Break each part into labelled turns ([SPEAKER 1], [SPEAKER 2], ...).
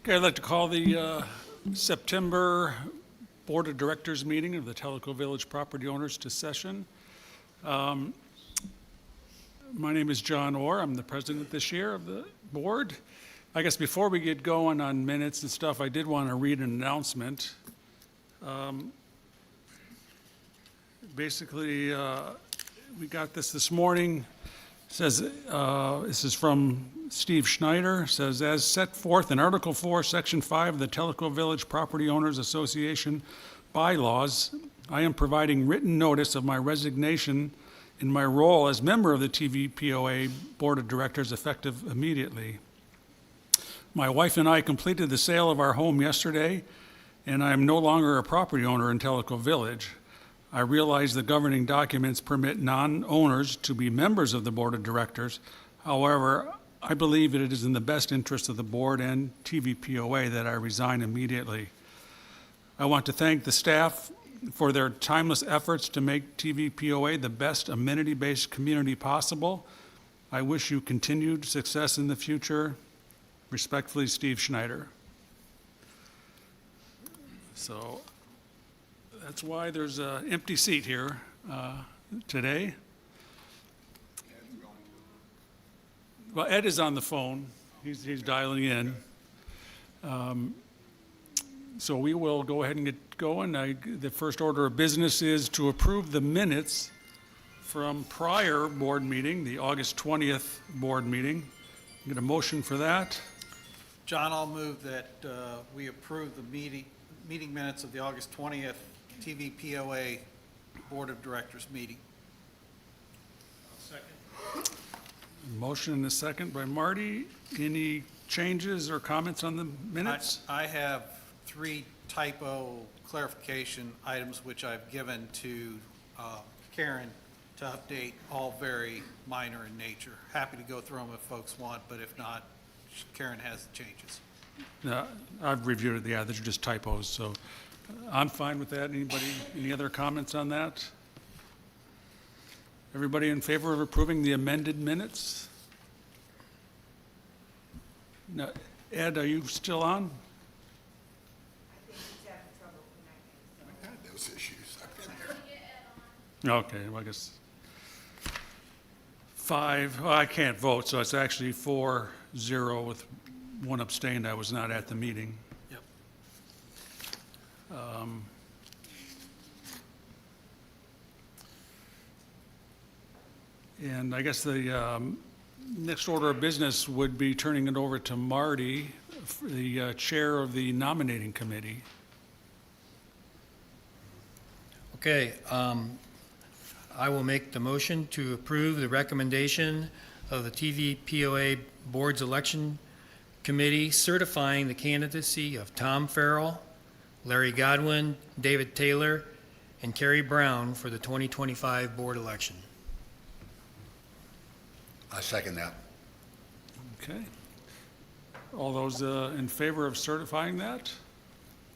[SPEAKER 1] Okay, I'd like to call the September Board of Directors meeting of the Tellico Village Property Owners to session. My name is John Orr. I'm the president this year of the board. I guess before we get going on minutes and stuff, I did want to read an announcement. Basically, we got this morning. It says, this is from Steve Schneider, says, as set forth in Article 4, Section 5 of the Tellico Village Property Owners Association bylaws, I am providing written notice of my resignation in my role as member of the TVPOA Board of Directors effective immediately. My wife and I completed the sale of our home yesterday, and I am no longer a property owner in Tellico Village. I realize the governing documents permit non-owners to be members of the Board of Directors. However, I believe it is in the best interest of the board and TVPOA that I resign immediately. I want to thank the staff for their timeless efforts to make TVPOA the best amenity-based community possible. I wish you continued success in the future. Respectfully, Steve Schneider. So that's why there's an empty seat here today. Well, Ed is on the phone. He's dialing in. So we will go ahead and get going. The first order of business is to approve the minutes from prior board meeting, the August 20th board meeting. Get a motion for that.
[SPEAKER 2] John, I'll move that we approve the meeting minutes of the August 20th TVPOA Board of Directors meeting. Second.
[SPEAKER 1] Motion and a second by Marty. Any changes or comments on the minutes?
[SPEAKER 2] I have 3 typo clarification items which I've given to Karen to update, all very minor in nature. Happy to go through them if folks want, but if not, Karen has the changes.
[SPEAKER 1] I've reviewed it. Yeah, those are just typos, so I'm fine with that. Anybody, any other comments on that? Everybody in favor of approving the amended minutes? No, Ed, are you still on?
[SPEAKER 3] I think he's having trouble connecting.
[SPEAKER 4] I've had those issues. I've been there.
[SPEAKER 1] Okay, well, I guess 5, well, I can't vote, so it's actually 4-0 with 1 abstained. I was not at the meeting.
[SPEAKER 2] Yep.
[SPEAKER 1] And I guess the next order of business would be turning it over to Marty, the chair of the nominating committee.
[SPEAKER 5] Okay, I will make the motion to approve the recommendation of the TVPOA Board's Election Committee certifying the candidacy of Tom Farrell, Larry Godwin, David Taylor, and Kerry Brown for the 2025 board election.
[SPEAKER 4] I second that.
[SPEAKER 1] Okay. All those in favor of certifying that?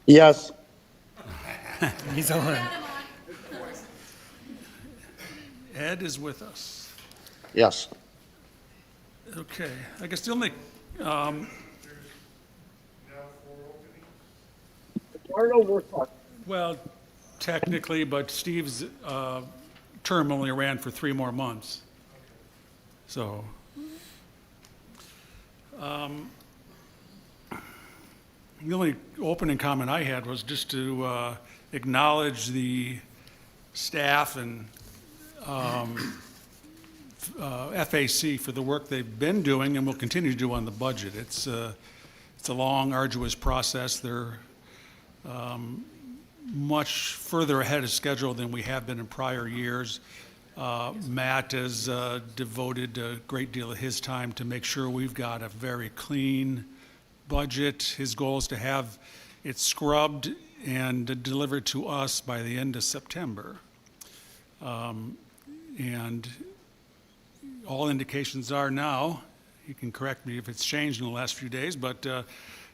[SPEAKER 6] Yes.
[SPEAKER 5] He's on.
[SPEAKER 1] Ed is with us.
[SPEAKER 6] Yes.
[SPEAKER 1] Okay, I guess the only, well, technically, but Steve's term only ran for 3 more months. So, the only opening comment I had was just to acknowledge the staff and FAC for the work they've been doing and will continue to do on the budget. It's a long, arduous process. They're much further ahead of schedule than we have been in prior years. Matt has devoted a great deal of his time to make sure we've got a very clean budget. His goal is to have it scrubbed and delivered to us by the end of September. And all indications are now, you can correct me if it's changed in the last few days, but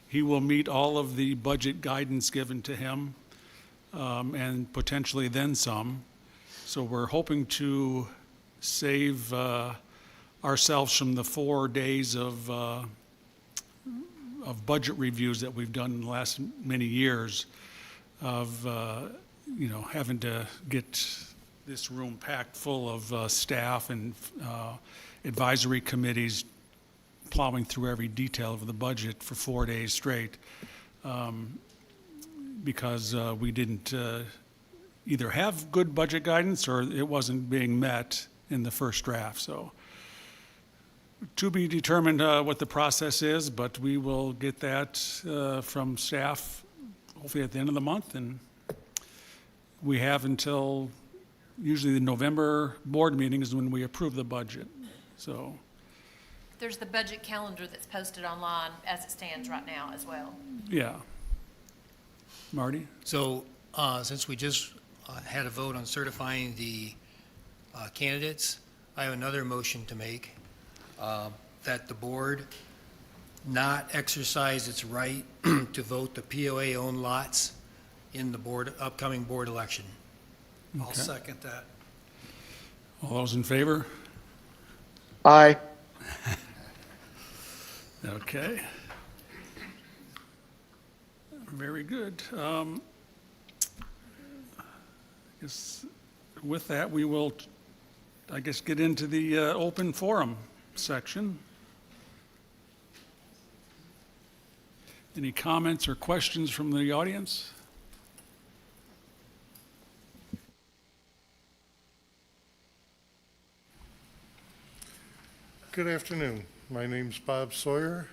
[SPEAKER 1] he will meet all of the budget guidance given to him and potentially then some. So we're hoping to save ourselves from the 4 days of of budget reviews that we've done in the last many years of, having to get this room packed full of staff and advisory committees plowing through every detail of the budget for 4 days straight, because we didn't either have good budget guidance or it wasn't being met in the first draft. So to be determined what the process is, but we will get that from staff hopefully at the end of the month. And we have until usually the November board meeting is when we approve the budget. So,
[SPEAKER 7] There's the budget calendar that's posted online as it stands right now as well.
[SPEAKER 1] yeah. Marty?
[SPEAKER 5] So, since we just had a vote on certifying the candidates, I have another motion to make, that the board not exercise its right to vote the POA-owned lots in the upcoming board election.
[SPEAKER 2] I'll
[SPEAKER 1] Okay.
[SPEAKER 2] second that.
[SPEAKER 1] All those in favor?
[SPEAKER 6] Aye.
[SPEAKER 1] Okay. Very good. I guess with that, we will, I guess, get into the open forum section. Any comments or questions from the audience?
[SPEAKER 8] Good afternoon. My name's Bob Sawyer.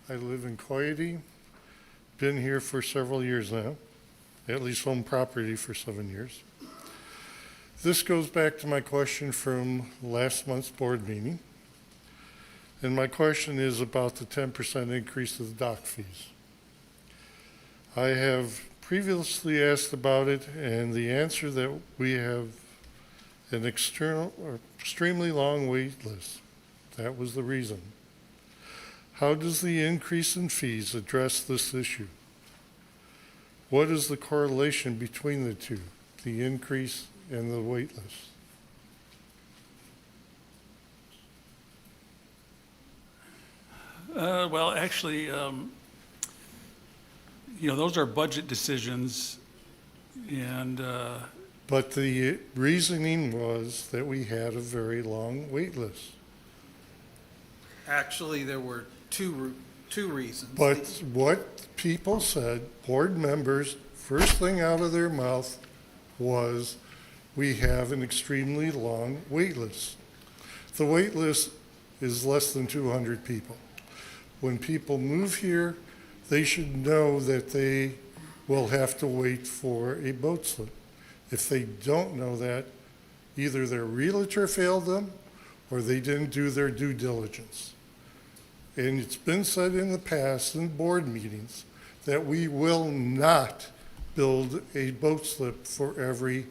[SPEAKER 8] I live in Coyote. Been here for several years now, at least home property for 7 years. This goes back to my question from last month's board meeting. And my question is about the 10% increase of the dock fees. I have previously asked about it, and the answer that we have an extremely long wait list. That was the reason. How does the increase in fees address this issue? What is the correlation between the two, the increase and the wait list?
[SPEAKER 1] Well, actually, those are budget decisions, and
[SPEAKER 8] But the reasoning was that we had a very long wait list.
[SPEAKER 2] Actually, there were two reasons.
[SPEAKER 8] But what people said, board members, first thing out of their mouth was, we have an extremely long wait list. The wait list is less than 200 people. When people move here, they should know that they will have to wait for a boat slip. If they don't know that, either their realtor failed them or they didn't do their due diligence. And it's been said in the past in board meetings that we will not build a boat slip for every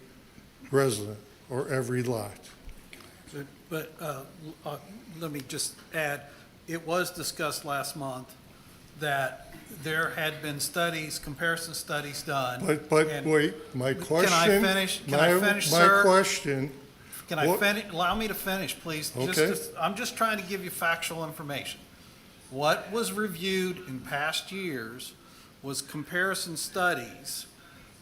[SPEAKER 8] resident or every lot.
[SPEAKER 2] But let me just add, it was discussed last month that there had been studies, comparison studies done.
[SPEAKER 8] But
[SPEAKER 2] and-
[SPEAKER 8] wait, my question.
[SPEAKER 2] Can I finish? Can I finish, sir?
[SPEAKER 8] My question,
[SPEAKER 2] Can I
[SPEAKER 8] what-
[SPEAKER 2] finish? Allow me to finish, please.
[SPEAKER 8] Okay.
[SPEAKER 2] I'm just trying to give you factual information. What was reviewed in past years was comparison studies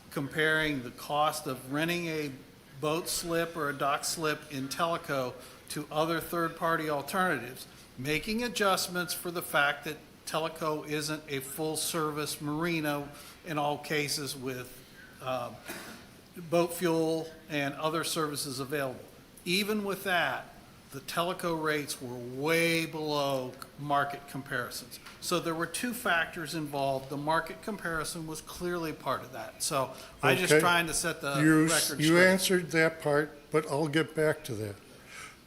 [SPEAKER 2] comparing the cost of renting a boat slip or a dock slip in Tellico to other third-party alternatives, making adjustments for the fact that Tellico isn't a full-service marina in all cases with boat fuel and other services available. Even with that, the Tellico rates were way below market comparisons. So there were two factors involved. The market comparison was clearly part of that. So I'm just
[SPEAKER 8] Okay.
[SPEAKER 2] trying to set the
[SPEAKER 8] you
[SPEAKER 2] record
[SPEAKER 8] you
[SPEAKER 2] straight.
[SPEAKER 8] answered that part, but I'll get back to that.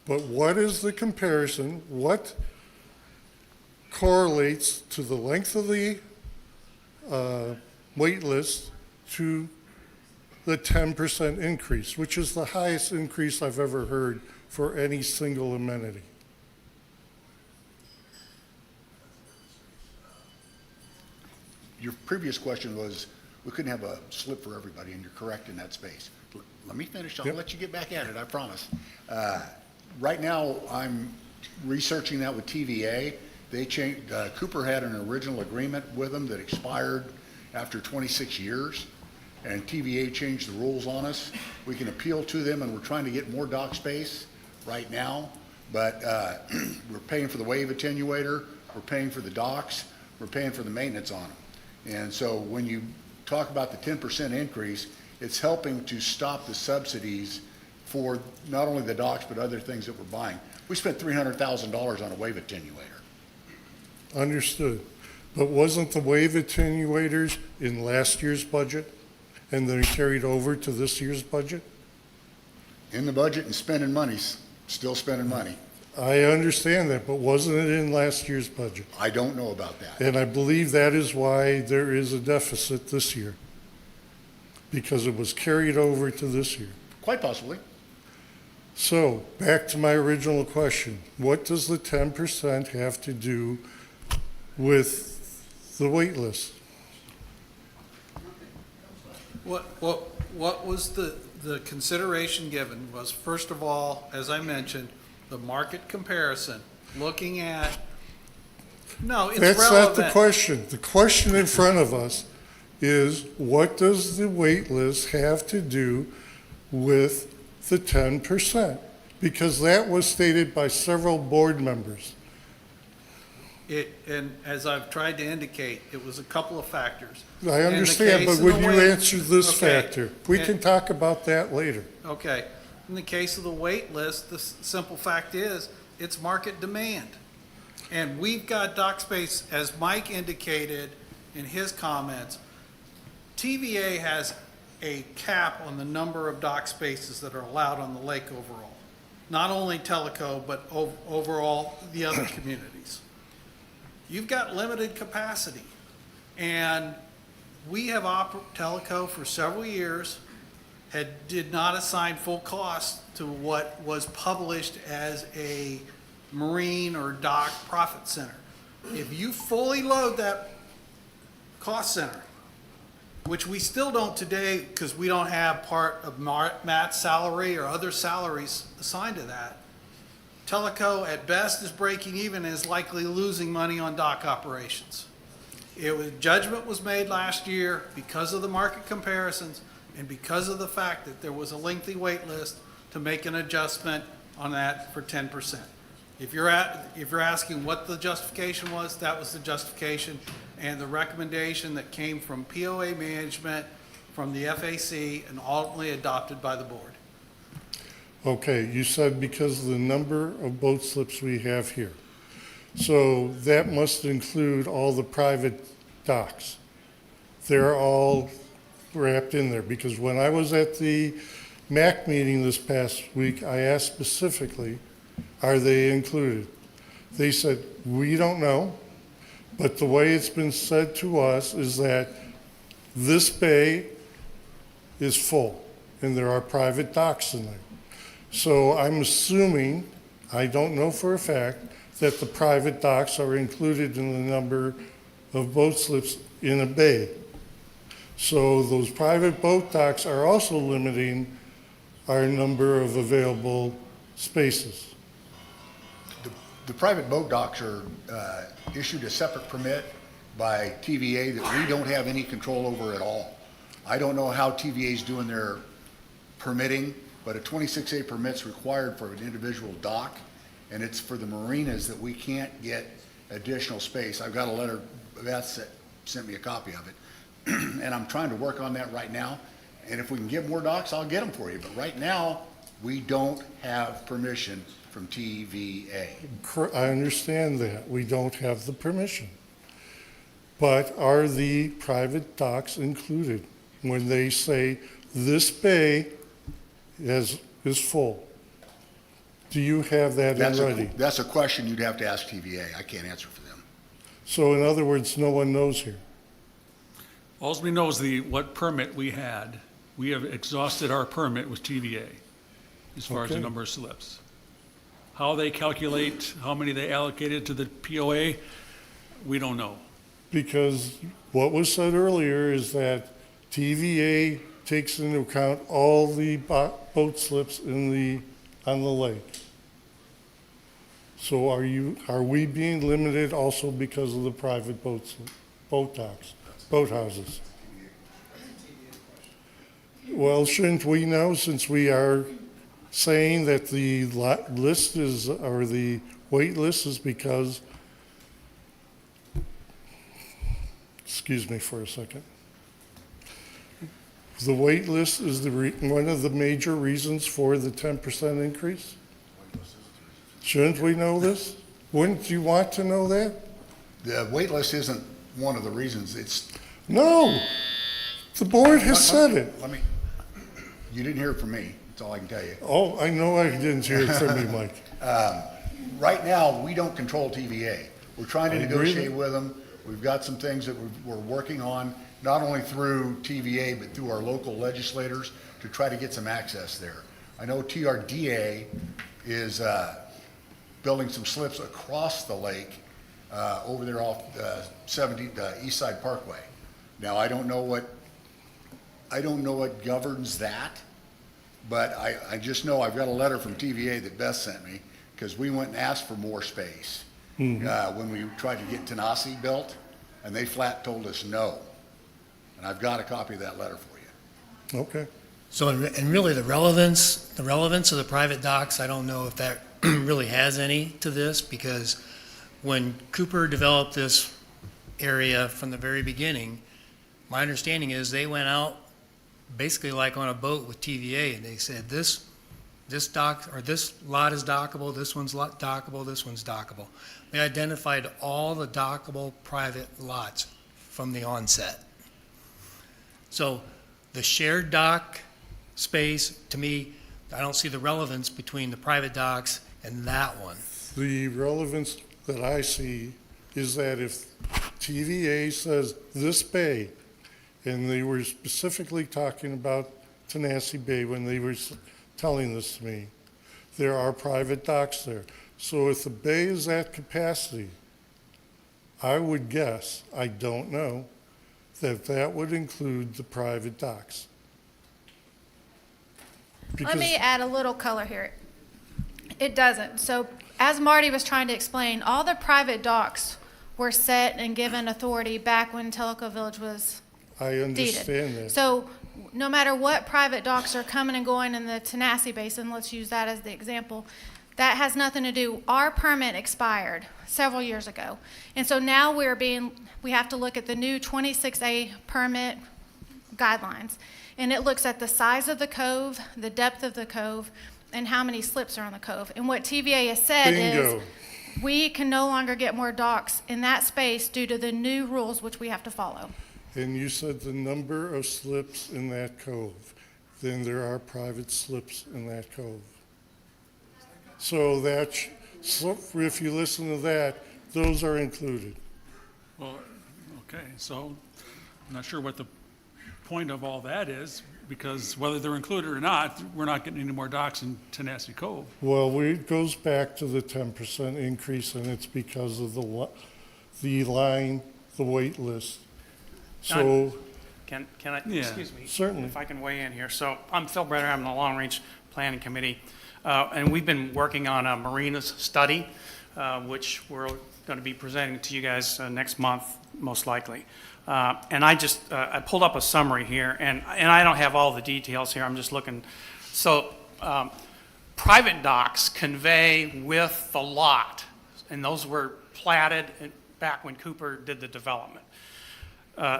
[SPEAKER 8] But what is the comparison? What correlates to the length of the wait list to the 10% increase, which is the highest increase I've ever heard for any single amenity?
[SPEAKER 4] Your previous question was, we couldn't have a slip for everybody, and you're correct in that space. Let me finish, I'll
[SPEAKER 8] Yep.
[SPEAKER 4] let you get back at it, I promise. Right now, I'm researching that with TVA, They changed, Cooper had an original agreement with them that expired after 26 years, and TVA changed the rules on us. We can appeal to them, and we're trying to get more dock space right now, but we're paying for the wave attenuator, we're paying for the docks, we're paying for the maintenance on them. And so when you talk about the 10% increase, it's helping to stop the subsidies for not only the docks, but other things that we're buying. We spent $300,000 on a wave attenuator.
[SPEAKER 8] Understood. But wasn't the wave attenuators in last year's budget and then carried over to this year's budget?
[SPEAKER 4] In the budget and spending money, still spending money.
[SPEAKER 8] I understand that, but wasn't it in last year's budget?
[SPEAKER 4] I don't know about that.
[SPEAKER 8] And I believe that is why there is a deficit this year, because it was carried over to this year.
[SPEAKER 4] Quite possibly.
[SPEAKER 8] So, back to my original question. What does the 10% have to do with the wait list?
[SPEAKER 2] What was the consideration given was, first of all, as I mentioned, the market comparison, looking at, no, it's relevant.
[SPEAKER 8] That's not the question. The question in front of us is, what does the wait list have to do with the 10%? Because that was stated by several board members.
[SPEAKER 2] And as I've tried to indicate, it was a couple of factors.
[SPEAKER 8] I
[SPEAKER 2] In the
[SPEAKER 8] understand,
[SPEAKER 2] case
[SPEAKER 8] but
[SPEAKER 2] of
[SPEAKER 8] would
[SPEAKER 2] the
[SPEAKER 8] you
[SPEAKER 2] wait-
[SPEAKER 8] answer this
[SPEAKER 2] Okay.
[SPEAKER 8] factor? We
[SPEAKER 2] And-
[SPEAKER 8] can talk about that later.
[SPEAKER 2] Okay, in the case of the wait list, the simple fact is, it's market demand. And we've got dock space, as Mike indicated in his comments, TVA has a cap on the number of dock spaces that are allowed on the lake overall. Not only Teleco, but overall the other communities. You've got limited capacity. And we have Teleco for several years did not assign full cost to what was published as a marine or dock profit center. If you fully load that cost center, which we still don't today because we don't have part of Matt's salary or other salaries assigned to that, Teleco at best is breaking even and is likely losing money on dock operations. Judgment was made last year because of the market comparisons and because of the fact that there was a lengthy wait list to make an adjustment on that for 10%. If you're asking what the justification was, that was the justification and the recommendation that came from POA management, from the FAC, and ultimately adopted by the board.
[SPEAKER 8] Okay, you said because of the number of boat slips we have here. So that must include all the private docks. They're all wrapped in there, because when I was at the MAC meeting this past week, I asked specifically, are they included? They said, we don't know, but the way it's been said to us is that this bay is full, and there are private docks in there. So I'm assuming, I don't know for a fact, that the private docks are included in the number of boat slips in a bay. So those private boat docks are also limiting our number of available spaces.
[SPEAKER 4] The private boat docks are issued a separate permit by TVA that we don't have any control over at all. I don't know how TVA is doing their permitting, but a 26A permit's required for an individual dock, and it's for the marinas that we can't get additional space. I've got a letter, Beth sent me a copy of it, and I'm trying to work on that right now. And if we can get more docks, I'll get them for you. But right now, we don't have permission from TVA.
[SPEAKER 8] I understand that. We don't have the permission. But are the private docks included when they say this bay is full? Do you have that in writing?
[SPEAKER 4] That's a question you'd have to ask TVA. I can't answer for them.
[SPEAKER 8] So in other words, no one knows here.
[SPEAKER 1] All we know is what permit we had. We have exhausted our permit with TVA as far as the
[SPEAKER 8] Okay.
[SPEAKER 1] number of slips. How they calculate, how many they allocated to the POA, we don't know.
[SPEAKER 8] Because what was said earlier is that TVA takes into account all the boat slips on the lake. So are we being limited also because of the private boat docks, boathouses? Well, shouldn't we know, since we are saying that the list is, or the wait list is because, excuse me for a second. The wait list is one of the major reasons for the 10% increase? Shouldn't we know this? Wouldn't you want to know that?
[SPEAKER 4] The wait list isn't one of the reasons. It's,
[SPEAKER 8] No, the board has said it.
[SPEAKER 4] you didn't hear it from me. That's all I can tell you.
[SPEAKER 8] Oh, I know I didn't hear it from you, Mike.
[SPEAKER 4] Right now, we don't control TVA. We're trying to
[SPEAKER 8] I agree.
[SPEAKER 4] negotiate with them. We've got some things that we're working on, not only through TVA, but through our local legislators to try to get some access there. I know TRDA is building some slips across the lake over there off 70 East Side Parkway. Now, I don't know what governs that, but I just know I've got a letter from TVA that Beth sent me, because we went and asked for more space when we tried to get Tanasi built, and they flat told us no. And I've got a copy of that letter for you.
[SPEAKER 8] Okay.
[SPEAKER 5] So, and really the relevance of the private docks, I don't know if that really has any to this, because when Cooper developed this area from the very beginning, my understanding is they went out basically like on a boat with TVA, and they said this dock, or this lot is dockable, this one's dockable, this one's dockable. They identified all the dockable private lots from the onset. So the shared dock space, to me, I don't see the relevance between the private docks and that one.
[SPEAKER 8] The relevance that I see is that if TVA says this bay, and they were specifically talking about Tanasi Bay when they were telling this to me, there are private docks there. So if the bay is at capacity, I would guess, I don't know, that would include the private docks.
[SPEAKER 9] Let me add a little color here. It doesn't. So as Marty was trying to explain, all the private docks were set and given authority back when Tellico Village was
[SPEAKER 8] I understand
[SPEAKER 9] deeded.
[SPEAKER 8] that.
[SPEAKER 9] So no matter what private docks are coming and going in the Tanasi Basin, let's use that as the example, that has nothing to do. Our permit expired several years ago. And so now we have to look at the new 26A permit guidelines. And it looks at the size of the cove, the depth of the cove, and how many slips are on the cove. And what TVA has said
[SPEAKER 8] Bingo.
[SPEAKER 9] is we can no longer get more docks in that space due to the new rules which we have to follow.
[SPEAKER 8] And you said the number of slips in that cove, then there are private slips in that cove. So if you listen to that, those are included.
[SPEAKER 1] Well, okay, so I'm not sure what the point of all that is, because whether they're included or not, we're not getting any more docks in Tanasi Cove.
[SPEAKER 8] Well, it goes back to the 10% increase, and it's because of the line, the wait list. So,
[SPEAKER 10] Can I,
[SPEAKER 1] Yeah.
[SPEAKER 10] excuse me?
[SPEAKER 8] Certainly.
[SPEAKER 10] If I can weigh in here. So I'm Phil Braddock, I'm on the Long Range Planning Committee. And we've been working on a marinas study, which we're going to be presenting to you guys next month, most likely. And I pulled up a summary here, and I don't have all the details here, I'm just looking. So private docks convey with the lot, and those were platted back when Cooper did the development.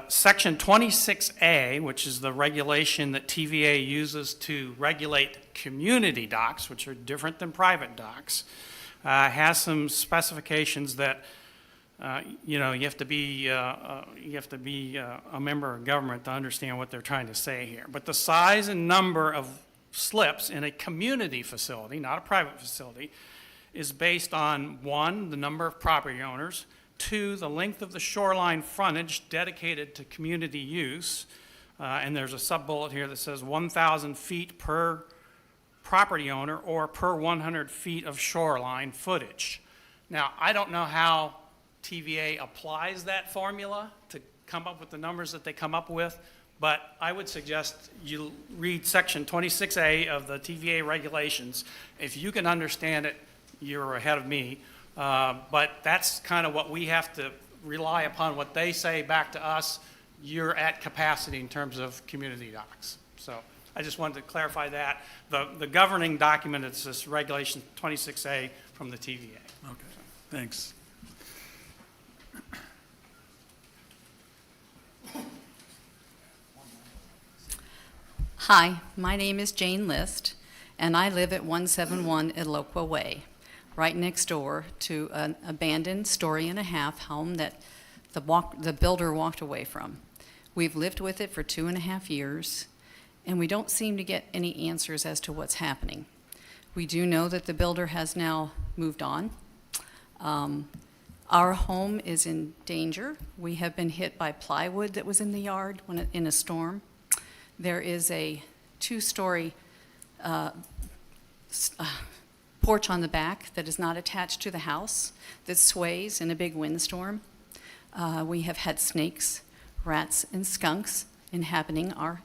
[SPEAKER 10] Section 26A, which is the regulation that TVA uses to regulate community docks, which are different than private docks, has some specifications that you have to be a member of government to understand what they're trying to say here. But the size and number of slips in a community facility, not a private facility, is based on 1, the number of property owners, 2, the length of the shoreline frontage dedicated to community use, and there's a sub-bullet here that says 1,000 feet per property owner or per 100 feet of shoreline footage. Now, I don't know how TVA applies that formula to come up with the numbers that they come up with, but I would suggest you read Section 26A of the TVA regulations. If you can understand it, you're ahead of me. But that's kind of what we have to rely upon, what they say back to us. You're at capacity in terms of community docks. So I just wanted to clarify that. The governing document is this Regulation 26A from the TVA.
[SPEAKER 1] Okay, thanks.
[SPEAKER 11] Hi, my name is Jane List, and I live at 171 Eloqua Way, right next door to an abandoned story-and-a-half home that the builder walked away from. We've lived with it for 2.5 years, and we don't seem to get any answers as to what's happening. We do know that the builder has now moved on. Our home is in danger. We have been hit by plywood that was in the yard in a storm. There is a 2-story porch on the back that is not attached to the house that sways in a big windstorm. We have had snakes, rats, and skunks inhabiting our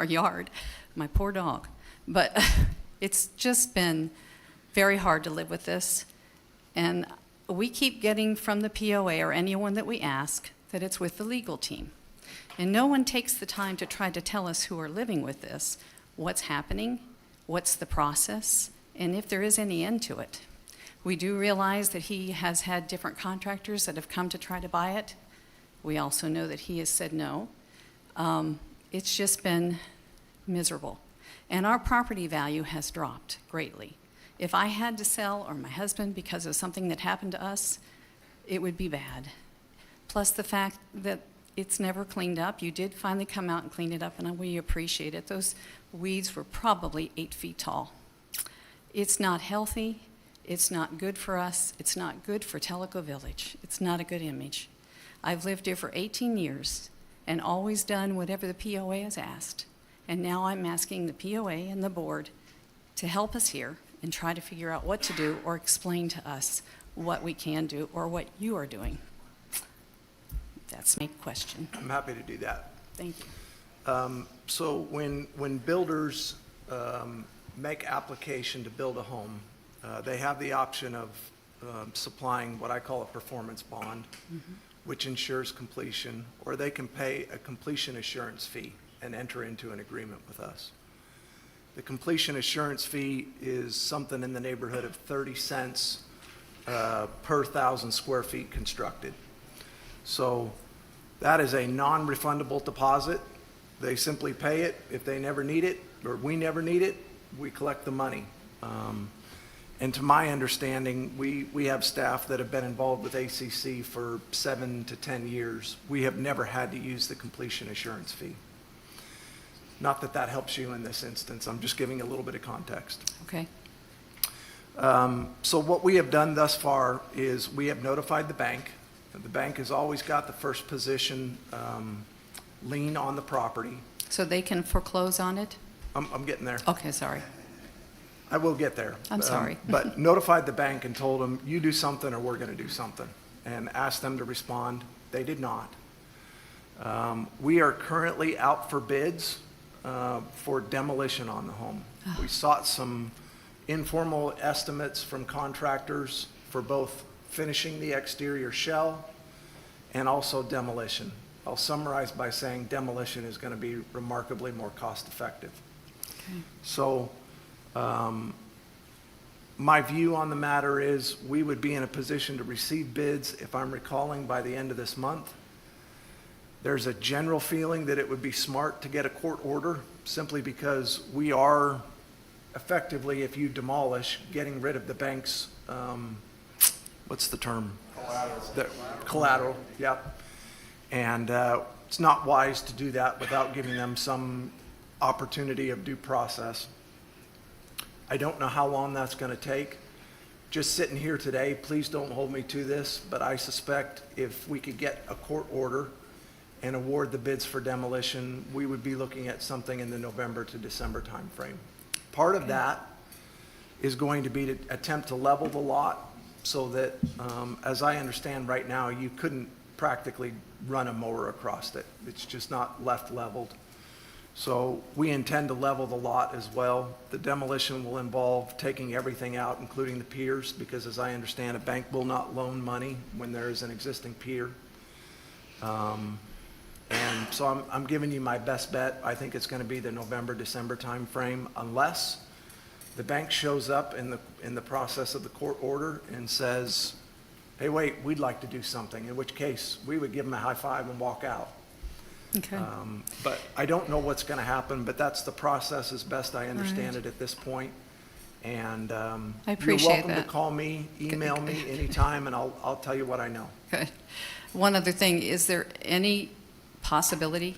[SPEAKER 11] yard. My poor dog. But it's just been very hard to live with this. And we keep getting from the POA or anyone that we ask that it's with the legal team. And no one takes the time to try to tell us who are living with this what's happening, what's the process, and if there is any end to it. We do realize that he has had different contractors that have come to try to buy it. We also know that he has said no. It's just been miserable. And our property value has dropped greatly. If I had to sell, or my husband, because of something that happened to us, it would be bad. Plus the fact that it's never cleaned up. You did finally come out and clean it up, and we appreciate it. Those weeds were probably 8 feet tall. It's not healthy. It's not good for us. It's not good for Tellico Village. It's not a good image. I've lived here for 18 years and always done whatever the POA has asked. And now I'm asking the POA and the board to help us here and try to figure out what to do or explain to us what we can do or what you are doing. That's my question.
[SPEAKER 12] I'm happy to do that.
[SPEAKER 11] Thank you.
[SPEAKER 12] So when builders make application to build a home, they have the option of supplying what I call a performance bond, which ensures completion, or they can pay a completion assurance fee and enter into an agreement with us. The completion assurance fee is something in the neighborhood of 30 cents per 1,000 square feet constructed. So that is a non-refundable deposit. They simply pay it. If they never need it, or we never need it, we collect the money. And to my understanding, we have staff that have been involved with ACC for 7 to 10 years. We have never had to use the completion assurance fee. Not that that helps you in this instance. I'm just giving a little bit of context.
[SPEAKER 11] Okay.
[SPEAKER 12] So what we have done thus far is we have notified the bank. The bank has always got the first position lien on the property.
[SPEAKER 11] So they can foreclose on it?
[SPEAKER 12] I'm getting there.
[SPEAKER 11] Okay, sorry.
[SPEAKER 12] I will get there.
[SPEAKER 11] I'm sorry.
[SPEAKER 12] But notified the bank and told them, you do something or we're going to do something, and asked them to respond. They did not. We are currently out for bids for demolition on the home. We sought some informal estimates from contractors for both finishing the exterior shell and also demolition. I'll summarize by saying demolition is going to be remarkably more cost effective.
[SPEAKER 11] Okay.
[SPEAKER 12] So my view on the matter is we would be in a position to receive bids, if I'm recalling, by the end of this month. There's a general feeling that it would be smart to get a court order simply because we are effectively, if you demolish, getting rid of the bank's, what's the term? Collateral, yep. And it's not wise to do that without giving them some opportunity of due process. I don't know how long that's going to take. Just sitting here today, please don't hold me to this, but I suspect if we could get a court order and award the bids for demolition, we would be looking at something in the November to December timeframe. Part of that is going to be to attempt to level the lot so that, as I understand right now, you couldn't practically run a mower across it. It's just not left leveled. So we intend to level the lot as well. The demolition will involve taking everything out, including the piers, because as I understand, a bank will not loan money when there is an existing pier. And so I'm giving you my best bet. I think it's going to be the November, December timeframe, unless the bank shows up in the process of the court order and says, hey, wait, we'd like to do something, in which case we would give them a high five and walk out.
[SPEAKER 11] Okay.
[SPEAKER 12] But I don't know what's going to happen, but that's the process as best I understand it at this point. And
[SPEAKER 11] I appreciate
[SPEAKER 12] you're welcome
[SPEAKER 11] that.
[SPEAKER 12] to call me, email me anytime, and I'll tell you what I know.
[SPEAKER 11] Good. One other thing, is there any possibility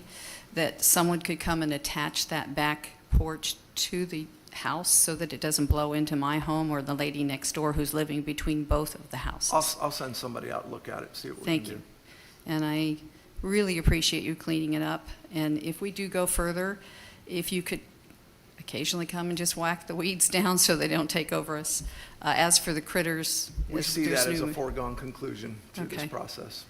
[SPEAKER 11] that someone could come and attach that back porch to the house so that it doesn't blow into my home or the lady next door who's living between both of the houses?
[SPEAKER 12] I'll send somebody out and look at it, see what we can
[SPEAKER 11] Thank
[SPEAKER 12] do.
[SPEAKER 11] you. And I really appreciate you cleaning it up. And if we do go further, if you could occasionally come and just whack the weeds down so they don't take over us. As for the critters,
[SPEAKER 12] We see
[SPEAKER 11] there's
[SPEAKER 12] that as a
[SPEAKER 11] new-
[SPEAKER 12] foregone conclusion through this
[SPEAKER 11] Okay.
[SPEAKER 12] process.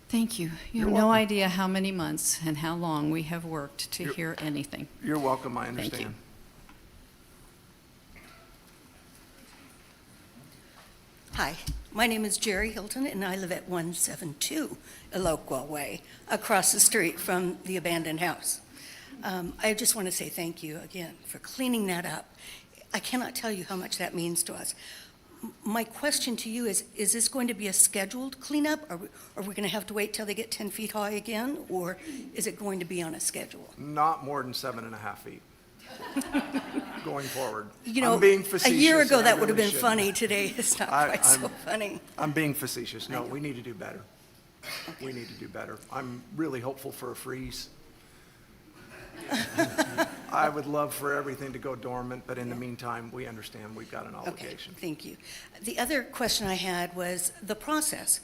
[SPEAKER 11] Thank you. You
[SPEAKER 12] You're
[SPEAKER 11] have no
[SPEAKER 12] welcome.
[SPEAKER 11] idea how many months and how long we have worked to hear anything.
[SPEAKER 12] You're welcome, I
[SPEAKER 11] Thank you.
[SPEAKER 12] understand.
[SPEAKER 13] Hi, my name is Jerry Hilton, and I live at 172 Eloqua Way, across the street from the abandoned house. I just want to say thank you again for cleaning that up. I cannot tell you how much that means to us. My question to you is this going to be a scheduled cleanup? Are we going to have to wait till they get 10 feet high again, or is it going to be on a schedule?
[SPEAKER 12] Not more than 7.5 feet. Going forward.
[SPEAKER 13] You know,
[SPEAKER 12] I'm being
[SPEAKER 13] a
[SPEAKER 12] facetious.
[SPEAKER 13] year ago,
[SPEAKER 12] and I
[SPEAKER 13] that would have
[SPEAKER 12] really
[SPEAKER 13] been
[SPEAKER 12] shouldn't.
[SPEAKER 13] funny. Today, it's not
[SPEAKER 12] I-
[SPEAKER 13] quite so
[SPEAKER 12] I'm-
[SPEAKER 13] funny.
[SPEAKER 12] I'm being facetious. No, we need to do better. We need to do better. I'm really hopeful for a freeze. I would love for everything to go dormant, but in the meantime, we understand we've got an
[SPEAKER 13] Okay,
[SPEAKER 12] obligation.
[SPEAKER 13] thank you. The other question I had was the process.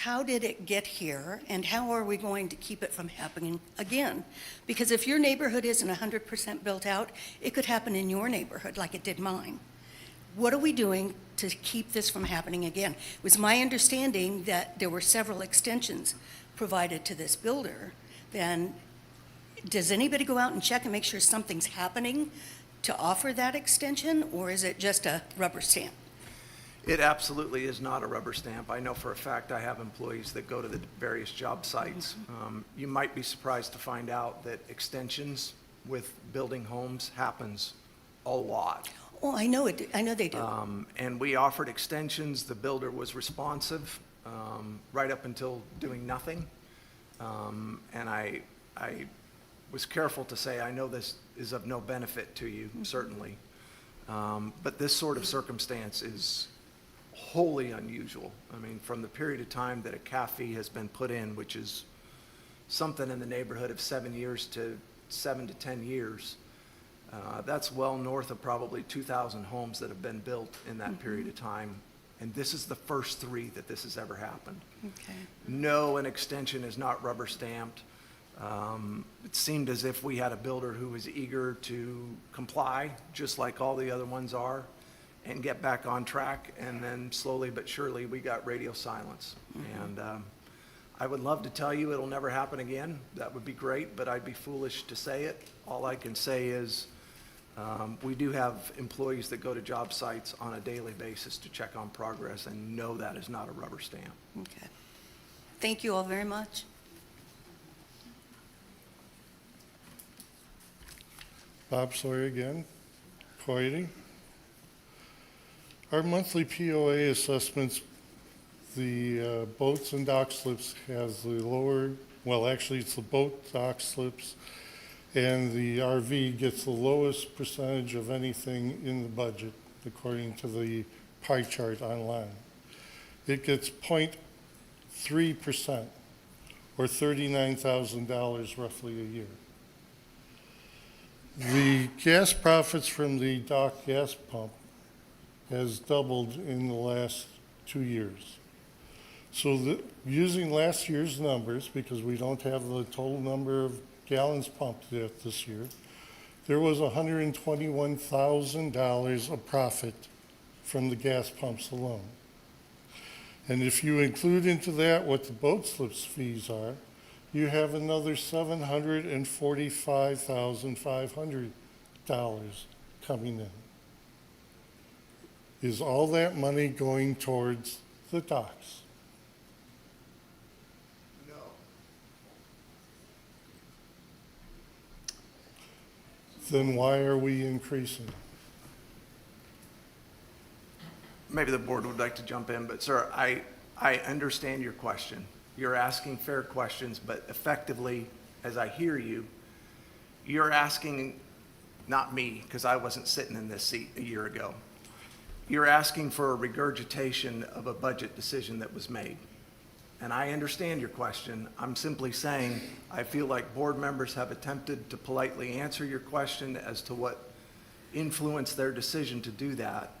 [SPEAKER 13] How did it get here, and how are we going to keep it from happening again? Because if your neighborhood isn't 100% built out, it could happen in your neighborhood like it did mine. What are we doing to keep this from happening again? It was my understanding that there were several extensions provided to this builder. Then, does anybody go out and check and make sure something's happening to offer that extension, or is it just a rubber stamp?
[SPEAKER 12] It absolutely is not a rubber stamp. I know for a fact I have employees that go to the various job sites. You might be surprised to find out that extensions with building homes happens a lot.
[SPEAKER 13] Oh, I know it, I know they do.
[SPEAKER 12] And we offered extensions. The builder was responsive right up until doing nothing. And I was careful to say, I know this is of no benefit to you, certainly. But this sort of circumstance is wholly unusual. I mean, from the period of time that a CAFE has been put in, which is something in the neighborhood of 7 years to 7 to 10 years, that's well north of probably 2,000 homes that have been built in that period of time. And this is the first 3 that this has ever happened.
[SPEAKER 13] Okay.
[SPEAKER 12] No, an extension is not rubber stamped. It seemed as if we had a builder who was eager to comply, just like all the other ones are, and get back on track. And then slowly but surely, we got radio silence. And I would love to tell you it'll never happen again. That would be great, but I'd be foolish to say it. All I can say is we do have employees that go to job sites on a daily basis to check on progress, and no, that is not a rubber stamp.
[SPEAKER 13] Okay. Thank you all very much.
[SPEAKER 8] Bob Sawyer again, Coyote. Our monthly POA assessments, the boats and dock slips has the lower, well, actually, it's the boat dock slips, and the RV gets the lowest percentage of anything in the budget, according to the pie chart online. It gets 0.3%, or $39,000 roughly a year. The gas profits from the dock gas pump has doubled in the last 2 years. So using last year's numbers, because we don't have the total number of gallons pumped yet this year, there was $121,000 of profit from the gas pumps alone. And if you include into that what the boat slips fees are, you have another $745,500 coming in. Is all that money going towards the docks? Then why are we increasing?
[SPEAKER 12] Maybe the board would like to jump in, but sir, I understand your question. You're asking fair questions, but effectively, as I hear you, you're asking, not me, because I wasn't sitting in this seat a year ago. You're asking for a regurgitation of a budget decision that was made. And I understand your question. I'm simply saying, I feel like board members have attempted to politely answer your question as to what influenced their decision to do that.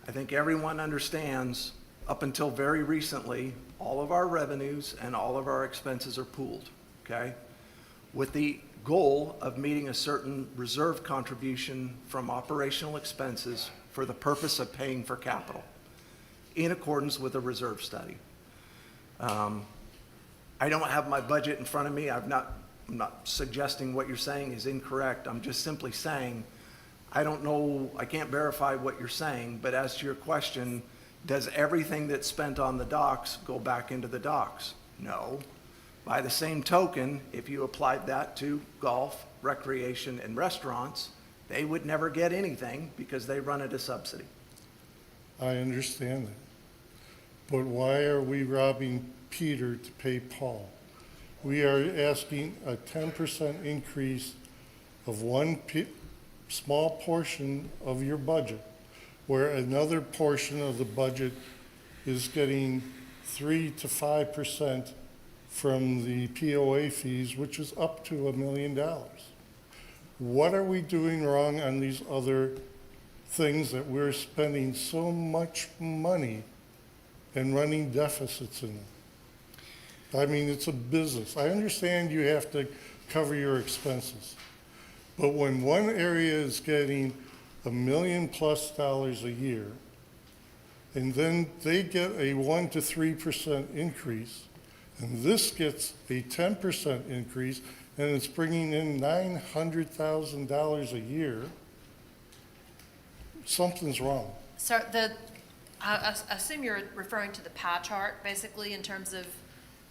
[SPEAKER 12] I think everyone understands, up until very recently, all of our revenues and all of our expenses are pooled, okay? With the goal of meeting a certain reserve contribution from operational expenses for the purpose of paying for capital, in accordance with a reserve study. I don't have my budget in front of me. I'm not suggesting what you're saying is incorrect. I'm just simply saying, I don't know, I can't verify what you're saying, but as to your question, does everything that's spent on the docks go back into the docks? No. By the same token, if you applied that to golf, recreation, and restaurants, they would never get anything because they run at a subsidy.
[SPEAKER 8] I understand that. But why are we robbing Peter to pay Paul? We are asking a 10% increase of one small portion of your budget, where another portion of the budget is getting 3 to 5% from the POA fees, which is up to $1 million. What are we doing wrong on these other things that we're spending so much money and running deficits in them? I mean, it's a business. I understand you have to cover your expenses. But when one area is getting $1 million+ a year, and then they get a 1 to 3% increase, and this gets a 10% increase, and it's bringing in $900,000 a year, something's wrong.
[SPEAKER 7] So I assume you're referring to the pie chart, basically, in terms of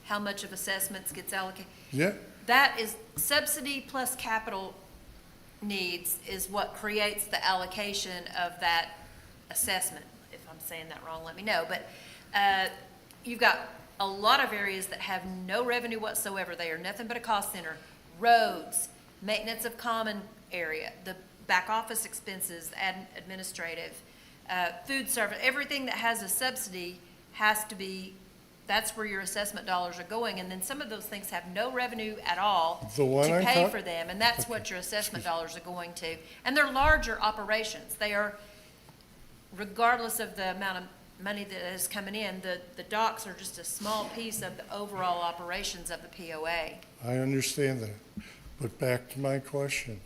[SPEAKER 7] how much of assessments gets allocated.
[SPEAKER 8] Yeah,
[SPEAKER 7] That is subsidy plus capital needs is what creates the allocation of that assessment. If I'm saying that wrong, let me know. But you've got a lot of areas that have no revenue whatsoever. They are nothing but a cost center. Roads, maintenance of common area, the back office expenses, administrative, food service, everything that has a subsidy has to be, that's where your assessment dollars are going. And then some of those things have no revenue at all to pay for them. And that's what your assessment dollars are going to. And they're larger operations. They are, regardless of the amount of money that is coming in, the docks are just a small piece of the overall operations of the POA.
[SPEAKER 8] I understand that. But back to my question.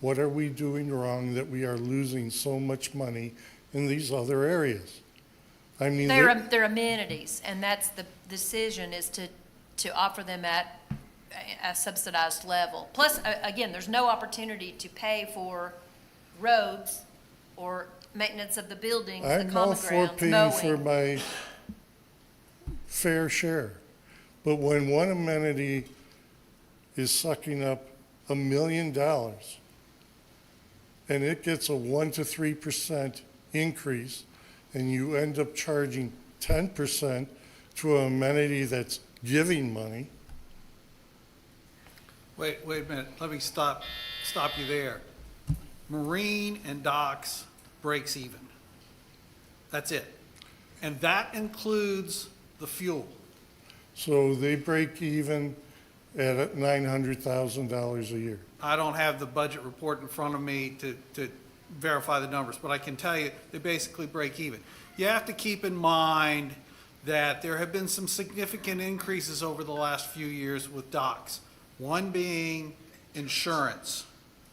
[SPEAKER 8] What are we doing wrong that we are losing so much money in these other areas? I mean,
[SPEAKER 7] They're amenities, and that's the decision is to offer them at a subsidized level. Plus, again, there's no opportunity to pay for roads or maintenance of the buildings, the
[SPEAKER 8] I'm all
[SPEAKER 7] common
[SPEAKER 8] for
[SPEAKER 7] grounds,
[SPEAKER 8] paying for
[SPEAKER 7] mowing.
[SPEAKER 8] my fair share. But when one amenity is sucking up $1 million and it gets a 1 to 3% increase, and you end up charging 10% to an amenity that's giving money.
[SPEAKER 2] Wait a minute, let me stop you there. Marine and docks breaks even. That's it. And that includes the fuel.
[SPEAKER 8] So they break even at $900,000 a year.
[SPEAKER 2] I don't have the budget report in front of me to verify the numbers, but I can tell you they basically break even. You have to keep in mind that there have been some significant increases over the last few years with docks. One being insurance.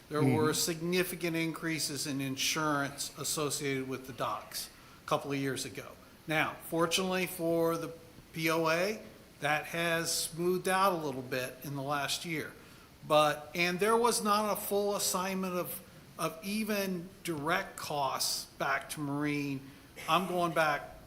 [SPEAKER 2] There were significant increases in insurance associated with the docks a couple of years ago. Now, fortunately for the POA, That has smoothed out a little bit in the last year. And there was not a full assignment of even direct costs back to Marine. I'm going back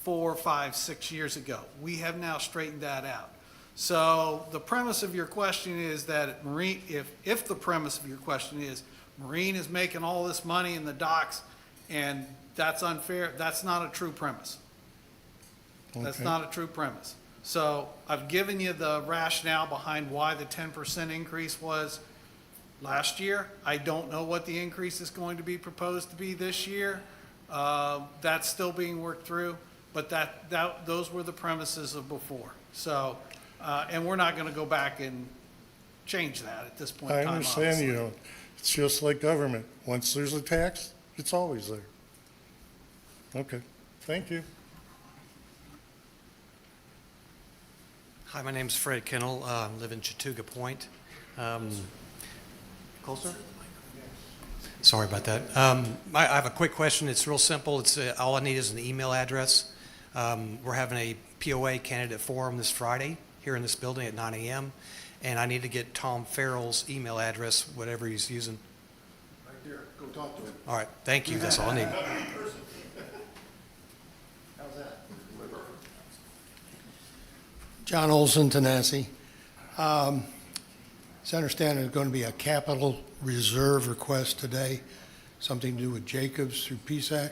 [SPEAKER 2] 4, 5, 6 years ago. We have now straightened that out. So the premise of your question is that Marine, if the premise of your question is Marine is making all this money in the docks and that's unfair, that's not a true premise. That's
[SPEAKER 8] Okay.
[SPEAKER 2] not a true premise. So I've given you the rationale behind why the 10% increase was last year. I don't know what the increase is going to be proposed to be this year. That's still being worked through, but those were the premises of before. So, and we're not gonna go back and change that at this point in
[SPEAKER 8] I
[SPEAKER 2] time,
[SPEAKER 8] understand
[SPEAKER 2] obviously.
[SPEAKER 8] you don't. It's just like government. Once there's a tax, it's always there. Okay, thank you.
[SPEAKER 14] Hi, my name's Fred Kennel. I live in Chattooga Point. Closer? Sorry about that. I have a quick question. It's real simple. It's all I need is an email address. We're having a POA candidate forum this Friday here in this building at 9 a.m. And I need to get Tom Farrell's email address, whatever he's using.
[SPEAKER 4] Right there, go talk to him.
[SPEAKER 14] All right, thank you. That's all I need.
[SPEAKER 4] How's that?
[SPEAKER 15] John Olson, Tanasi. It's understanding there's going to be a capital reserve request today, something to do with Jacobs through PSAC.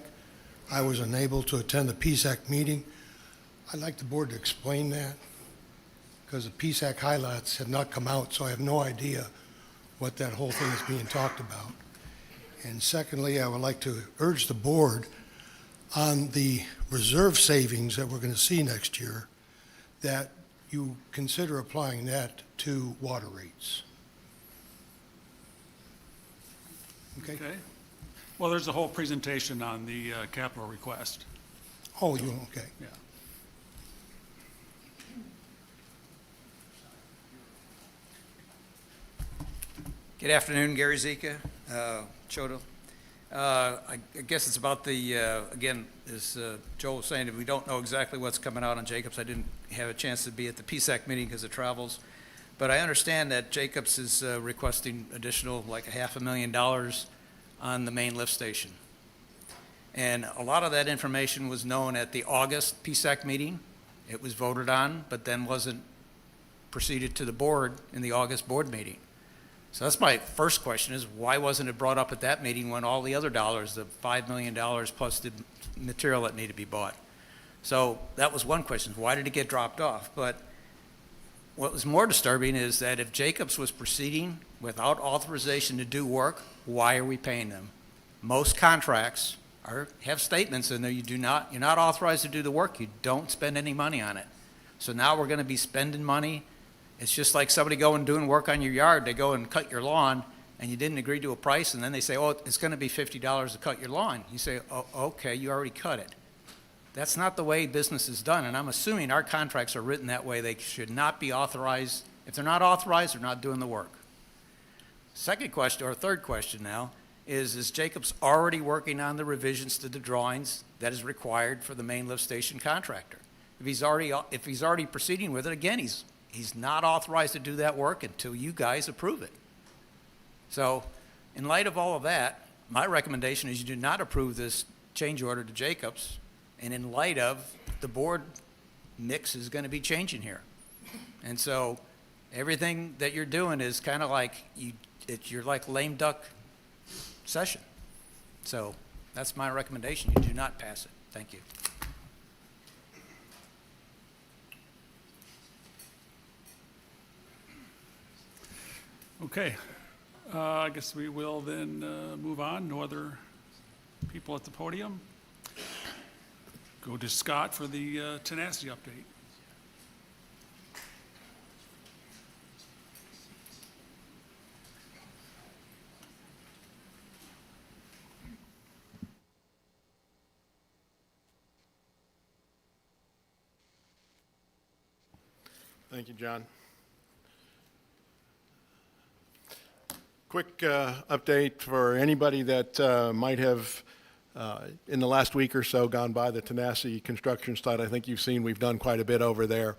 [SPEAKER 15] I was unable to attend the PSAC meeting. I'd like the board to explain that, because the PSAC highlights have not come out, so I have no idea what that whole thing is being talked about. And secondly, I would like to urge the board on the reserve savings that we're going to see next year, that you consider applying that to water rates. Okay?
[SPEAKER 1] Okay. Well, there's a whole presentation on the capital request.
[SPEAKER 15] Oh, you, okay.
[SPEAKER 1] Yeah.
[SPEAKER 16] Good afternoon, Gary Zika, Chodo. I guess it's about the, again, as Joel was saying, we don't know exactly what's coming out on Jacobs. I didn't have a chance to be at the PSAC meeting because of travels. But I understand that Jacobs is requesting additional, like $500,000 on the main lift station. And a lot of that information was known at the August PSAC meeting. It was voted on, but then wasn't proceeded to the board in the August board meeting. So that's my first question, is why wasn't it brought up at that meeting when all the other dollars, the $5 million plus the material that needed to be bought? So that was one question. Why did it get dropped off? But what was more disturbing is that if Jacobs was proceeding without authorization to do work, why are we paying them? Most contracts have statements in there, you're not authorized to do the work, you don't spend any money on it. So now we're going to be spending money. It's just like somebody going and doing work on your yard. They go and cut your lawn, and you didn't agree to a price, and then they say, oh, it's going to be $50 to cut your lawn. You say, oh, okay, you already cut it. That's not the way business is done, and I'm assuming our contracts are written that way. They should not be authorized. If they're not authorized, they're not doing the work. Second question, or third question now, is Jacobs already working on the revisions to the drawings that is required for the main lift station contractor? If he's already proceeding with it, again, he's not authorized to do that work until you guys approve it. So in light of all of that, my recommendation is you do not approve this change order to Jacobs, and in light of the board mix is going to be changing here. And so everything that you're doing is kind of like, you're like lame duck session. So that's my recommendation. You do not pass it. Thank you.
[SPEAKER 1] Okay. I guess we will then move on. No other people at the podium. Go to Scott for the Tanasi update.
[SPEAKER 17] Thank you, John. Quick update for anybody that might have In the last week or so gone by, the Tanasi construction site, I think you've seen we've done quite a bit over there.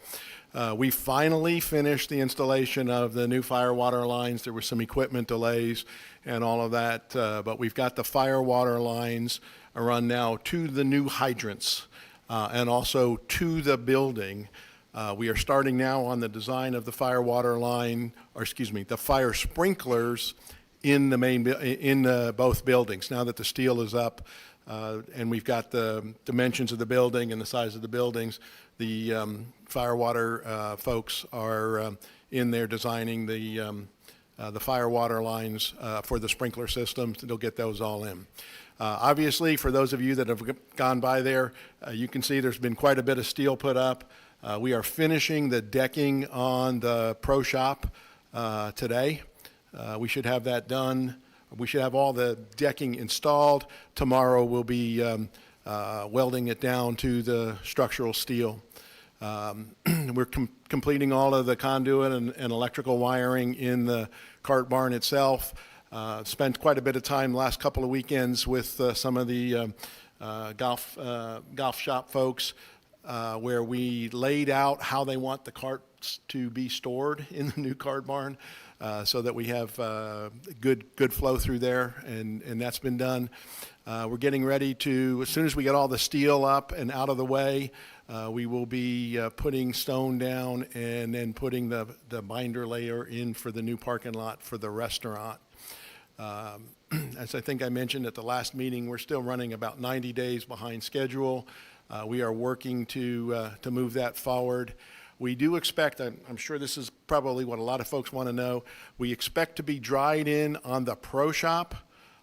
[SPEAKER 17] We finally finished the installation of the new fire water lines. There were some equipment delays and all of that, but we've got the fire water lines run now to the new hydrants and also to the building. We are starting now on the design of the fire water line, or excuse me, the fire sprinklers in the main, both buildings. Now that the steel is up and we've got the dimensions of the building and the size of the buildings, the fire water folks are in there designing the fire water lines for the sprinkler systems. They'll get those all in. Obviously, for those of you that have gone by there, you can see there's been quite a bit of steel put up. We are finishing the decking on the pro shop today. We should have that done. We should have all the decking installed. Tomorrow we'll be welding it down to the structural steel. We're completing all of the conduit and electrical wiring in the cart barn itself. Spent quite a bit of time the last couple of weekends with some of the golf shop folks where we laid out how they want the carts to be stored in the new cart barn so that we have good flow through there, and that's been done. We're getting ready to, as soon as we get all the steel up and out of the way, we will be putting stone down and then putting the binder layer in for the new parking lot for the restaurant. As I think I mentioned at the last meeting, we're still running about 90 days behind schedule. We are working to move that forward. We do expect, I'm sure this is probably what a lot of folks want to know, we expect to be dried in on the pro shop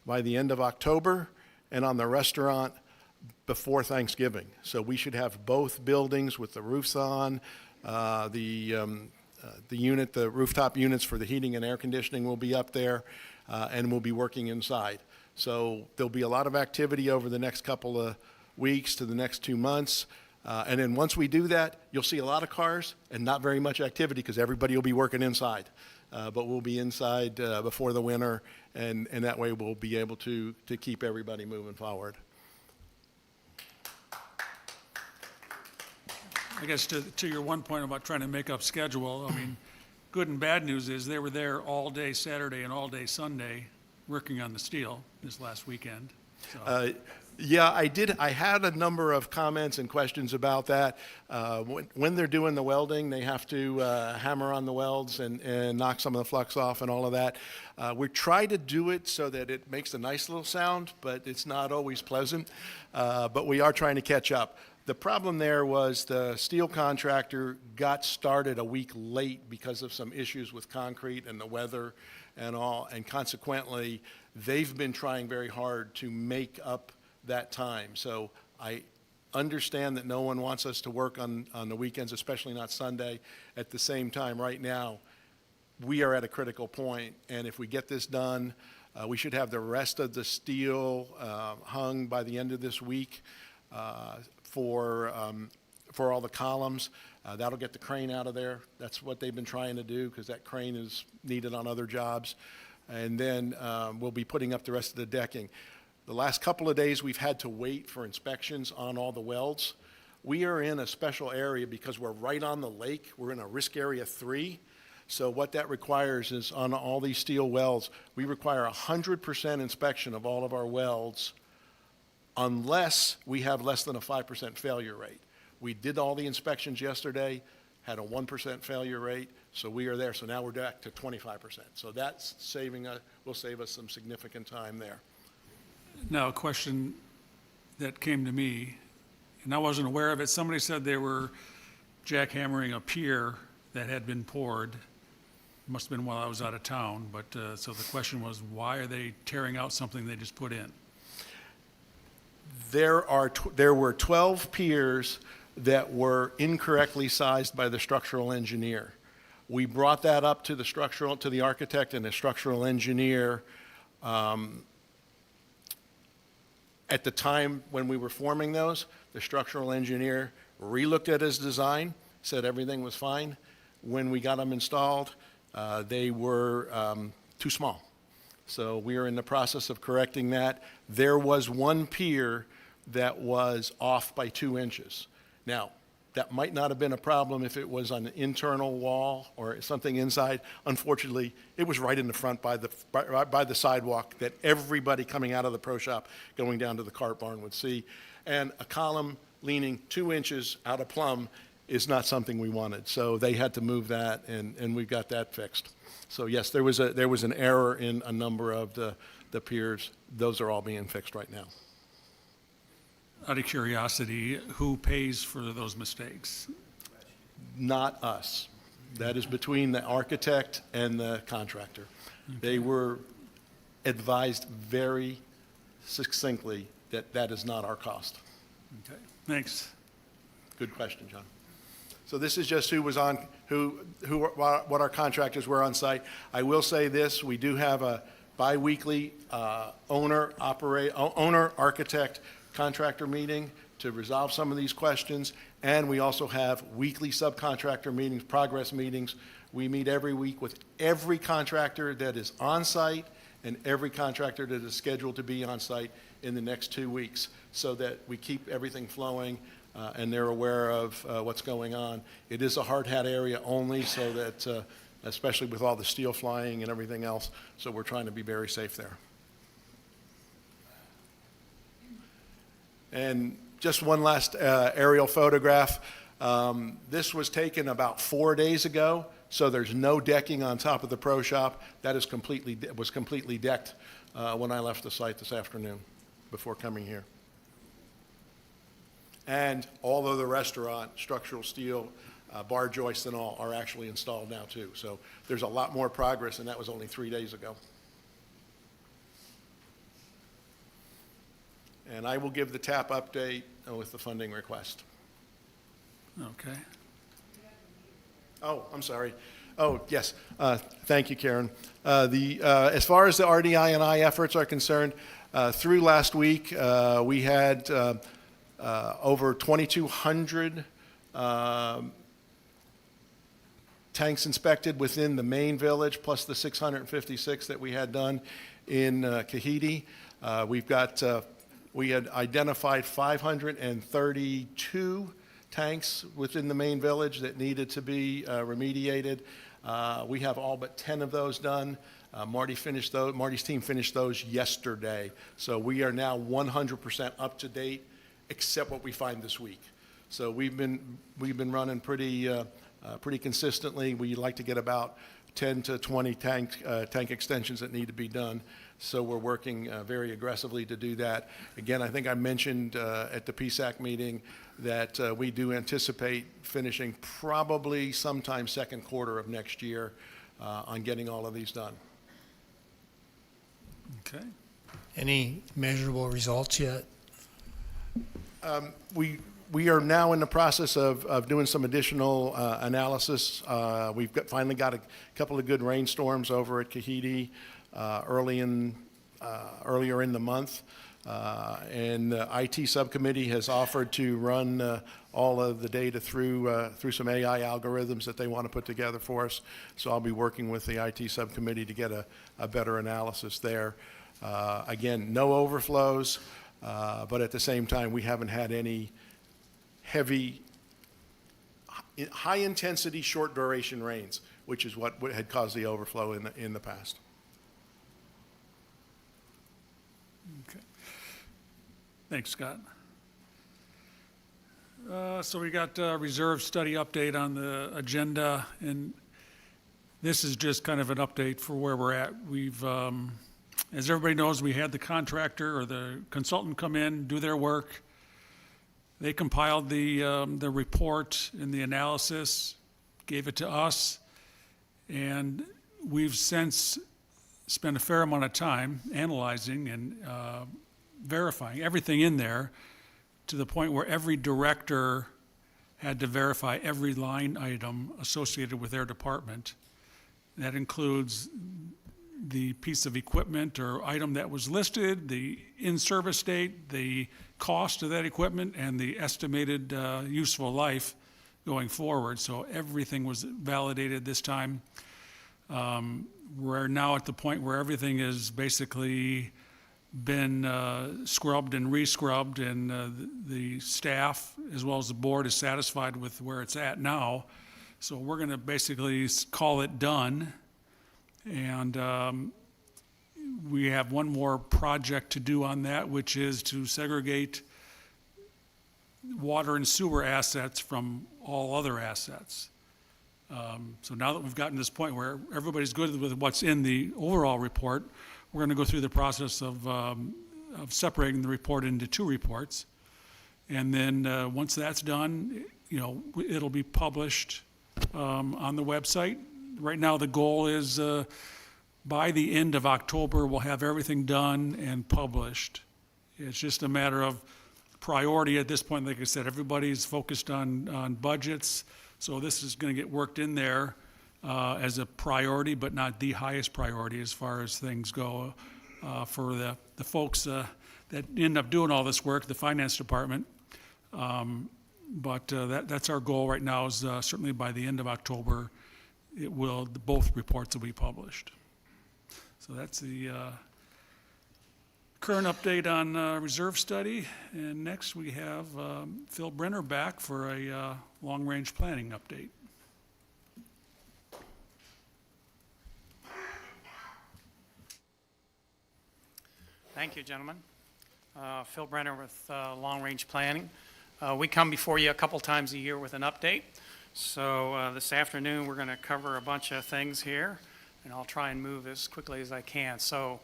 [SPEAKER 17] by the end of October and on the restaurant before Thanksgiving. So we should have both buildings with the roofs on. The rooftop units for the heating and air conditioning will be up there, and we'll be working inside. So there'll be a lot of activity over the next couple of weeks to the next 2 months. And then once we do that, you'll see a lot of cars and not very much activity because everybody will be working inside. But we'll be inside before the winter, and that way we'll be able to keep everybody moving forward.
[SPEAKER 1] I guess to your one point about trying to make up schedule, I mean, good and bad news is they were there all day Saturday and all day Sunday working on the steel this last weekend. So.
[SPEAKER 17] Yeah, I did. I had a number of comments and questions about that. When they're doing the welding, they have to hammer on the welds and knock some of the flux off and all of that. We try to do it so that it makes a nice little sound, but it's not always pleasant. But we are trying to catch up. The problem there was the steel contractor got started a week late because of some issues with concrete and the weather and all, and consequently, they've been trying very hard to make up that time. So I understand that no one wants us to work on the weekends, especially not Sunday. At the same time, right now, we are at a critical point, and if we get this done, we should have the rest of the steel hung by the end of this week for all the columns. That'll get the crane out of there. That's what they've been trying to do because that crane is needed on other jobs. And then we'll be putting up the rest of the decking. The last couple of days, we've had to wait for inspections on all the welds. We are in a special area because we're right on the lake. We're in a risk area 3. So what that requires is on all these steel welds, we require 100% inspection of all of our welds unless we have less than a 5% failure rate. We did all the inspections yesterday, had a 1% failure rate, so we are there. So now we're back to 25%. So that's will save us some significant time there.
[SPEAKER 1] Now, a question that came to me, and I wasn't aware of it. Somebody said they were jackhammering a pier that had been poured. Must have been while I was out of town, but so the question was, why are they tearing out something they just put in?
[SPEAKER 17] There were 12 piers that were incorrectly sized by the structural engineer. We brought that up to the architect and the structural engineer at the time when we were forming those. The structural engineer relooked at his design, said everything was fine. When we got them installed, they were too small. So we are in the process of correcting that. There was one pier that was off by 2 inches. Now, that might not have been a problem if it was on an internal wall or something inside. Unfortunately, it was right in the front by the sidewalk that everybody coming out of the pro shop going down to the cart barn would see. And a column leaning 2 inches out of plumb is not something we wanted. So they had to move that, and we've got that fixed. So yes, there was an error in a number of the piers. Those are all being fixed right now.
[SPEAKER 1] Out of curiosity, who pays for those mistakes?
[SPEAKER 17] Not us. That is between the architect and the contractor. They were advised very succinctly that that is not our cost.
[SPEAKER 1] Okay, thanks.
[SPEAKER 17] Good question, John. So this is just who was on, what our contractors were on site. I will say this, we do have a bi-weekly owner, architect, contractor meeting to resolve some of these questions, and we also have weekly subcontractor meetings, progress meetings. We meet every week with every contractor that is on site and every contractor that is scheduled to be on site in the next 2 weeks, so that we keep everything flowing and they're aware of what's going on. It is a hard hat area only, so that especially with all the steel flying and everything else, so we're trying to be very safe there. And just one last aerial photograph. This was taken about 4 days ago, so there's no decking on top of the pro shop. That is was completely decked when I left the site this afternoon before coming here. And all of the restaurant, structural steel, bar joists and all are actually installed now too. So there's a lot more progress, and that was only 3 days ago. And I will give the TAP update with the funding request.
[SPEAKER 1] Okay.
[SPEAKER 17] Oh, I'm sorry. Oh, yes. Thank you, Karen. As far as the RDI&I efforts are concerned, through last week, we had over 2,200 tanks inspected within the main village, plus the 656 that we had done in Kahidi. We had identified 532 tanks within the main village that needed to be remediated. We have all but 10 of those done. Marty's team finished those yesterday. So we are now 100% up to date, except what we find this week. So we've been running pretty consistently. We like to get about 10 to 20 tank extensions that need to be done. So we're working very aggressively to do that. Again, I think I mentioned at the PSAC meeting that we do anticipate finishing probably sometime second quarter of next year on getting all of these done.
[SPEAKER 1] Okay.
[SPEAKER 5] Any measurable results yet?
[SPEAKER 17] We are now in the process of doing some additional analysis. We've finally got a couple of good rainstorms over at Kahidi earlier in the month. And the IT subcommittee has offered to run all of the data through some AI algorithms that they want to put together for us. So I'll be working with the IT subcommittee to get a better analysis there. Again, no overflows, but at the same time, we haven't had any heavy, high-intensity, short-duration rains, which is what had caused the overflow in the past.
[SPEAKER 1] Okay. Thanks, Scott. So we got a reserve study update on the agenda, and this is just kind of an update for where we're at. We've, as everybody knows, we had the contractor or the consultant come in, do their work. They compiled the report and the analysis, gave it to us, and we've since spent a fair amount of time analyzing and verifying everything in there, to the point where every director had to verify every line item associated with their department. That includes the piece of equipment or item that was listed, the in-service date, the cost of that equipment, and the estimated useful life going forward. So everything was validated this time. We're now at the point where everything has basically been scrubbed and re-scrubbed, and the staff, as well as the board, is satisfied with where it's at now. So we're going to basically call it done. And we have one more project to do on that, which is to segregate water and sewer assets from all other assets. So now that we've gotten to this point where everybody's good with what's in the overall report, we're going to go through the process of separating the report into two reports. And then once that's done, it'll be published on the website. Right now, the goal is by the end of October, we'll have everything done and published. It's just a matter of priority at this point. Like I said, everybody's focused on budgets, so this is going to get worked in there as a priority, but not the highest priority as far as things go for the folks that end up doing all this work, the finance department. But that's our goal right now, is certainly by the end of October, both reports will be published. So that's the current update on reserve study. And next we have Phil Brenner back for a long-range planning update.
[SPEAKER 10] Thank you, gentlemen. Phil Brenner with Long Range Planning. We come before you a couple times a year with an update. So this afternoon, we're going to cover a bunch of things here, and I'll try and move as quickly as I can. So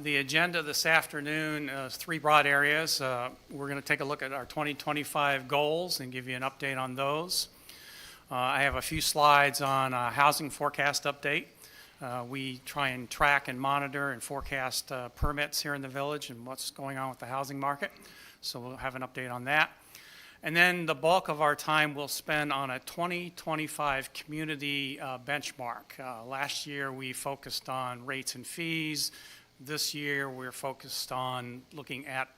[SPEAKER 10] the agenda this afternoon is three broad areas. We're going to take a look at our 2025 goals and give you an update on those. I have a few slides on a housing forecast update. We try and track and monitor and forecast permits here in the village and what's going on with the housing market. So we'll have an update on that. And then the bulk of our time we'll spend on a 2025 community benchmark. Last year we focused on rates and fees. This year we're focused on looking at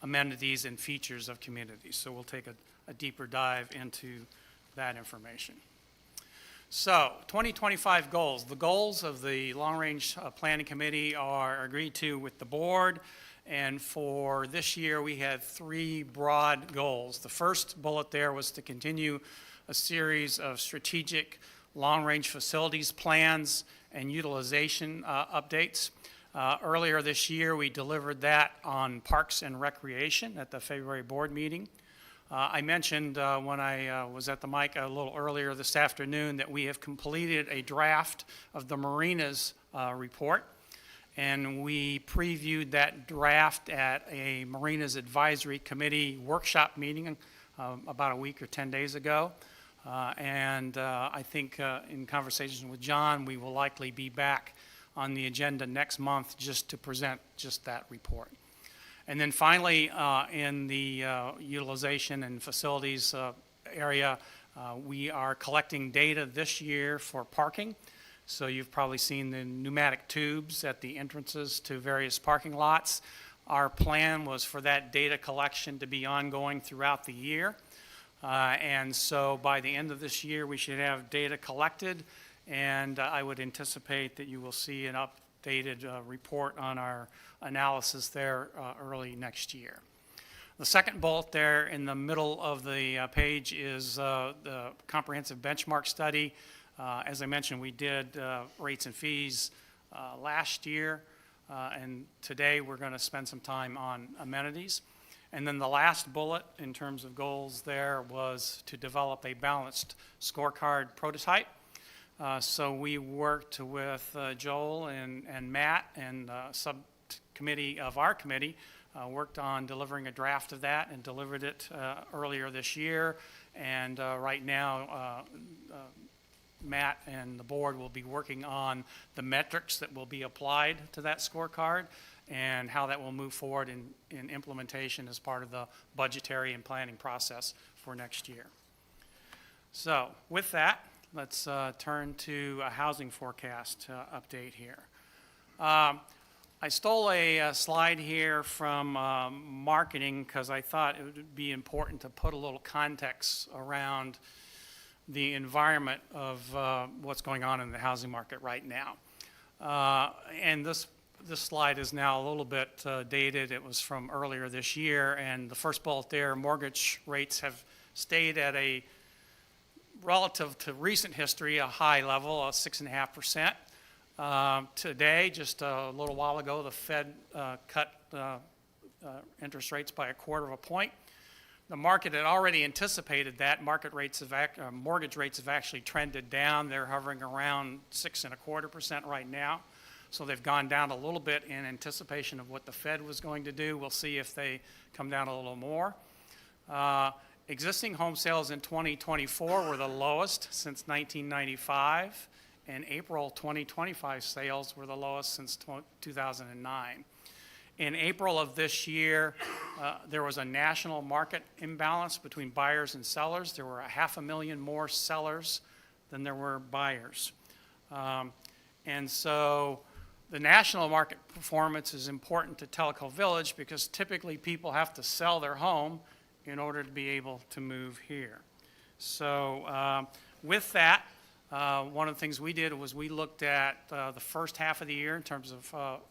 [SPEAKER 10] amenities and features of communities. So we'll take a deeper dive into that information. So 2025 goals. The goals of the Long Range Planning Committee are agreed to with the board. And for this year, we had three broad goals. The first bullet there was to continue a series of strategic long-range facilities plans and utilization updates. Earlier this year, we delivered that on Parks and Recreation at the February board meeting. I mentioned when I was at the mic a little earlier this afternoon that we have completed a draft of the marinas report. And we previewed that draft at a Marinas Advisory Committee workshop meeting about a week or 10 days ago. I think in conversations with John, we will likely be back on the agenda next month just to present just that report. And then finally, in the utilization and facilities area, we are collecting data this year for parking. So you've probably seen the pneumatic tubes at the entrances to various parking lots. Our plan was for that data collection to be ongoing throughout the year. And so by the end of this year, we should have data collected, and I would anticipate that you will see an updated report on our analysis there early next year. The second bullet there in the middle of the page is the comprehensive benchmark study. As I mentioned, we did rates and fees last year, and today we're going to spend some time on amenities. And then the last bullet in terms of goals there was to develop a balanced scorecard prototype. So we worked with Joel and Matt and subcommittee of our committee, worked on delivering a draft of that and delivered it earlier this year. And right now, Matt and the board will be working on the metrics that will be applied to that scorecard and how that will move forward in implementation as part of the budgetary and planning process for next year. So with that, let's turn to a housing forecast update here. I stole a slide here from marketing because I thought it would be important to put a little context around the environment of what's going on in the housing market right now. And this slide is now a little bit dated. It was from earlier this year, and the first bullet there, mortgage rates have stayed at a, relative to recent history, a high level of 6.5%. Today, just a little while ago, the Fed cut interest rates by 1/4 point. The market had already anticipated that. Mortgage rates have actually trended down. They're hovering around 6.25% right now. So they've gone down a little bit in anticipation of what the Fed was going to do. We'll see if they come down a little more. Existing home sales in 2024 were the lowest since 1995, and April 2025 sales were the lowest since 2009. In April of this year, there was a national market imbalance between buyers and sellers. There were 500,000 more sellers than there were buyers. And so the national market performance is important to Tellico Village because typically people have to sell their home in order to be able to move here. So with that, one of the things we did was we looked at the first half of the year in terms of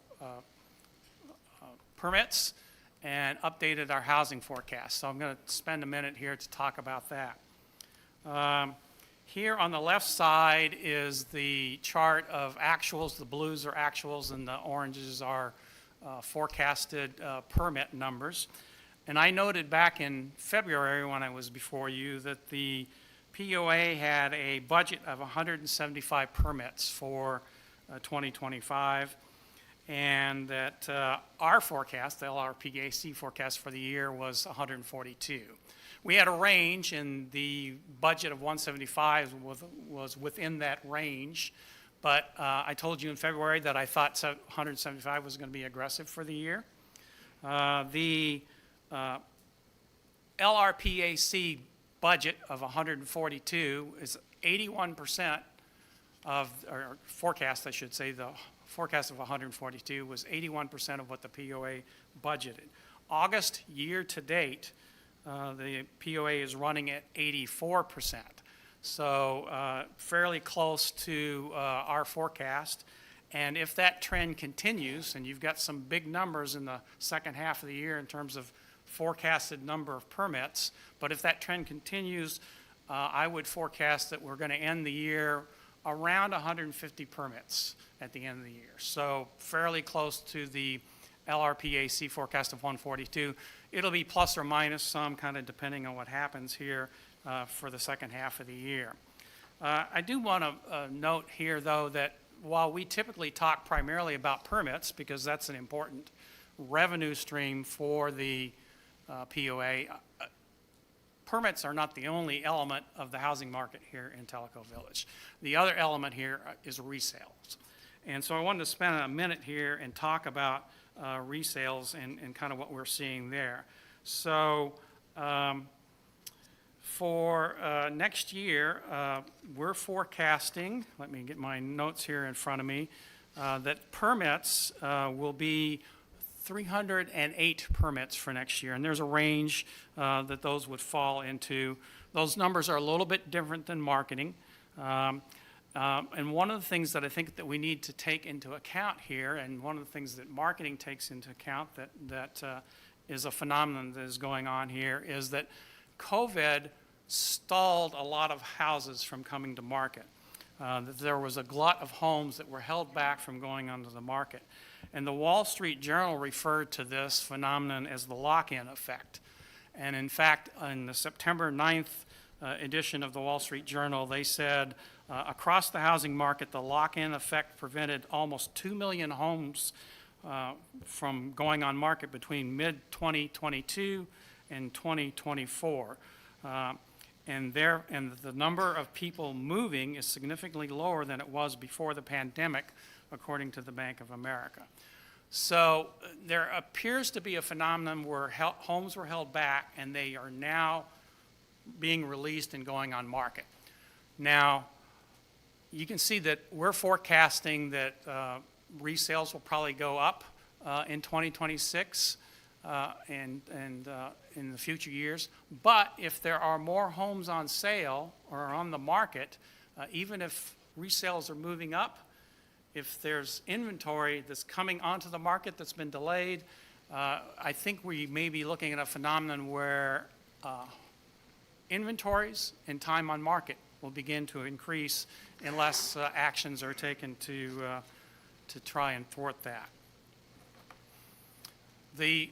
[SPEAKER 10] permits and updated our housing forecast. So I'm going to spend a minute here to talk about that. Here on the left side is the chart of actuals. The blues are actuals and the oranges are forecasted permit numbers. And I noted back in February when I was before you that the POA had a budget of 175 permits for 2025, and that our forecast, the LRPAC forecast for the year, was 142. We had a range, and the budget of 175 was within that range, but I told you in February that I thought 175 was going to be aggressive for the year. The LRPAC budget of 142 is 81% of, or forecast I should say, the forecast of 142 was 81% of what the POA budgeted. August year to date, the POA is running at 84%. So fairly close to our forecast. And if that trend continues, and you've got some big numbers in the second half of the year in terms of forecasted number of permits, but if that trend continues, I would forecast that we're going to end the year around 150 permits at the end of the year. So fairly close to the LRPAC forecast of 142. It'll be plus or minus some, kind of depending on what happens here for the second half of the year. I do want to note here, though, that while we typically talk primarily about permits, because that's an important revenue stream for the POA, permits are not the only element of the housing market here in Tellico Village. The other element here is resales. And so I wanted to spend a minute here and talk about resales and kind of what we're seeing there. So for next year, we're forecasting, let me get my notes here in front of me, that permits will be 308 permits for next year, and there's a range that those would fall into. Those numbers are a little bit different than marketing. And one of the things that I think that we need to take into account here, and one of the things that marketing takes into account that is a phenomenon that is going on here, is that COVID stalled a lot of houses from coming to market. That there was a glut of homes that were held back from going onto the market. And the Wall Street Journal referred to this phenomenon as the lock-in effect. And in fact, in the September 9th edition of the Wall Street Journal, they said, across the housing market, the lock-in effect prevented almost 2 million homes from going on market between mid-2022 and 2024. And the number of people moving is significantly lower than it was before the pandemic, according to the Bank of America. So there appears to be a phenomenon where homes were held back and they are now being released and going on market. Now, you can see that we're forecasting that resales will probably go up in 2026. and in the future years. But if there are more homes on sale or on the market, even if resales are moving up, if there's inventory that's coming onto the market that's been delayed, I think we may be looking at a phenomenon where inventories and time on market will begin to increase unless actions are taken to try and thwart that. The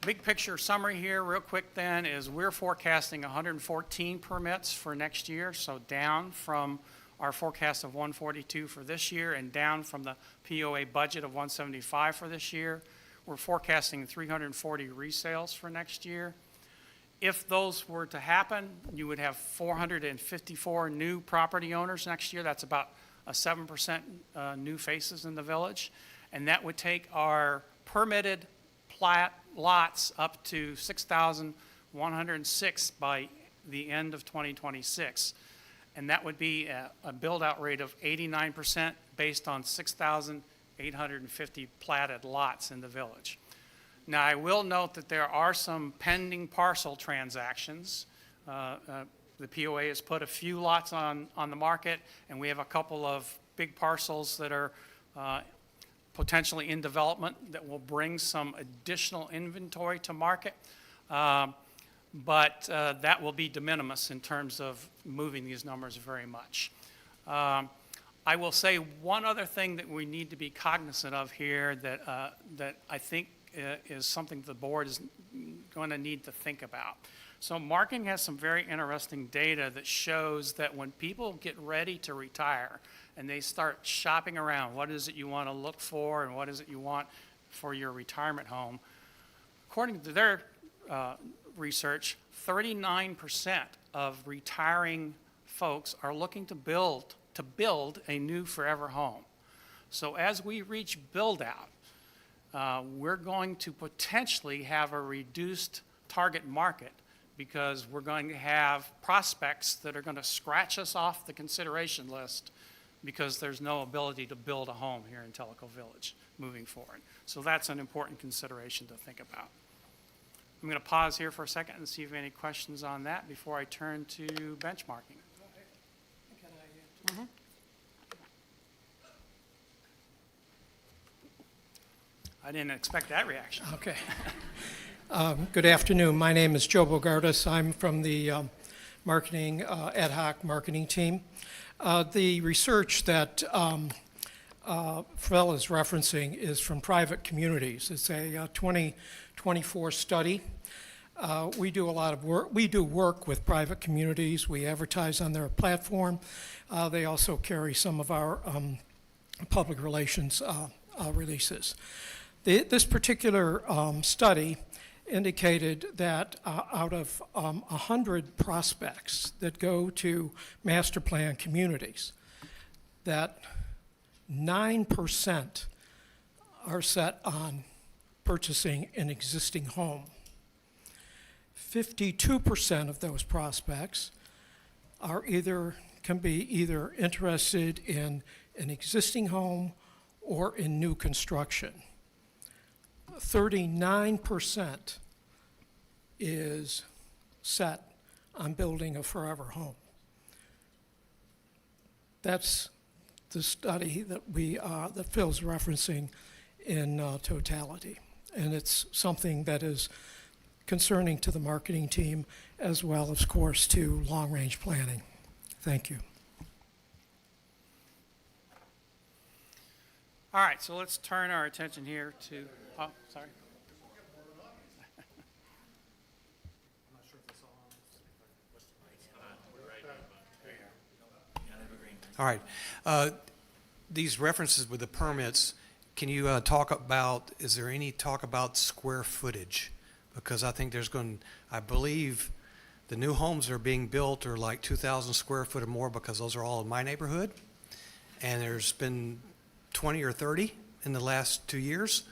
[SPEAKER 10] big picture summary here, real quick then, is we're forecasting 114 permits for next year, so down from our forecast of 142 for this year and down from the POA budget of 175 for this year. We're forecasting 340 resales for next year. If those were to happen, you would have 454 new property owners next year. That's about a 7% new faces in the village. And that would take our permitted plat lots up to 6,106 by the end of 2026. And that would be a build-out rate of 89% based on 6,850 platted lots in the village. Now, I will note that there are some pending parcel transactions. The POA has put a few lots on the market, and we have a couple of big parcels that are potentially in development that will bring some additional inventory to market. But that will be de minimis in terms of moving these numbers very much. I will say one other thing that we need to be cognizant of here that I think is something the board is going to need to think about. So marketing has some very interesting data that shows that when people get ready to retire and they start shopping around, what is it you want to look for and what is it you want for your retirement home, according to their research, 39% of retiring folks are looking to build a new forever home. So as we reach build out, we're going to potentially have a reduced target market because we're going to have prospects that are going to scratch us off the consideration list because there's no ability to build a home here in Tellico Village moving forward. So that's an important consideration to think about. I'm going to pause here for a second and see if any questions on that before I turn to benchmarking. I didn't expect that reaction.
[SPEAKER 18] Okay. Good afternoon. My name is Joe Bogardus. I'm from the marketing ad hoc marketing team. The research that Phil is referencing is from private communities. It's a 2024 study. We do a lot of work. We do work with private communities. We advertise on their platform. They also carry some of our public relations releases. This particular study indicated that out of 100 prospects that go to master plan communities, that 9% are set on purchasing an existing home. 52% of those prospects can be either interested in an existing home or in new construction. 39% is set on building a forever home. That's the study that that Phil's referencing in totality. And it's something that is concerning to the marketing team as well as, of course, to long-range planning. Thank you.
[SPEAKER 10] All right, so let's turn our attention here to, oh, sorry.
[SPEAKER 14] All right. These references with the permits, can you talk about, is there any talk about square footage? Because I think I believe the new homes that are being built are like 2,000 square foot or more because those are all in my neighborhood. And there's been 20 or 30 in the last 2 years.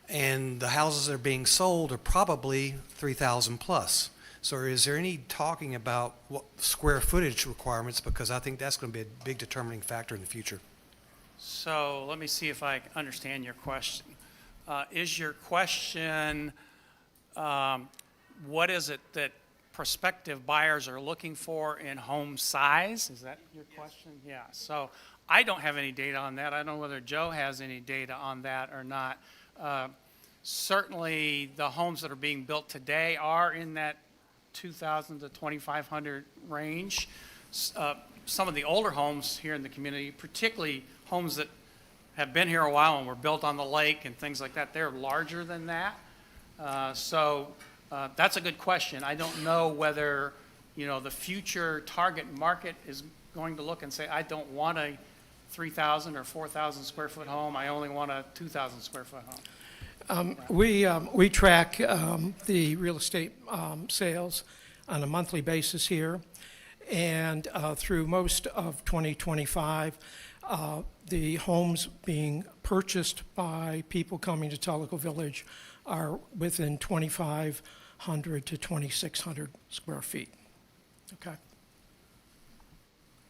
[SPEAKER 14] And the houses that are being sold are probably 3,000 plus. So is there any talking about what square footage requirements? Because I think that's going to be a big determining factor in the future.
[SPEAKER 10] So let me see if I understand your question. Is your question, what is it that prospective buyers are looking for in home size? Is that your question? Yeah, so I don't have any data on that. I don't know whether Joe has any data on that or not. Certainly, the homes that are being built today are in that 2,000 to 2,500 range. Some of the older homes here in the community, particularly homes that have been here a while and were built on the lake and things like that, they're larger than that. So that's a good question. I don't know whether, the future target market is going to look and say, I don't want a 3,000 or 4,000 square foot home. I only want a 2,000 square foot home.
[SPEAKER 18] We track the real estate sales on a monthly basis here, and through most of 2025, the homes being purchased by people coming to Tellico Village are within 2,500 to 2,600 square feet. Okay.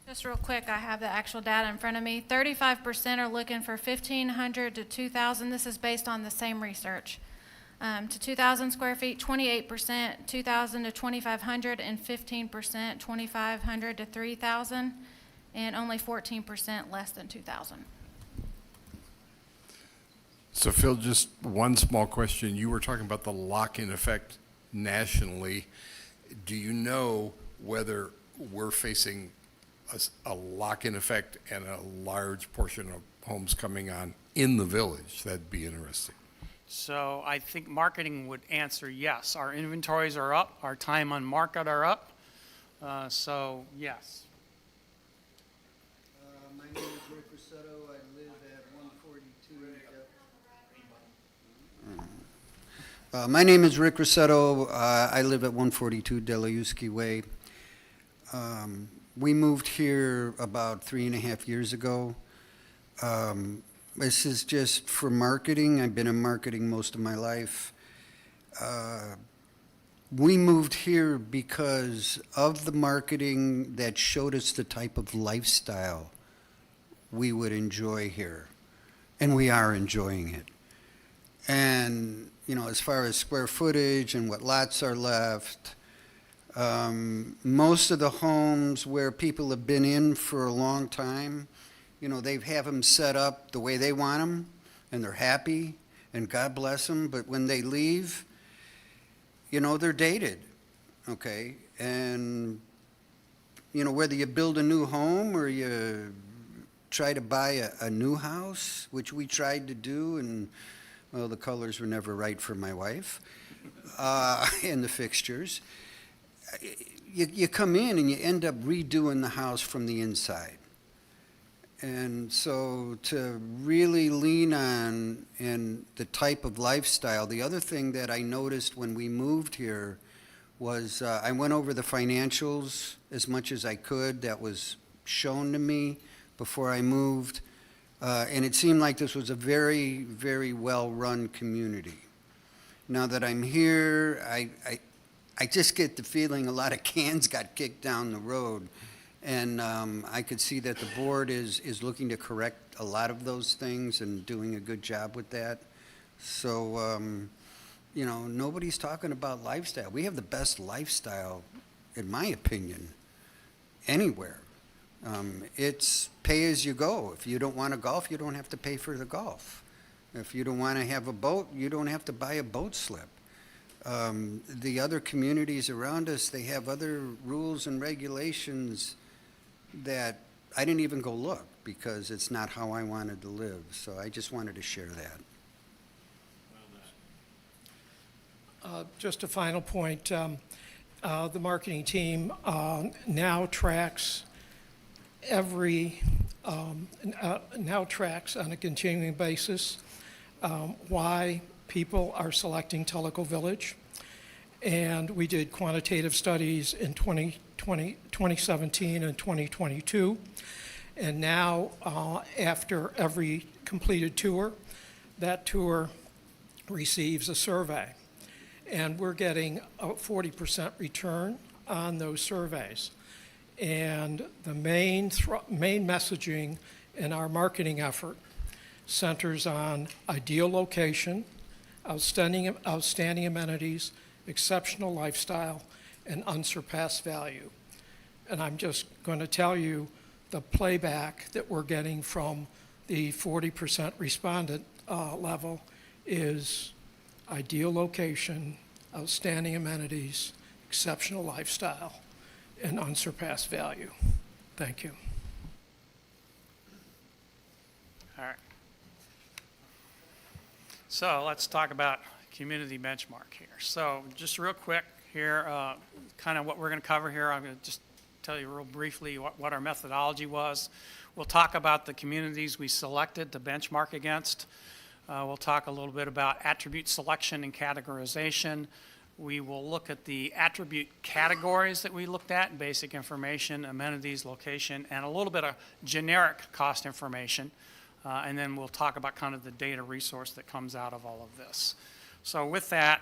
[SPEAKER 9] Just real quick, I have the actual data in front of me. 35% are looking for 1,500 to 2,000. This is based on the same research. To 2,000 square feet, 28%, 2,000 to 2,500, and 15%, 2,500 to 3,000, and only 14% less than 2,000.
[SPEAKER 19] So Phil, just one small question. You were talking about the lock-in effect nationally. Do you know whether we're facing a lock-in effect and a large portion of homes coming on in the village? That'd be interesting.
[SPEAKER 10] So I think marketing would answer yes. Our inventories are up, our time on market are up, so yes.
[SPEAKER 20] My name is Rick Rossetto. I live at 142. My name is Rick Rossetto. I live at 142 Delauski Way. We moved here about 3.5 years ago. This is just for marketing. I've been in marketing most of my life. We moved here because of the marketing that showed us the type of lifestyle we would enjoy here, and we are enjoying it. And, as far as square footage and what lots are left, most of the homes where people have been in for a long time, they have them set up the way they want them, and they're happy, and God bless them. But when they leave, they're dated, okay? And, whether you build a new home or you try to buy a new house, which we tried to do, and, well, the colors were never right for my wife, and the fixtures. You come in and you end up redoing the house from the inside. And so to really lean on and the type of lifestyle, the other thing that I noticed when we moved here was I went over the financials as much as I could that was shown to me before I moved. And it seemed like this was a very, very well-run community. Now that I'm here, I just get the feeling a lot of cans got kicked down the road. And I could see that the board is looking to correct a lot of those things and doing a good job with that. So, nobody's talking about lifestyle. We have the best lifestyle, in my opinion, anywhere. It's pay as you go. If you don't want to golf, you don't have to pay for the golf. If you don't want to have a boat, you don't have to buy a boat slip. The other communities around us, they have other rules and regulations that I didn't even go look because it's not how I wanted to live. So I just wanted to share that.
[SPEAKER 18] Just a final point. The marketing team now tracks now tracks on a continuing basis why people are selecting Tellico Village. And we did quantitative studies in 2017 and 2022. And now, after every completed tour, that tour receives a survey. And we're getting a 40% return on those surveys. And the main messaging in our marketing effort centers on ideal location, outstanding amenities, exceptional lifestyle, and unsurpassed value. And I'm just going to tell you the playback that we're getting from the 40% respondent level is ideal location, outstanding amenities, exceptional lifestyle, and unsurpassed value. Thank you.
[SPEAKER 10] All right. So let's talk about community benchmark here. So just real quick here, kind of what we're going to cover here. I'm going to just tell you real briefly what our methodology was. We'll talk about the communities we selected to benchmark against. We'll talk a little bit about attribute selection and categorization. We will look at the attribute categories that we looked at: basic information, amenities, location, and a little bit of generic cost information. And then we'll talk about kind of the data resource that comes out of all of this. So with that,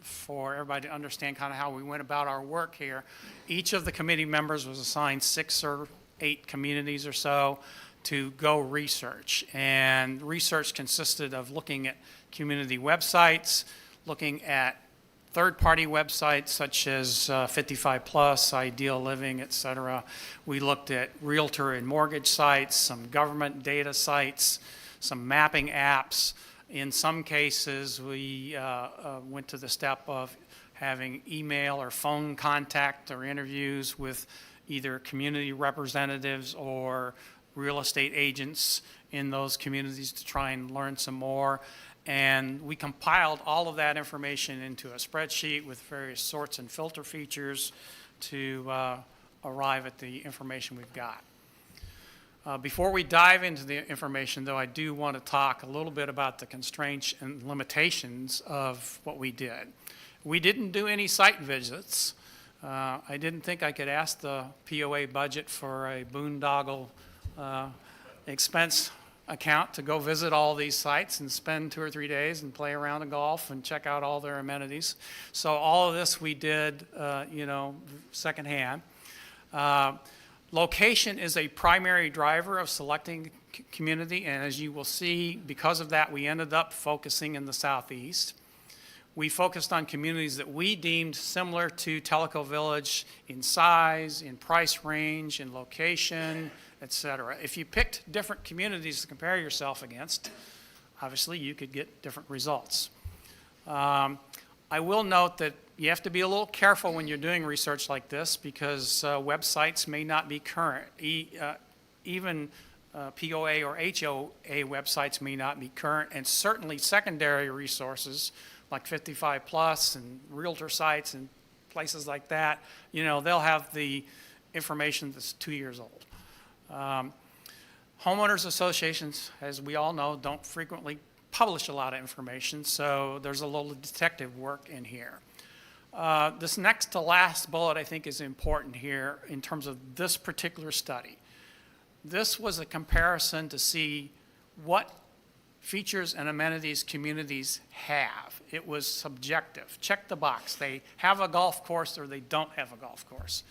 [SPEAKER 10] for everybody to understand kind of how we went about our work here, each of the committee members was assigned 6 or 8 communities or so to go research. And research consisted of looking at community websites, looking at third-party websites such as 55 Plus, Ideal Living, et cetera. We looked at realtor and mortgage sites, some government data sites, some mapping apps. In some cases, we went to the step of having email or phone contact or interviews with either community representatives or real estate agents in those communities to try and learn some more. And we compiled all of that information into a spreadsheet with various sorts and filter features to arrive at the information we've got. Before we dive into the information, though, I do want to talk a little bit about the constraints and limitations of what we did. We didn't do any site visits. I didn't think I could ask the POA budget for a boondoggle expense account to go visit all these sites and spend 2 or 3 days and play around in golf and check out all their amenities. So all of this we did, secondhand. Location is a primary driver of selecting community, and as you will see, because of that, we ended up focusing in the Southeast. We focused on communities that we deemed similar to Tellico Village in size, in price range, in location, et cetera. If you picked different communities to compare yourself against, obviously you could get different results. I will note that you have to be a little careful when you're doing research like this because websites may not be current. Even POA or HOA websites may not be current, and certainly secondary resources like 55 Plus and realtor sites and places like that, they'll have the information that's 2 years old. Homeowners associations, as we all know, don't frequently publish a lot of information, so there's a little detective work in here. This next to last bullet I think is important here in terms of this particular study. This was a comparison to see what features and amenities communities have. It was subjective. Check the box. They have a golf course or they don't have a golf course.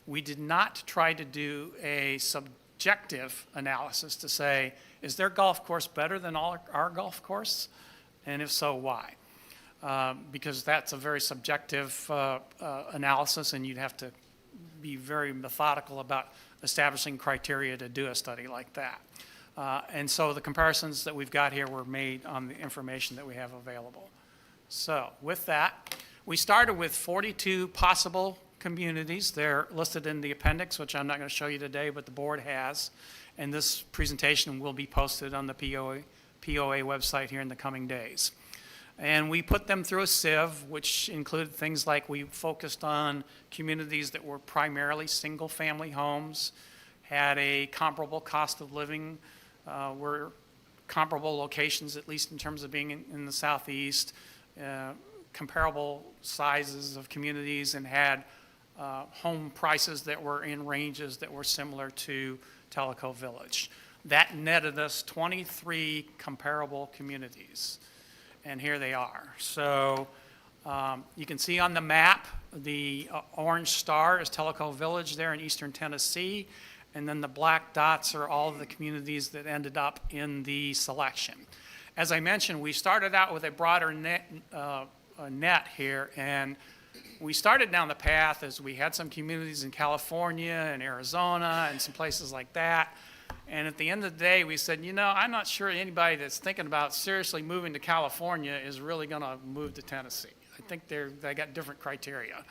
[SPEAKER 10] We did not try to do a subjective analysis to say, is their golf course better than our golf course? And if so, why? Because that's a very subjective analysis, and you'd have to be very methodical about establishing criteria to do a study like that. And so the comparisons that we've got here were made on the information that we have available. So with that, we started with 42 possible communities. They're listed in the appendix, which I'm not going to show you today, but the board has. And this presentation will be posted on the POA website here in the coming days. And we put them through a sieve, which included things like we focused on communities that were primarily single-family homes, had a comparable cost of living, were comparable locations, at least in terms of being in the Southeast, comparable sizes of communities, and had home prices that were in ranges that were similar to Tellico Village. That netted us 23 comparable communities. And here they are. So you can see on the map, the orange star is Tellico Village there in eastern Tennessee, and then the black dots are all of the communities that ended up in the selection. As I mentioned, we started out with a broader net here, and we started down the path as we had some communities in California and Arizona and some places like that. And at the end of the day, we said, you know, I'm not sure anybody that's thinking about seriously moving to California is really going to move to Tennessee. I think they got different criteria.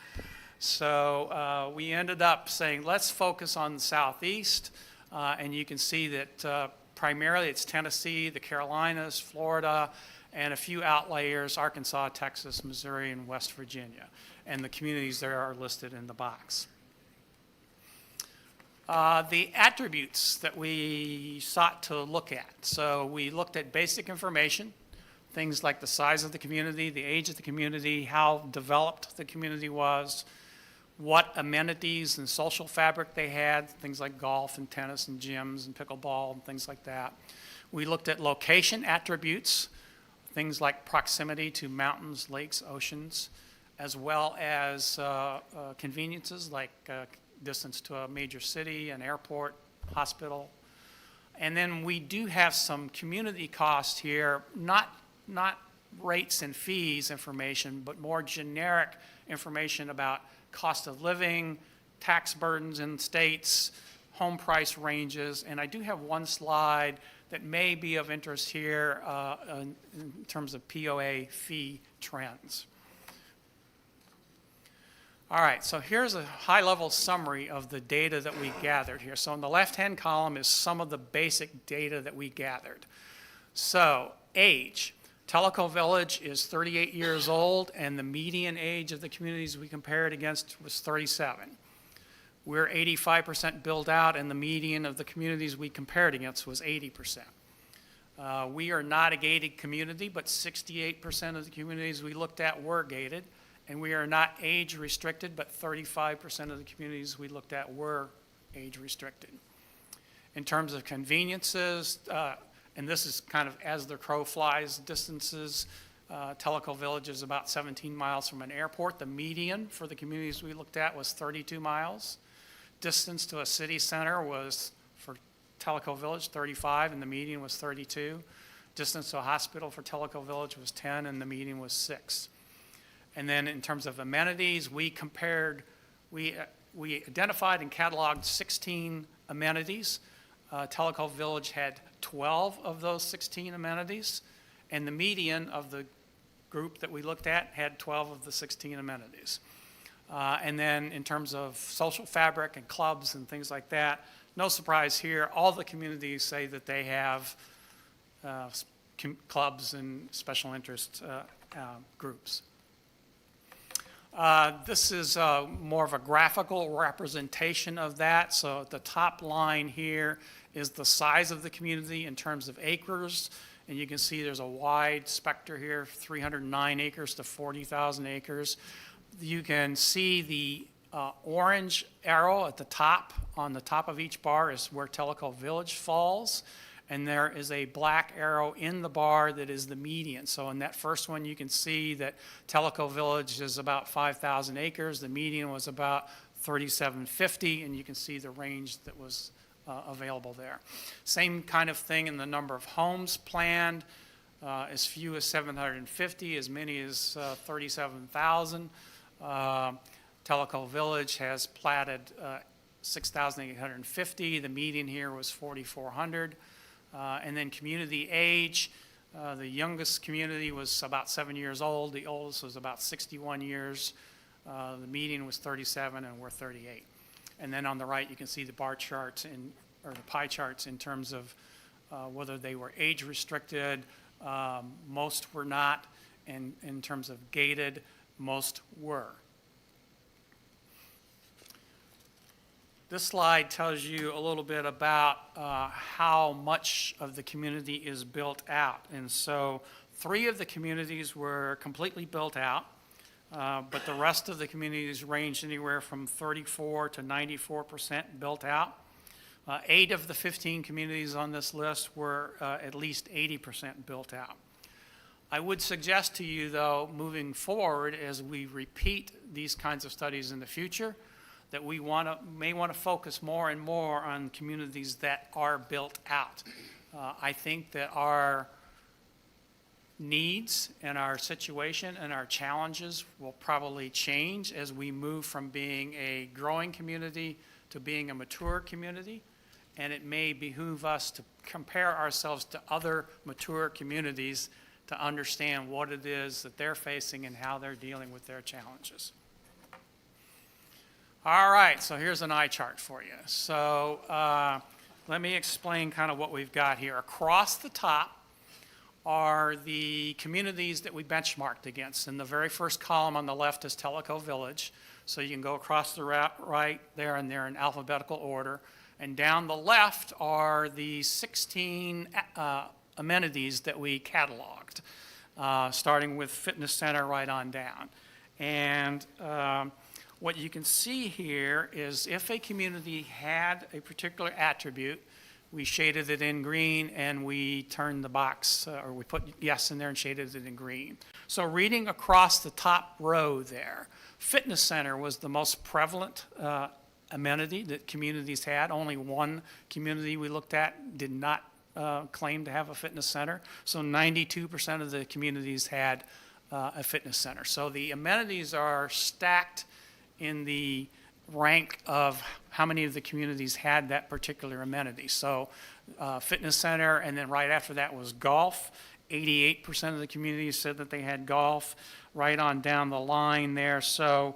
[SPEAKER 10] So we ended up saying, let's focus on the Southeast. And you can see that primarily it's Tennessee, the Carolinas, Florida, and a few outliers, Arkansas, Texas, Missouri, and West Virginia. And the communities there are listed in the box. The attributes that we sought to look at. So we looked at basic information, things like the size of the community, the age of the community, how developed the community was, what amenities and social fabric they had, things like golf and tennis and gyms and pickleball and things like that. We looked at location attributes, things like proximity to mountains, lakes, oceans, as well as conveniences like distance to a major city, an airport, hospital. And then we do have some community costs here, not rates and fees information, but more generic information about cost of living, tax burdens in states, home price ranges. And I do have one slide that may be of interest here in terms of POA fee trends. All right, so here's a high-level summary of the data that we gathered here. So in the left-hand column is some of the basic data that we gathered. So age. Tellico Village is 38 years old, and the median age of the communities we compared against was 37. We're 85% built out, and the median of the communities we compared against was 80%. We are not a gated community, but 68% of the communities we looked at were gated. And we are not age restricted, but 35% of the communities we looked at were age restricted. In terms of conveniences, and this is kind of as the crow flies distances, Tellico Village is about 17 miles from an airport. The median for the communities we looked at was 32 miles. Distance to a city center was, for Tellico Village, 35, and the median was 32. Distance to a hospital for Tellico Village was 10, and the median was 6. And then in terms of amenities, we identified and cataloged 16 amenities. Tellico Village had 12 of those 16 amenities, and the median of the group that we looked at had 12 of the 16 amenities. And then in terms of social fabric and clubs and things like that, no surprise here, all the communities say that they have clubs and special interest groups. This is more of a graphical representation of that. So the top line here is the size of the community in terms of acres. And you can see there's a wide spectrum here, 309 acres to 40,000 acres. You can see the orange arrow at the top, on the top of each bar is where Tellico Village falls. And there is a black arrow in the bar that is the median. So in that first one, you can see that Tellico Village is about 5,000 acres. The median was about 3,750, and you can see the range that was available there. Same kind of thing in the number of homes planned, as few as 750, as many as 37,000. Tellico Village has platted 6,850. The median here was 4,400. And then community age, the youngest community was about 7 years old. The oldest was about 61 years. The median was 37, and we're 38. And then on the right, you can see the bar charts or the pie charts in terms of whether they were age restricted. Most were not, and in terms of gated, most were. This slide tells you a little bit about how much of the community is built out. And so 3 of the communities were completely built out, but the rest of the communities ranged anywhere from 34 to 94% built out. 8 of the 15 communities on this list were at least 80% built out. I would suggest to you, though, moving forward as we repeat these kinds of studies in the future, that we may want to focus more and more on communities that are built out. I think that our needs and our situation and our challenges will probably change as we move from being a growing community to being a mature community. And it may behoove us to compare ourselves to other mature communities to understand what it is that they're facing and how they're dealing with their challenges. All right, so here's an eye chart for you. So let me explain kind of what we've got here. Across the top are the communities that we benchmarked against. And the very first column on the left is Tellico Village. So you can go across the right there, and they're in alphabetical order. And down the left are the 16 amenities that we cataloged, starting with fitness center right on down. And what you can see here is if a community had a particular attribute, we shaded it in green and we turned the box, or we put yes in there and shaded it in green. So reading across the top row there, fitness center was the most prevalent amenity that communities had. Only one community we looked at did not claim to have a fitness center. So 92% of the communities had a fitness center. So the amenities are stacked in the rank of how many of the communities had that particular amenity. So fitness center, and then right after that was golf. 88% of the communities said that they had golf, right on down the line there. So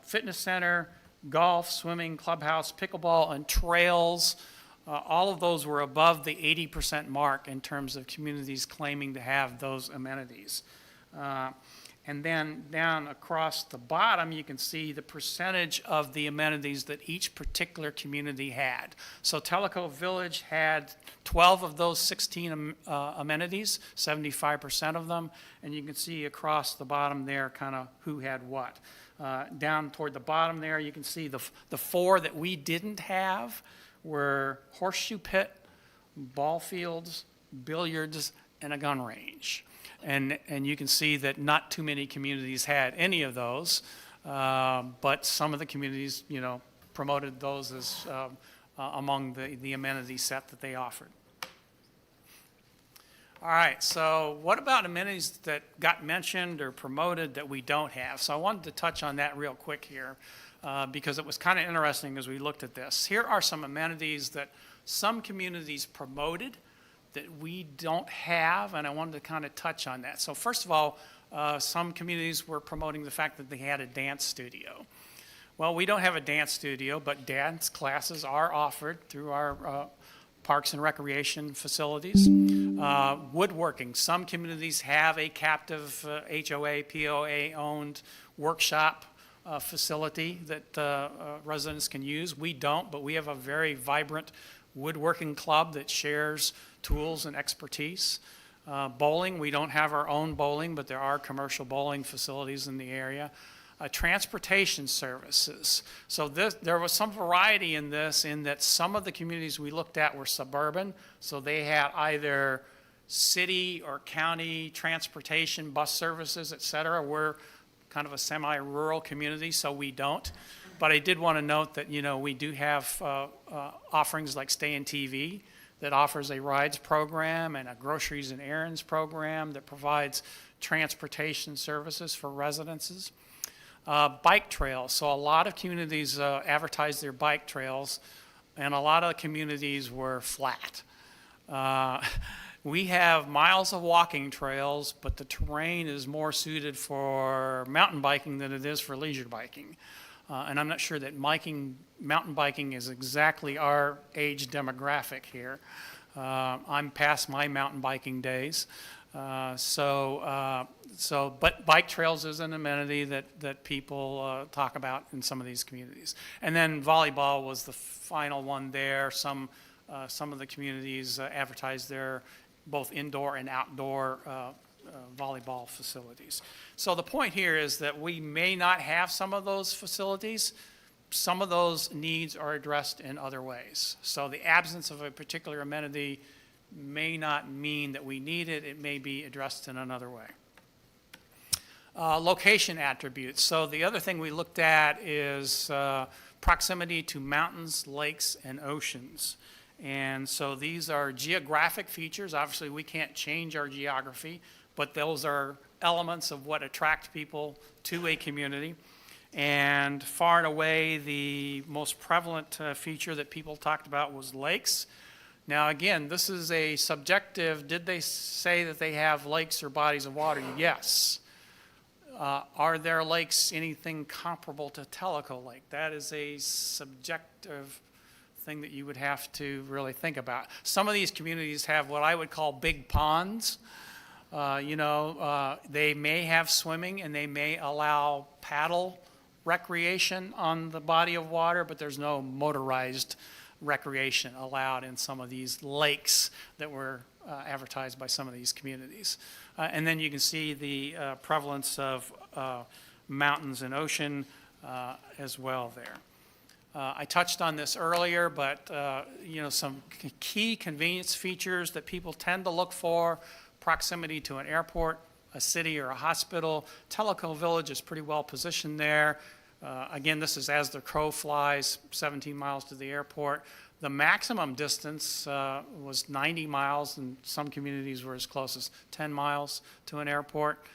[SPEAKER 10] fitness center, golf, swimming, clubhouse, pickleball, and trails, all of those were above the 80% mark in terms of communities claiming to have those amenities. And then down across the bottom, you can see the percentage of the amenities that each particular community had. So Tellico Village had 12 of those 16 amenities, 75% of them. And you can see across the bottom there kind of who had what. Down toward the bottom there, you can see the 4 that we didn't have were horseshoe pit, ball fields, billiards, and a gun range. And you can see that not too many communities had any of those, but some of the communities, promoted those as among the amenity set that they offered. All right, so what about amenities that got mentioned or promoted that we don't have? So I wanted to touch on that real quick here because it was kind of interesting as we looked at this. Here are some amenities that some communities promoted that we don't have, and I wanted to kind of touch on that. So first of all, some communities were promoting the fact that they had a dance studio. Well, we don't have a dance studio, but dance classes are offered through our parks and recreation facilities. Woodworking, some communities have a captive HOA, POA-owned workshop facility that residents can use. We don't, but we have a very vibrant woodworking club that shares tools and expertise. Bowling, we don't have our own bowling, but there are commercial bowling facilities in the area. Transportation services. So there was some variety in this, in that some of the communities we looked at were suburban, so they had either city or county transportation, bus services, et cetera. We're kind of a semi-rural community, so we don't. But I did want to note that, we do have offerings like Stay in TV that offers a rides program and a groceries and errands program that provides transportation services for residences. Bike trails. So a lot of communities advertise their bike trails, and a lot of communities were flat. We have miles of walking trails, but the terrain is more suited for mountain biking than it is for leisure biking. And I'm not sure that mountain biking is exactly our age demographic here. I'm past my mountain biking days. But bike trails is an amenity that people talk about in some of these communities. And then volleyball was the final one there. Some of the communities advertise their both indoor and outdoor volleyball facilities. So the point here is that we may not have some of those facilities. Some of those needs are addressed in other ways. So the absence of a particular amenity may not mean that we need it. It may be addressed in another way. Location attributes. So the other thing we looked at is proximity to mountains, lakes, and oceans. And so these are geographic features. Obviously, we can't change our geography, but those are elements of what attract people to a community. And far and away, the most prevalent feature that people talked about was lakes. Now, again, this is a subjective, did they say that they have lakes or bodies of water? Yes. Are there lakes anything comparable to Tellico Lake? That is a subjective thing that you would have to really think about. Some of these communities have what I would call big ponds. They may have swimming and they may allow paddle recreation on the body of water, but there's no motorized recreation allowed in some of these lakes that were advertised by some of these communities. And then you can see the prevalence of mountains and ocean as well there. I touched on this earlier, but some key convenience features that people tend to look for: proximity to an airport, a city, or a hospital. Tellico Village is pretty well positioned there. Again, this is as the crow flies, 17 miles to the airport. The maximum distance was 90 miles, and some communities were as close as 10 miles to an airport.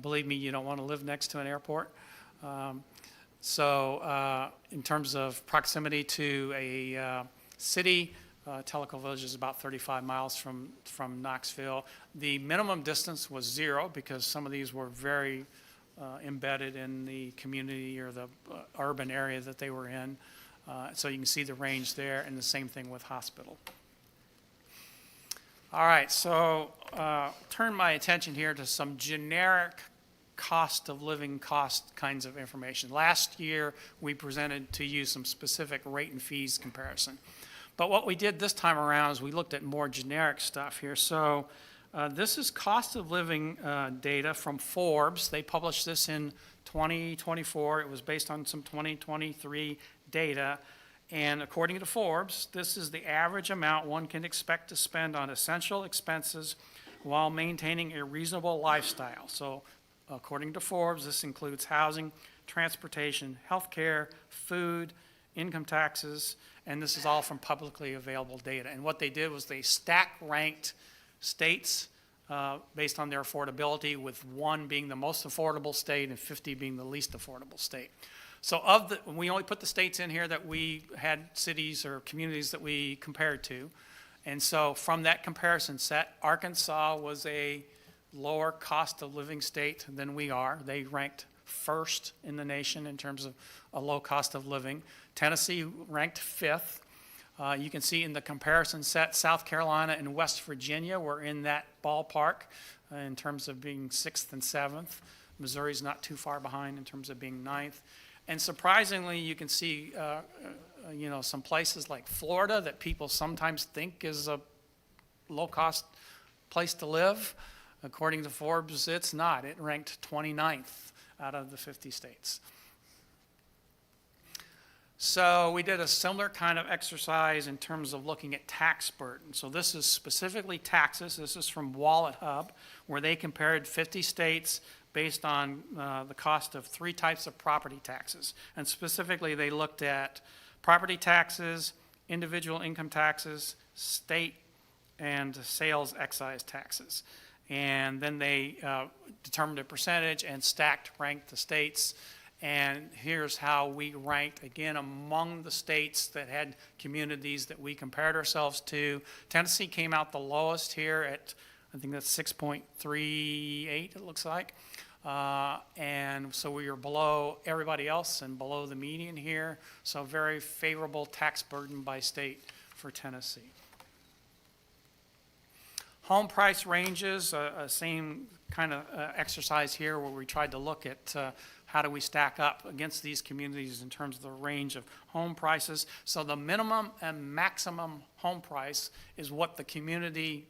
[SPEAKER 10] Believe me, you don't want to live next to an airport. So in terms of proximity to a city, Tellico Village is about 35 miles from Knoxville. The minimum distance was 0 because some of these were very embedded in the community or the urban area that they were in. So you can see the range there, and the same thing with hospital. All right, so turn my attention here to some generic cost of living cost kinds of information. Last year, we presented to you some specific rate and fees comparison. But what we did this time around is we looked at more generic stuff here. So this is cost of living data from Forbes. They published this in 2024. It was based on some 2023 data. And according to Forbes, this is the average amount one can expect to spend on essential expenses while maintaining a reasonable lifestyle. So according to Forbes, this includes housing, transportation, healthcare, food, income taxes, and this is all from publicly available data. And what they did was they stack ranked states based on their affordability, with 1 being the most affordable state and 50 being the least affordable state. So we only put the states in here that we had cities or communities that we compared to. And so from that comparison set, Arkansas was a lower cost of living state than we are. They ranked first in the nation in terms of a low cost of living. Tennessee ranked 5th. You can see in the comparison set, South Carolina and West Virginia were in that ballpark in terms of being 6th and 7th. Missouri's not too far behind in terms of being 9th. And surprisingly, you can see some places like Florida that people sometimes think is a low-cost place to live. According to Forbes, it's not. It ranked 29th out of the 50 states. So we did a similar kind of exercise in terms of looking at tax burden. So this is specifically taxes. This is from Wallet Hub, where they compared 50 states based on the cost of 3 types of property taxes. And specifically, they looked at property taxes, individual income taxes, state and sales excise taxes. And then they determined a percentage and stacked ranked the states. And here's how we ranked, again, among the states that had communities that we compared ourselves to. Tennessee came out the lowest here at, I think that's 6.38, it looks like. And so we are below everybody else and below the median here. So very favorable tax burden by state for Tennessee. Home price ranges, same kind of exercise here where we tried to look at how do we stack up against these communities in terms of the range of home prices. So the minimum and maximum home price is what the community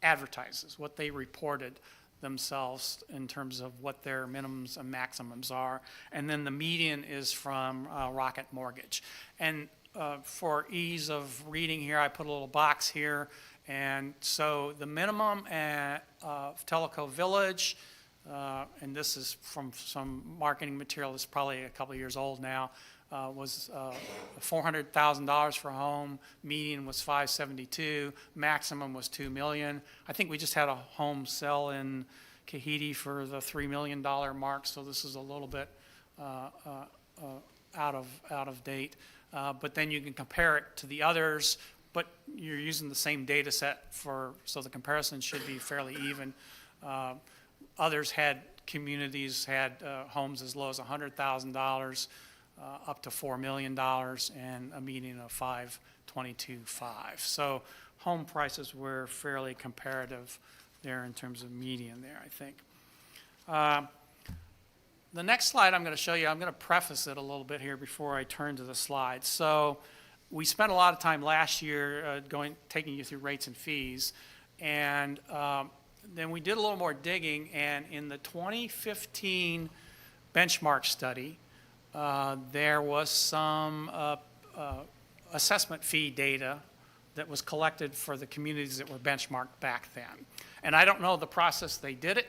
[SPEAKER 10] advertises, what they reported themselves in terms of what their minimums and maximums are. And then the median is from Rocket Mortgage. And for ease of reading here, I put a little box here. And so the minimum of Tellico Village and this is from some marketing material that's probably a couple of years old now, was $400,000 for a home, median was $572, maximum was $2 million. I think we just had a home sell in Kahiti for the $3 million mark, so this is a little bit out of date. But then you can compare it to the others, but you're using the same data set so the comparison should be fairly even. Others communities had homes as low as $100,000 up to $4 million and a median of $522,500. So home prices were fairly comparative there in terms of median there, I think. The next slide I'm going to show you, I'm going to preface it a little bit here before I turn to the slides. So we spent a lot of time last year taking you through rates and fees, and then we did a little more digging, and in the 2015 benchmark study, there was some assessment fee data that was collected for the communities that were benchmarked back then. And I don't know the process they did it,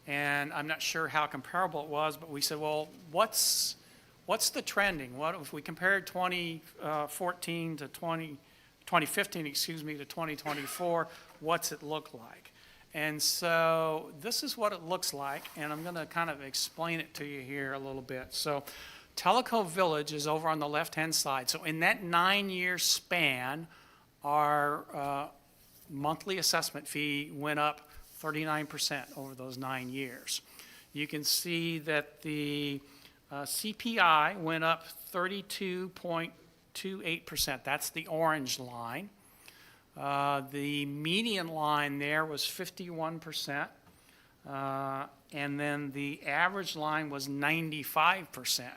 [SPEAKER 10] and I'm not sure how comparable it was, but we said, well, what's the trending? What if we compared 2015 to 2024, what's it look like? And so this is what it looks like, and I'm going to kind of explain it to you here a little bit. So Tellico Village is over on the left-hand side. So in that 9-year span, our monthly assessment fee went up 39% over those 9 years. You can see that the CPI went up 32.28%. That's the orange line. The median line there was 51%, and then the average line was 95%.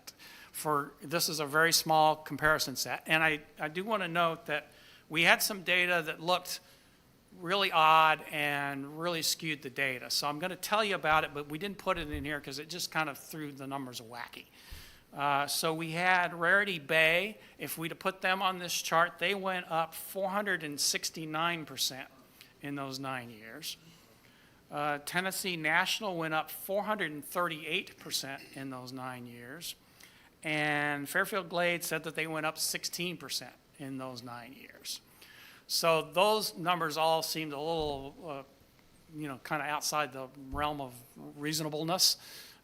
[SPEAKER 10] This is a very small comparison set, and I do want to note that we had some data that looked really odd and really skewed the data. So I'm going to tell you about it, but we didn't put it in here because it just kind of threw the numbers wacky. So we had Rarity Bay. If we'd have put them on this chart, they went up 469% in those 9 years. Tennessee National went up 438% in those 9 years. And Fairfield Glades said that they went up 16% in those 9 years. So those numbers all seemed a little, kind of outside the realm of reasonableness.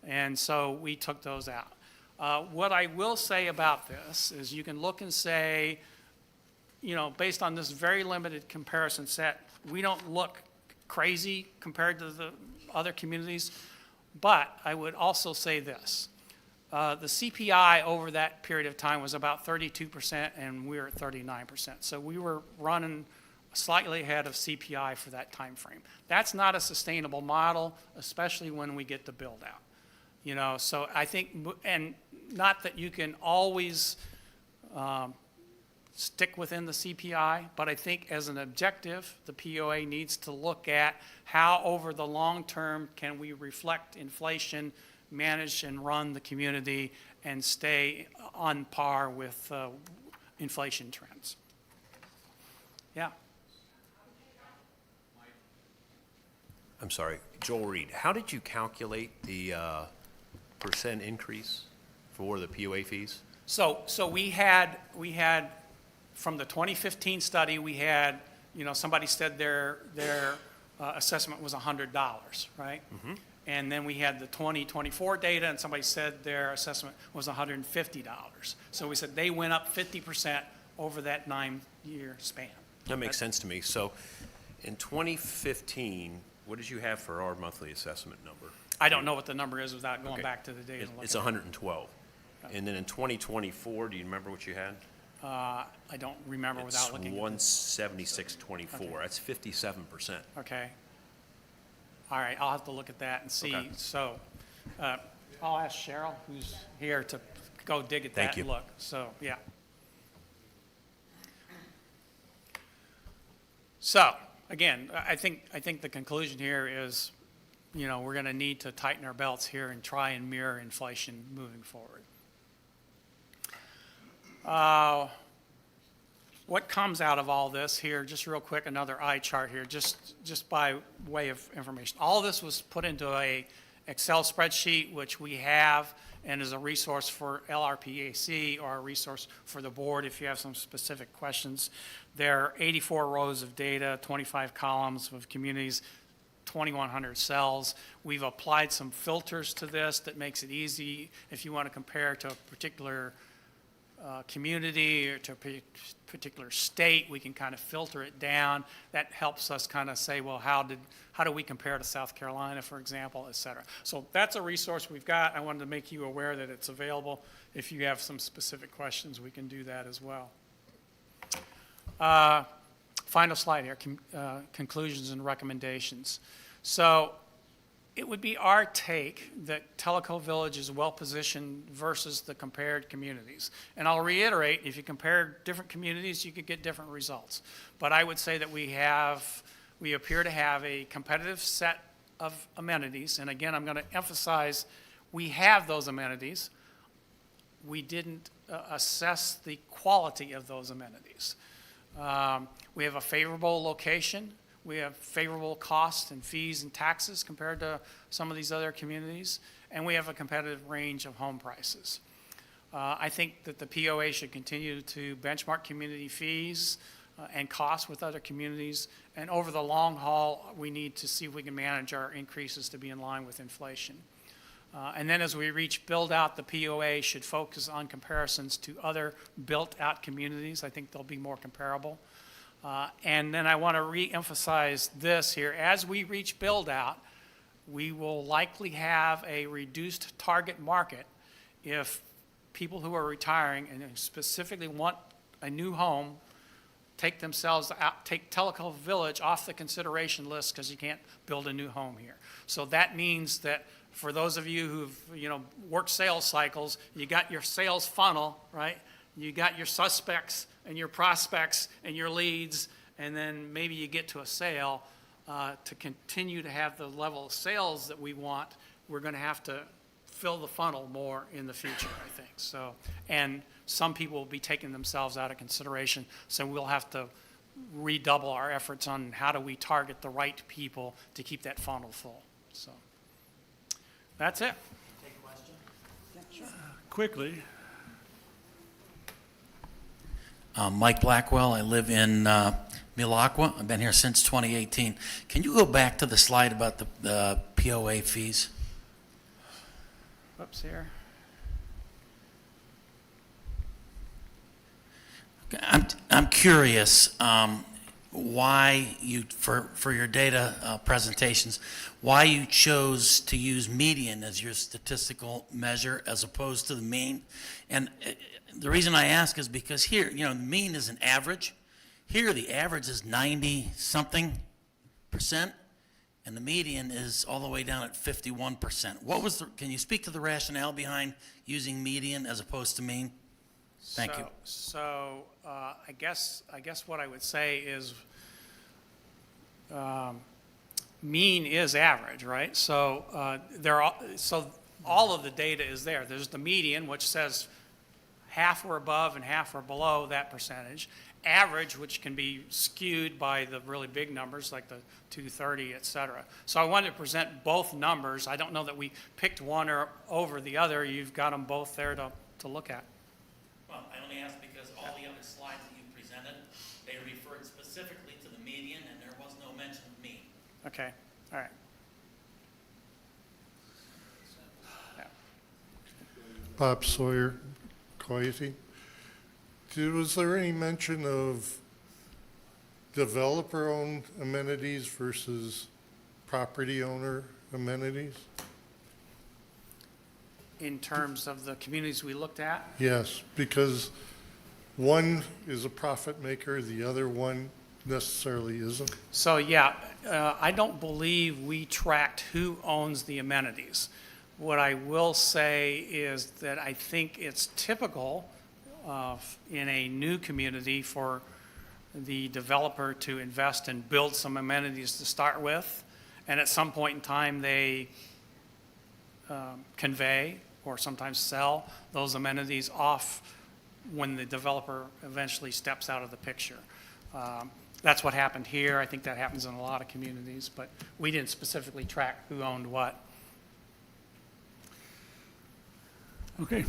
[SPEAKER 10] And so we took those out. What I will say about this is you can look and say, based on this very limited comparison set, we don't look crazy compared to the other communities. But I would also say this. The CPI over that period of time was about 32%, and we were at 39%. So we were running slightly ahead of CPI for that time frame. That's not a sustainable model, especially when we get the build out. So I think, and not that you can always stick within the CPI, but I think as an objective, the POA needs to look at how over the long term can we reflect inflation, manage and run the community, and stay on par with inflation trends. Yeah.
[SPEAKER 21] I'm sorry, Joel Reed, how did you calculate the percent increase for the POA fees?
[SPEAKER 10] So we had from the 2015 study, we had, somebody said their assessment was $100, right? Mm-hmm. And then we had the 2024 data, and somebody said their assessment was $150. So we said they went up 50% over that 9-year span.
[SPEAKER 21] That makes sense to me. So in 2015, what did you have for our monthly assessment number?
[SPEAKER 10] I don't know what the number is without going back to the data.
[SPEAKER 21] It's 112. And then in 2024, do you remember what you had?
[SPEAKER 10] I don't remember without looking.
[SPEAKER 21] It's 176.24. Okay. That's 57%.
[SPEAKER 10] Okay. All right, I'll have to look at that and see. Okay. So I'll ask Cheryl, who's here, to go dig at that and look. So, yeah. So, again, I think the conclusion here is, we're going to need to tighten our belts here and try and mirror inflation moving forward. What comes out of all this here, just real quick, another eye chart here, just by way of information. All this was put into a Excel spreadsheet, which we have and is a resource for LRPAC or a resource for the board if you have some specific questions. There are 84 rows of data, 25 columns of communities, 2,100 cells. We've applied some filters to this that makes it easy if you want to compare to a particular community or to a particular state, we can kind of filter it down. That helps us kind of say, well, how do we compare to South Carolina, for example, et cetera. So that's a resource we've got. I wanted to make you aware that it's available. If you have some specific questions, we can do that as well. Final slide here, conclusions and recommendations. So it would be our take that Tellico Village is well-positioned versus the compared communities. And I'll reiterate, if you compare different communities, you could get different results. But I would say that we appear to have a competitive set of amenities. And again, I'm going to emphasize, we have those amenities. We didn't assess the quality of those amenities. We have a favorable location. We have favorable costs and fees and taxes compared to some of these other communities, and we have a competitive range of home prices. I think that the POA should continue to benchmark community fees and costs with other communities, and over the long haul, we need to see if we can manage our increases to be in line with inflation. And then as we reach build-out, the POA should focus on comparisons to other built-out communities. I think they'll be more comparable. And then I want to re-emphasize this here. As we reach build-out, we will likely have a reduced target market if people who are retiring and specifically want a new home take themselves out, take Tellico Village off the consideration list because you can't build a new home here. So that means that for those of you who've worked sales cycles, you got your sales funnel, right? You got your suspects and your prospects and your leads, and then maybe you get to a sale. To continue to have the level of sales that we want, we're going to have to fill the funnel more in the future, I think. So, and some people will be taking themselves out of consideration, so we'll have to redouble our efforts on how do we target the right people to keep that funnel full. So that's it.
[SPEAKER 11] Take a question? Yeah, sure.
[SPEAKER 1] Quickly.
[SPEAKER 3] Mike Blackwell. I live in Milwaukee. I've been here since 2018. Can you go back to the slide about the POA fees?
[SPEAKER 10] Whoops, here.
[SPEAKER 3] I'm curious why you, for your data presentations, why you chose to use median as your statistical measure as opposed to the mean. And the reason I ask is because here, the mean is an average. Here, the average is 90-something%, and the median is all the way down at 51%. Can you speak to the rationale behind using median as opposed to mean? Thank you.
[SPEAKER 10] So I guess what I would say is mean is average, right? So all of the data is there. There's the median, which says half are above and half are below that percentage. Average, which can be skewed by the really big numbers like the 230, et cetera. So I wanted to present both numbers. I don't know that we picked one over the other. You've got them both there to look at.
[SPEAKER 3] Well, I only asked because all the other slides that you presented, they referred specifically to the median, and there was no mention of mean.
[SPEAKER 10] Okay, all right. Yeah.
[SPEAKER 8] Bob Sawyer, Coyote. Was there any mention of developer-owned amenities versus property owner amenities?
[SPEAKER 10] In terms of the communities we looked at?
[SPEAKER 8] Yes, because one is a profit maker, the other one necessarily isn't.
[SPEAKER 10] So yeah, I don't believe we tracked who owns the amenities. What I will say is that I think it's typical in a new community for the developer to invest and build some amenities to start with, and at some point in time they convey or sometimes sell those amenities off when the developer eventually steps out of the picture. That's what happened here. I think that happens in a lot of communities, but we didn't specifically track who owned what.
[SPEAKER 1] Okay,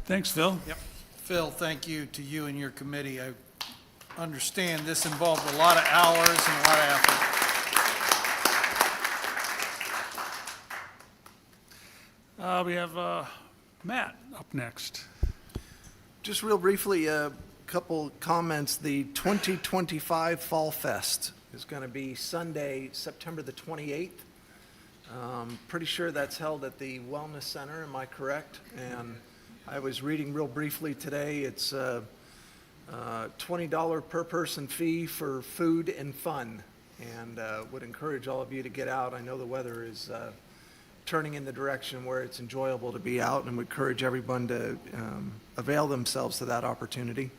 [SPEAKER 1] thanks, Phil.
[SPEAKER 2] Yep. Phil, thank you to you and your committee. I understand this involved a lot of hours and a lot of effort.
[SPEAKER 1] We have Matt up next.
[SPEAKER 12] Just real briefly, a couple comments. The 2025 Fall Fest is going to be Sunday, September the 28th. Pretty sure that's held at the Wellness Center, am I correct? And I was reading real briefly today, it's a $20 per person fee for food and fun. And would encourage all of you to get out. I know the weather is turning in the direction where it's enjoyable to be out, and would encourage everyone to avail themselves to that opportunity.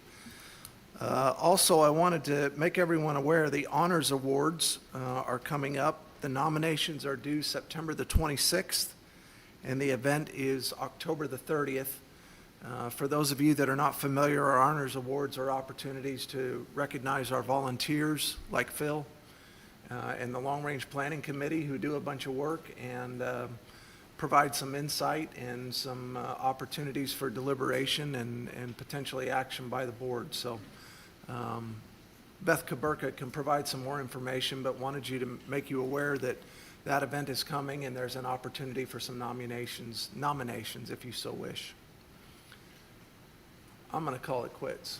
[SPEAKER 12] Also, I wanted to make everyone aware the Honors Awards are coming up. The nominations are due September the 26th, and the event is October the 30th. For those of you that are not familiar, our Honors Awards are opportunities to recognize our volunteers like Phil and the Long Range Planning Committee, who do a bunch of work and provide some insight and some opportunities for deliberation and potentially action by the board. So Beth Kaburka can provide some more information, but wanted you to make you aware that that event is coming and there's an opportunity for some nominations if you so wish. I'm going to call it quits.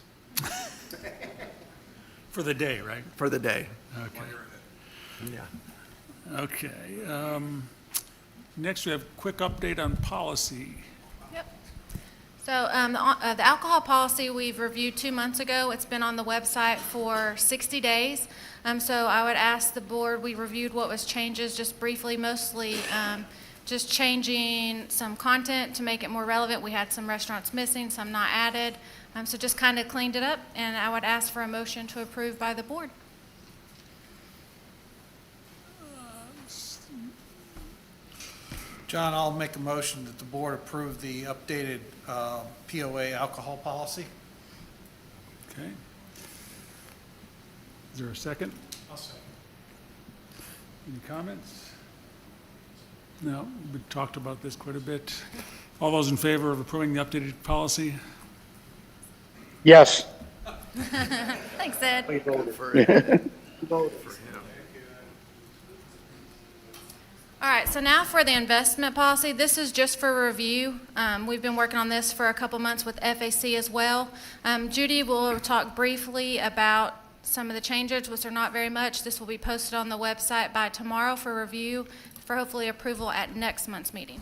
[SPEAKER 1] For the day, right?
[SPEAKER 12] For the day.
[SPEAKER 1] Okay.
[SPEAKER 12] Yeah.
[SPEAKER 1] Okay. Next, we have a quick update on policy.
[SPEAKER 9] Yep. So the alcohol policy we've reviewed 2 months ago. It's been on the website for 60 days. So I would ask the board, we reviewed what was changes just briefly, mostly just changing some content to make it more relevant. We had some restaurants missing, some not added. So just kind of cleaned it up, and I would ask for a motion to approve by the board.
[SPEAKER 2] John, I'll make a motion that the board approve the updated POA alcohol policy.
[SPEAKER 1] Okay. Is there a second?
[SPEAKER 2] I'll second.
[SPEAKER 1] Any comments? No, we've talked about this quite a bit. All those in favor of approving the updated policy?
[SPEAKER 6] Yes.
[SPEAKER 9] Thanks, Ed. All right, so now for the investment policy. This is just for review. We've been working on this for a couple months with FAC as well. Judy will talk briefly about some of the changes, which are not very much. This will be posted on the website by tomorrow for review, for hopefully approval at next month's meeting.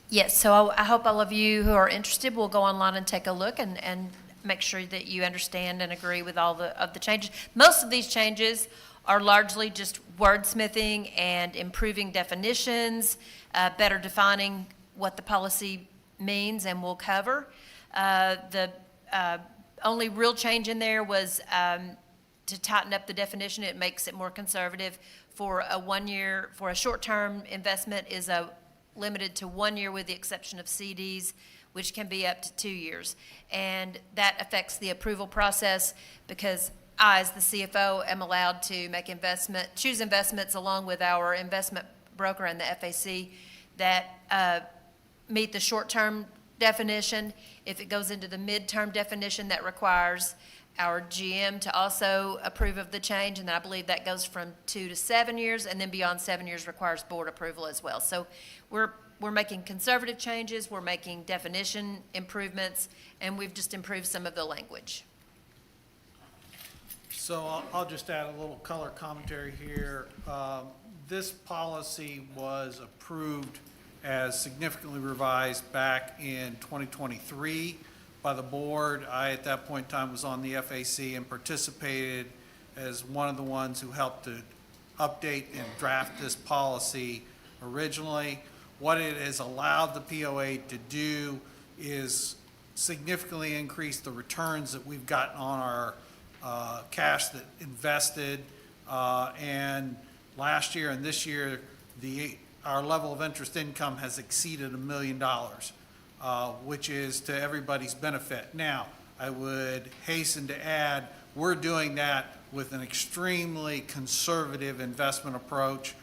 [SPEAKER 7] Yes, so I hope all of you who are interested will go online and take a look and make sure that you understand and agree with all of the changes. Most of these changes are largely just wordsmithing and improving definitions, better defining what the policy means and will cover. The only real change in there was to tighten up the definition. It makes it more conservative. For a 1 year, for a short-term investment is limited to 1 year with the exception of CDs, which can be up to 2 years. And that affects the approval process because I, as the CFO, am allowed to choose investments along with our investment broker and the FAC that meet the short-term definition. If it goes into the mid-term definition, that requires our GM to also approve of the change, and I believe that goes from 2 to 7 years, and then beyond 7 years requires board approval as well. So we're making conservative changes, we're making definition improvements, and we've just improved some of the language.
[SPEAKER 2] So I'll just add a little color commentary here. This policy was approved as significantly revised back in 2023 by the board. I, at that point in time, was on the FAC and participated as one of the ones who helped to update and draft this policy originally. What it has allowed the POA to do is significantly increase the returns that we've gotten on our cash that invested, and last year and this year, our level of interest income has exceeded $1 million, which is to everybody's benefit. Now, I would hasten to add, we're doing that with an extremely conservative investment approach.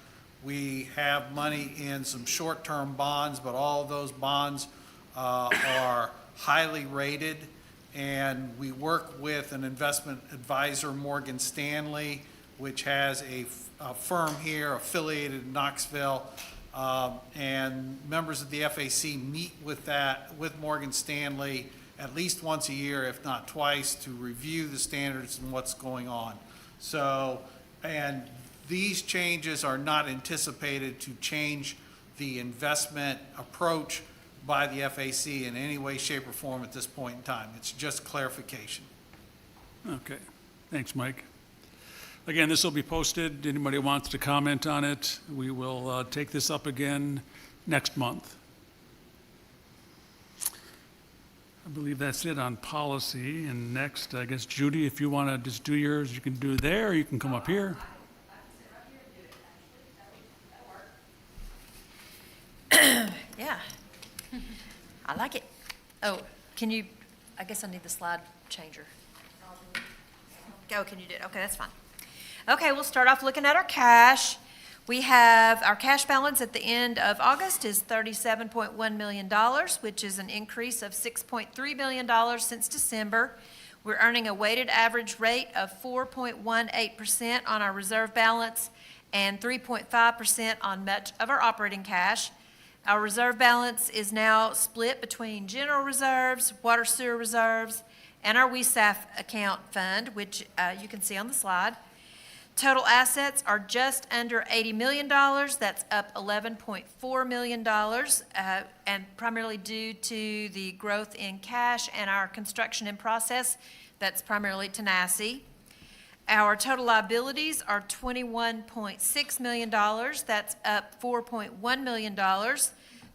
[SPEAKER 2] We have money in some short-term bonds, but all of those bonds are highly rated, and we work with an investment advisor, Morgan Stanley, which has a firm here affiliated in Knoxville, and members of the FAC meet with Morgan Stanley at least once a year, if not twice, to review the standards and what's going on. So, and these changes are not anticipated to change the investment approach by the FAC in any way, shape, or form at this point in time. It's just clarification.
[SPEAKER 1] Okay, thanks, Mike. Again, this will be posted. Anybody who wants to comment on it, we will take this up again next month. I believe that's it on policy. And next, I guess, Judy, if you want to just do yours, you can do there, or you can come up here.
[SPEAKER 7] Yeah. I like it. Oh, can you, I guess I need the slide changer. Oh, can you do it? Okay, that's fine. Okay, we'll start off looking at our cash. We have, our cash balance at the end of August is $37.1 million, which is an increase of $6.3 million since December. We're earning a weighted average rate of 4.18% on our reserve balance and 3.5% on much of our operating cash. Our reserve balance is now split between general reserves, water sewer reserves, and our WESAF account fund, which you can see on the slide. Total assets are just under $80 million. That's up $11.4 million, and primarily due to the growth in cash and our construction in process. That's primarily Tanasi. Our total liabilities are $21.6 million. That's up $4.1 million,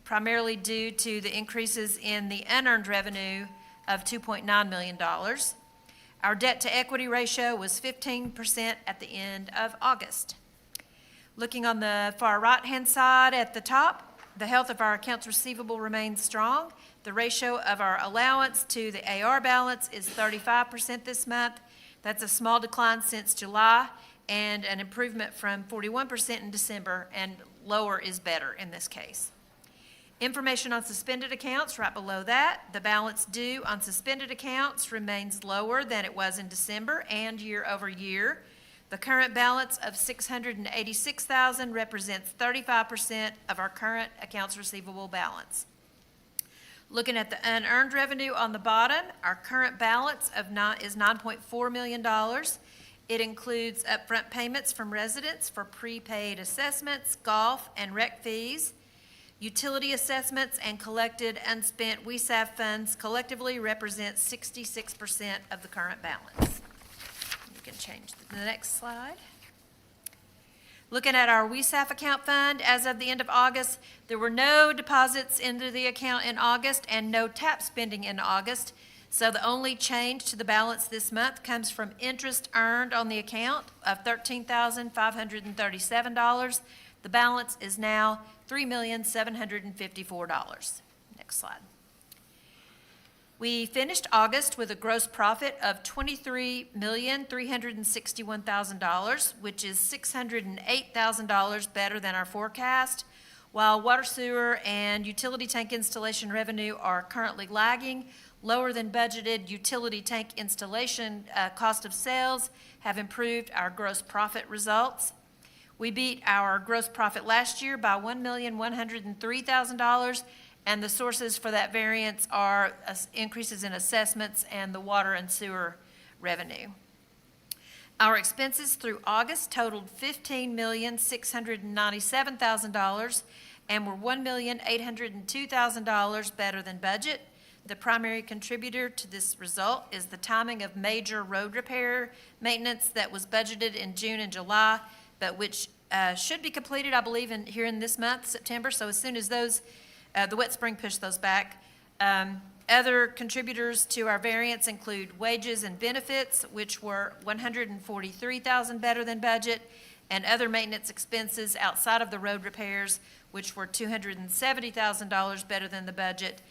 [SPEAKER 7] primarily due to the increases in the unearned revenue of $2.9 million. Our debt-to-equity ratio was 15% at the end of August. Looking on the far right-hand side at the top, the health of our accounts receivable remains strong. The ratio of our allowance to the AR balance is 35% this month. That's a small decline since July and an improvement from 41% in December, and lower is better in this case. Information on suspended accounts right below that. The balance due on suspended accounts remains lower than it was in December and year over year. The current balance of $686,000 represents 35% of our current accounts receivable balance. Looking at the unearned revenue on the bottom, our current balance is $9.4 million. It includes upfront payments from residents for prepaid assessments, golf, and rec fees. Utility assessments and collected unspent WESAF funds collectively represent 66% of the current balance. You can change the next slide. Looking at our WESAF account fund, as of the end of August, there were no deposits into the account in August and no tap spending in August. So the only change to the balance this month comes from interest earned on the account of $13,537. The balance is now $3,754,000. Next slide. We finished August with a gross profit of $23,361,000, which is $608,000 better than our forecast. While water, sewer, and utility tank installation revenue are currently lagging, lower than budgeted utility tank installation cost of sales have improved our gross profit results. We beat our gross profit last year by $1,103,000, and the sources for that variance are increases in assessments and the water and sewer revenue. Our expenses through August totaled $15,697,000 and were $1,802,000 better than budget. The primary contributor to this result is the timing of major road repair maintenance that was budgeted in June and July, but which should be completed, I believe, here in this month, September. So as soon as those, the wet spring pushed those back. Other contributors to our variance include wages and benefits, which were $143,000 better than budget, and other maintenance expenses outside of the road repairs, which were $270,000 better than the budget.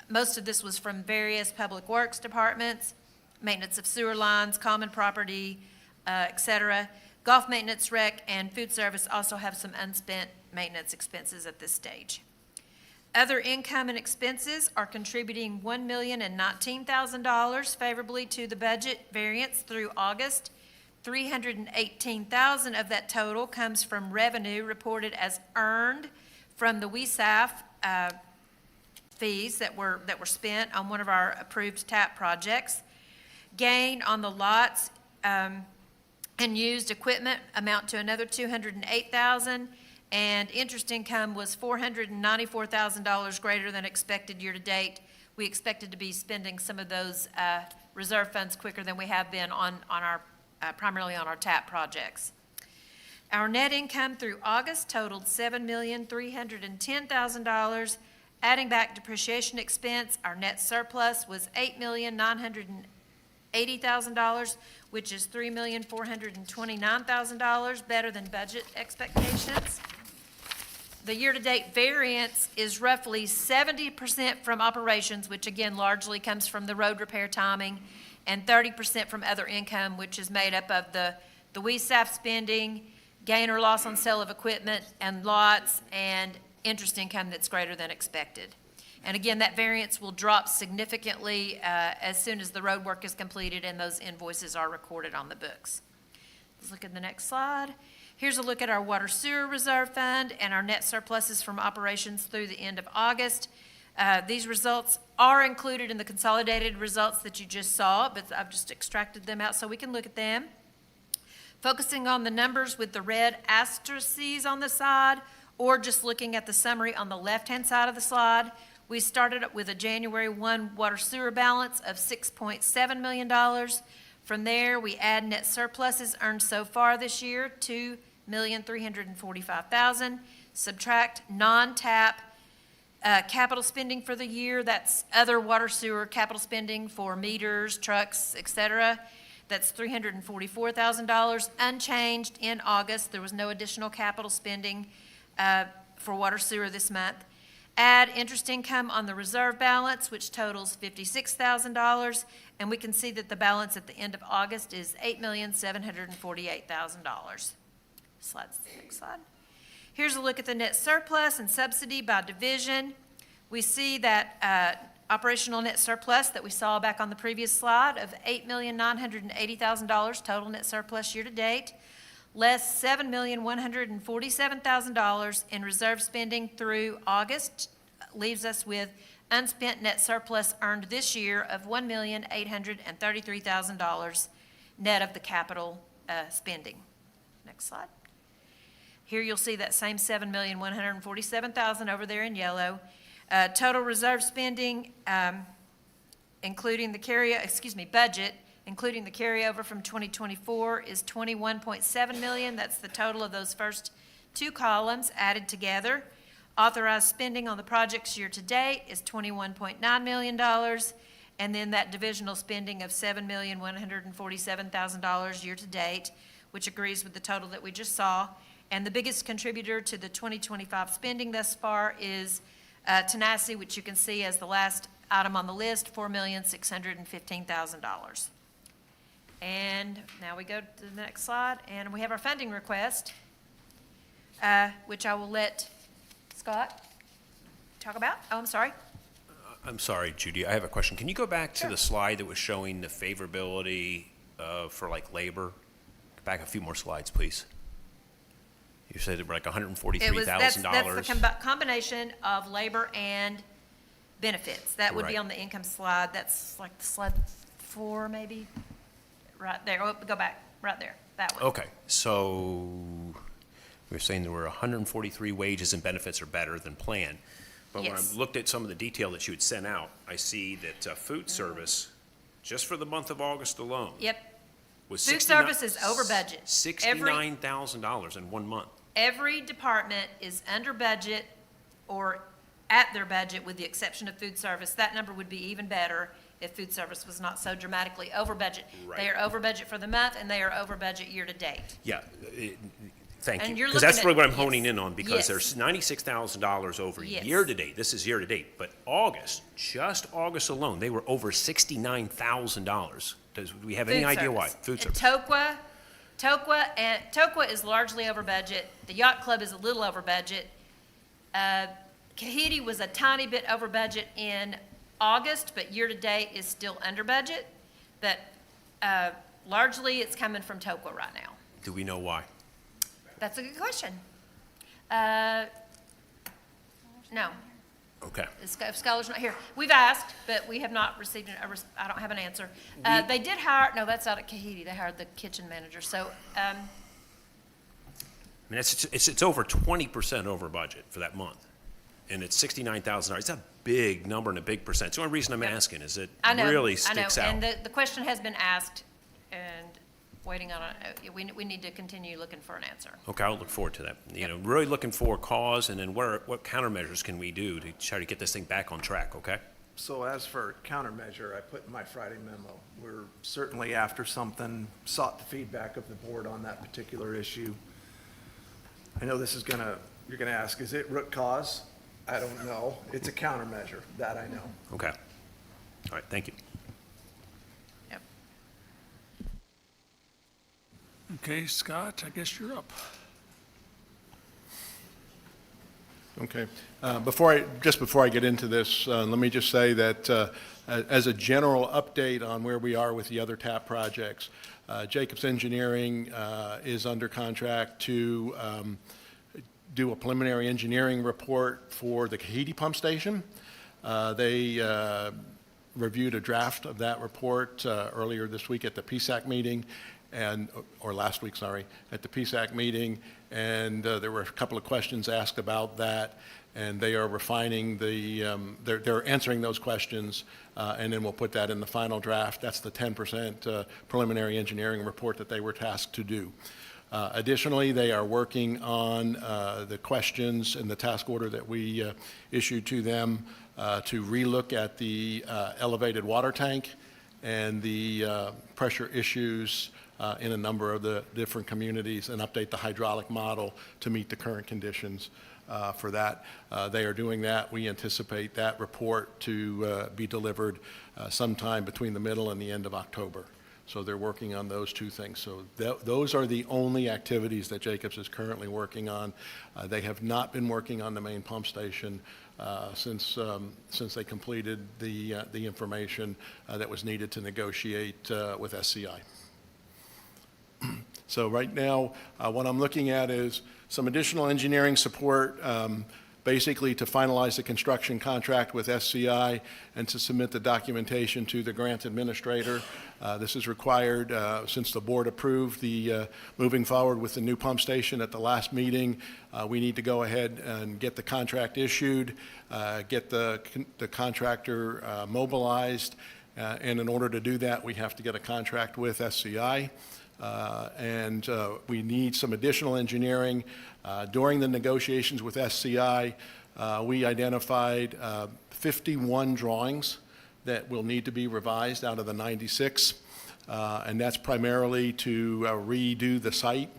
[SPEAKER 7] Most of this was from various public works departments, maintenance of sewer lines, common property, et cetera. Golf maintenance, rec, and food service also have some unspent maintenance expenses at this stage. Other income and expenses are contributing $1,019,000 favorably to the budget variance through August. $318,000 of that total comes from revenue reported as earned from the WESAF fees that were spent on one of our approved TAP projects. Gain on the lots and used equipment amount to another $208,000, and interest income was $494,000 greater than expected year-to-date. We expected to be spending some of those reserve funds quicker than we have been on our, primarily on our TAP projects. Our net income through August totaled $7,310,000. Adding back depreciation expense, our net surplus was $8,980,000, which is $3,429,000, better than budget expectations. The year-to-date variance is roughly 70% from operations, which again largely comes from the road repair timing, and 30% from other income, which is made up of the WESAF spending, gain or loss on sale of equipment and lots, and interest income that's greater than expected. And again, that variance will drop significantly as soon as the road work is completed and those invoices are recorded on the books. Let's look at the next slide. Here's a look at our water sewer reserve fund and our net surpluses from operations through the end of August. These results are included in the consolidated results that you just saw, but I've just extracted them out so we can look at them. Focusing on the numbers with the red asterisks on the side, or just looking at the summary on the left-hand side of the slide, we started up with a January 1 water sewer balance of $6.7 million. From there, we add net surpluses earned so far this year, $2,345,000. Subtract non-TAP capital spending for the year. That's other water sewer capital spending for meters, trucks, etc. That's $344,000, unchanged in August. There was no additional capital spending for water sewer this month. Add interest income on the reserve balance, which totals $56,000, and we can see that the balance at the end of August is $8,748,000. Next slide. Here's a look at the net surplus and subsidy by division. We see that operational net surplus that we saw back on the previous slide of $8,980,000 total net surplus year-to-date, less $7,147,000 in reserve spending through August, leaves us with unspent net surplus earned this year of $1,833,000 net of the capital spending. Next slide. Here you'll see that same $7,147,000 over there in yellow. Total reserve spending, including the budget, including the carryover from 2024, is $21.7 million. That's the total of those first two columns added together. Authorized spending on the projects year-to-date is $21.9 million, and then that divisional spending of $7,147,000 year-to-date, which agrees with the total that we just saw. And the biggest contributor to the 2025 spending thus far is Tanasi, which you can see as the last item on the list, $4,615,000. And now we go to the next slide, and we have our funding request, which I will let Scott talk about. Oh, I'm sorry.
[SPEAKER 21] I'm sorry, Judy, I have a question. Can you go back to the slide that was showing the favorability for like labor? Back a few more slides, please. You said it were like $143,000.
[SPEAKER 7] That's the combination of labor and benefits. That would be on the income slide. That's like slide 4, maybe. Right there. Oh, go back. Right there. That one.
[SPEAKER 21] Okay, so we were saying there were 143 wages and benefits are better than planned. But when I looked at some of the detail that you had sent out, I see that food service, just for the month of August alone, was
[SPEAKER 7] Food service is over budget.
[SPEAKER 21] $69,000 in 1 month.
[SPEAKER 7] Every department is under budget or at their budget with the exception of food service. That number would be even better if food service was not so dramatically over budget.
[SPEAKER 21] Right.
[SPEAKER 7] They are over budget for the month and they are over budget year to date.
[SPEAKER 21] Yeah, thank
[SPEAKER 7] And
[SPEAKER 21] you.
[SPEAKER 7] you're
[SPEAKER 21] Because that's
[SPEAKER 7] looking
[SPEAKER 21] really what
[SPEAKER 7] at-
[SPEAKER 21] I'm honing in on, because
[SPEAKER 7] Yes.
[SPEAKER 21] there's $96,000 over
[SPEAKER 7] Yes.
[SPEAKER 21] year to date. This is year to date, but August, just August alone, they were over $69,000. Do we have any
[SPEAKER 7] Food
[SPEAKER 21] idea why?
[SPEAKER 7] service.
[SPEAKER 21] Food
[SPEAKER 7] And
[SPEAKER 21] service.
[SPEAKER 7] TOQA is largely over budget. The yacht club is a little over budget. Kahidi was a tiny bit over budget in August, but year-to-date is still under budget. But largely, it's coming from TOPA right now.
[SPEAKER 21] Do we know why?
[SPEAKER 7] That's a good question. No.
[SPEAKER 21] Okay.
[SPEAKER 7] Scholar's not here. We've asked, but we have not received, I don't have an answer. They did hire, no, that's out at Kahidi. They hired the kitchen manager. So,
[SPEAKER 21] I mean, it's over 20% over budget for that month, and it's $69,000. It's a big number and a big percent. It's the only reason I'm asking is it really sticks out.
[SPEAKER 7] And the question has been asked, and waiting on it. We need to continue looking for an answer.
[SPEAKER 21] Okay, I'll look forward to that. You know, really looking for a cause, and then what countermeasures can we do to try to get this thing back on track, okay?
[SPEAKER 12] So as for countermeasure, I put in my Friday memo, we're certainly after something, sought the feedback of the board on that particular issue. I know this is you're gonna ask, is it root cause? I don't know. It's a countermeasure, that I know.
[SPEAKER 21] Okay. All right, thank you.
[SPEAKER 7] Yep.
[SPEAKER 1] Okay, Scott, I guess you're up.
[SPEAKER 17] Okay. Before I get into this, let me just say that as a general update on where we are with the other TAP projects, Jacobs Engineering is under contract to do a preliminary engineering report for the Kahidi pump station. They reviewed a draft of that report earlier this week at the PSAC meeting, or last week, sorry, at the PSAC meeting, and there were a couple of questions asked about that, and they are refining they're answering those questions, and then we'll put that in the final draft. That's the 10% preliminary engineering report that they were tasked to do. Additionally, they are working on the questions in the task order that we issued to them to relook at the elevated water tank and the pressure issues in a number of the different communities and update the hydraulic model to meet the current conditions for that. They are doing that. We anticipate that report to be delivered sometime between the middle and the end of October. So they're working on those two things. So those are the only activities that Jacobs is currently working on. They have not been working on the main pump station since they completed the information that was needed to negotiate with SCI. So right now, what I'm looking at is some additional engineering support, basically to finalize the construction contract with SCI and to submit the documentation to the grant administrator. This is required since the board approved the moving forward with the new pump station at the last meeting. We need to go ahead and get the contract issued, get the contractor mobilized, and in order to do that, we have to get a contract with SCI. And we need some additional engineering. During the negotiations with SCI, we identified 51 drawings that will need to be revised out of the 96, and that's primarily to redo the site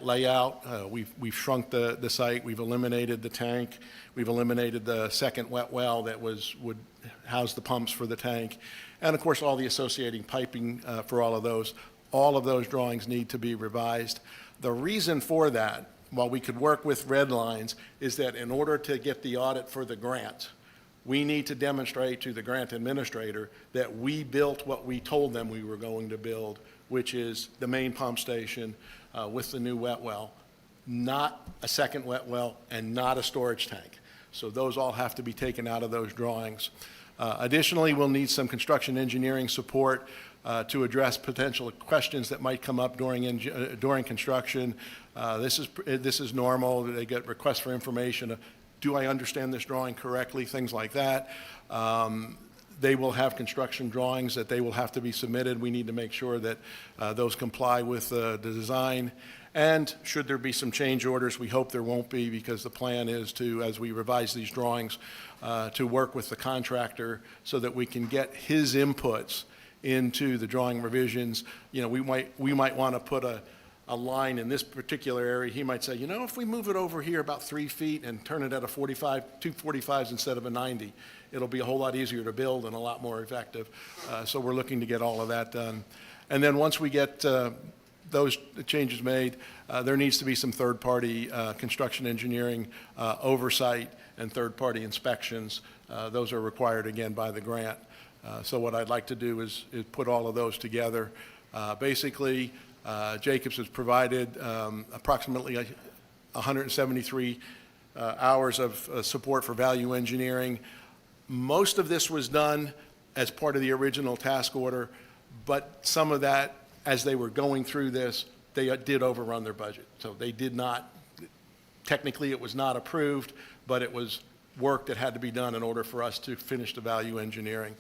[SPEAKER 17] layout. We've shrunk the site, we've eliminated the tank, we've eliminated the second wet well that would house the pumps for the tank, and of course all the associating piping for all of those. All of those drawings need to be revised. The reason for that, while we could work with red lines, is that in order to get the audit for the grant, we need to demonstrate to the grant administrator that we built what we told them we were going to build, which is the main pump station with the new wet well, not a second wet well, and not a storage tank. So those all have to be taken out of those drawings. Additionally, we'll need some construction engineering support to address potential questions that might come up during construction. This is normal. They get requests for information. Do I understand this drawing correctly? Things like that. They will have construction drawings that they will have to be submitted. We need to make sure that those comply with the design. And should there be some change orders, we hope there won't be, because the plan is to, as we revise these drawings, to work with the contractor so that we can get his inputs into the drawing revisions. You know, we might want to put a line in this particular area. He might say, you know, if we move it over here about 3 feet and turn it at a 2 45s instead of a 90, it'll be a whole lot easier to build and a lot more effective. So we're looking to get all of that done. And then once we get those changes made, there needs to be some third-party construction engineering oversight and third-party inspections. Those are required, again, by the grant. So what I'd like to do is put all of those together. Basically, Jacobs has provided approximately 173 hours of support for value engineering. Most of this was done as part of the original task order, but some of that, as they were going through this, they did overrun their budget. So they did not, technically it was not approved, but it was work that had to be done in order for us to finish the value engineering.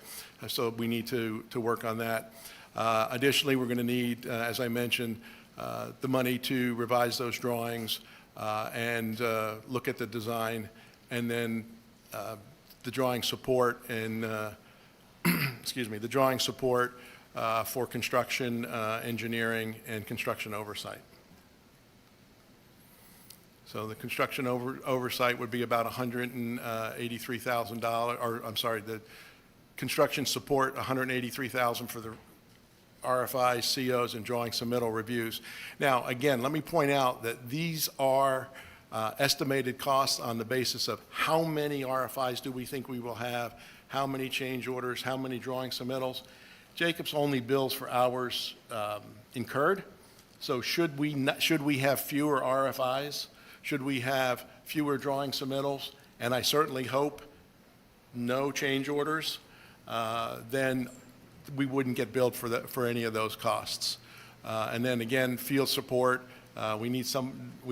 [SPEAKER 17] So we need to work on that. Additionally, we're going to need, as I mentioned, the money to revise those drawings and look at the design, and then the drawing support and, excuse me, the drawing support for construction engineering and construction oversight. So the construction oversight would be about $183,000, or I'm sorry, the construction support, $183,000 for the RFIs, COs, and drawing submittal reviews. Now, again, let me point out that these are estimated costs on the basis of how many RFIs do we think we will have, how many change orders, how many drawing submittals. Jacobs only bills for hours incurred. So should we have fewer RFIs? Should we have fewer drawing submittals? And I certainly hope no change orders, then we wouldn't get billed for any of those costs. And then again, field support, we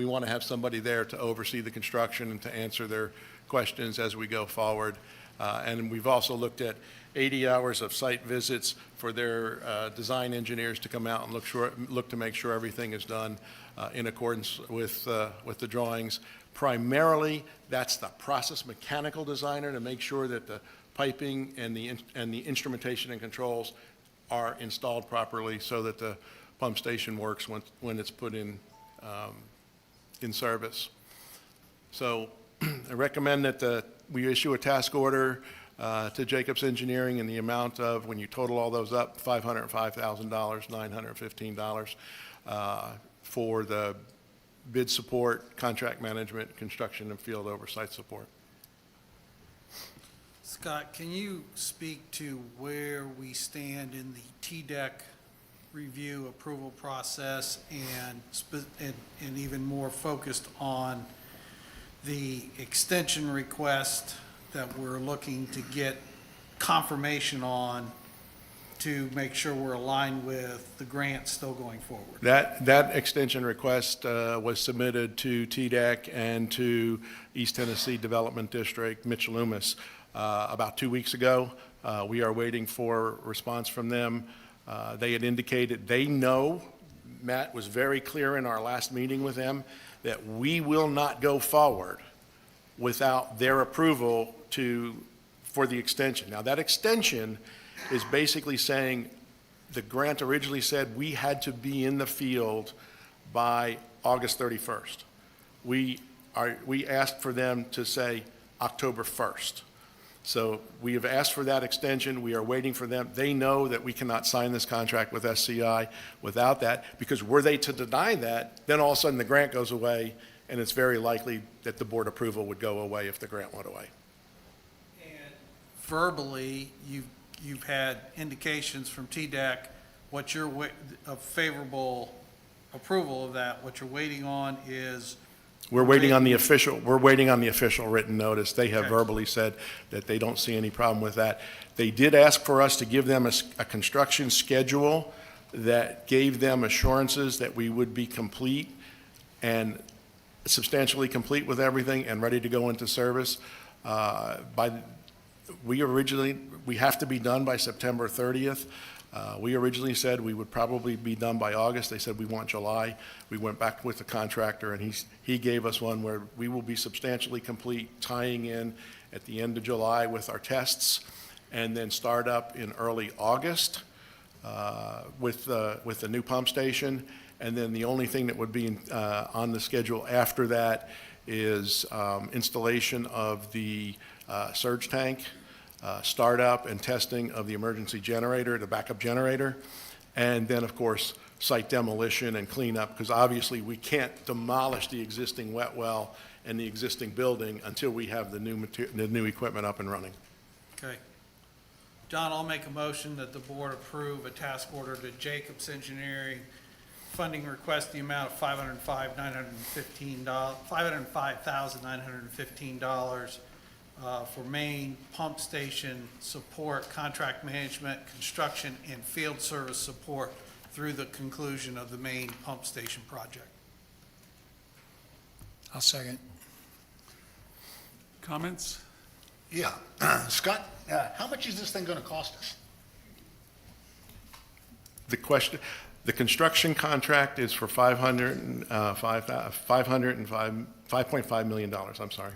[SPEAKER 17] want to have somebody there to oversee the construction and to answer their questions as we go forward. And we've also looked at 80 hours of site visits for their design engineers to come out and look to make sure everything is done in accordance with the drawings. Primarily, that's the process mechanical designer to make sure that the piping and the instrumentation and controls are installed properly so that the pump station works when it's put in service. So I recommend that we issue a task order to Jacobs Engineering in the amount of, when you total all those up, $505,000, $915 for the bid support, contract management, construction, and field oversight support.
[SPEAKER 2] Scott, can you speak to where we stand in the TDEC review approval process and even more focused on the extension request that we're looking to get confirmation on to make sure we're aligned with the grant still going forward?
[SPEAKER 17] That extension request was submitted to TDEC and to East Tennessee Development District, Mitch Loomis, about 2 weeks ago. We are waiting for a response from them. They had indicated they know, Matt was very clear in our last meeting with them, that we will not go forward without their approval for the extension. Now, that extension is basically saying the grant originally said we had to be in the field by August 31st. We asked for them to say October 1st. So we have asked for that extension. We are waiting for them. They know that we cannot sign this contract with SCI without that, because were they to deny that, then all of a sudden the grant goes away, and it's very likely that the board approval would go away if the grant went away.
[SPEAKER 2] And verbally, you've had indications from TDEC of favorable approval of that. What you're waiting on is
[SPEAKER 17] We're waiting on the official written notice. They have verbally said that they don't see any problem with that. They did ask for us to give them a construction schedule that gave them assurances that we would be complete and substantially complete with everything and ready to go into service. We have to be done by September 30th. We originally said we would probably be done by August. They said we want July. We went back with the contractor, and he gave us one where we will be substantially complete, tying in at the end of July with our tests, and then start up in early August with the new pump station. And then the only thing that would be on the schedule after that is installation of the surge tank, startup and testing of the emergency generator, the backup generator, And then, of course, site demolition and cleanup, because obviously we can't demolish the existing wet well and the existing building until we have the new equipment up and running.
[SPEAKER 2] Okay. John, I'll make a motion that the board approve a task order to Jacobs Engineering, funding request the amount of $505,915 for main pump station support, contract management, construction, and field service support through the conclusion of the main pump station project.
[SPEAKER 5] I'll second.
[SPEAKER 1] Comments?
[SPEAKER 4] Yeah. Scott, how much is this thing going to cost us?
[SPEAKER 17] The construction contract is for $505.5 million, I'm sorry.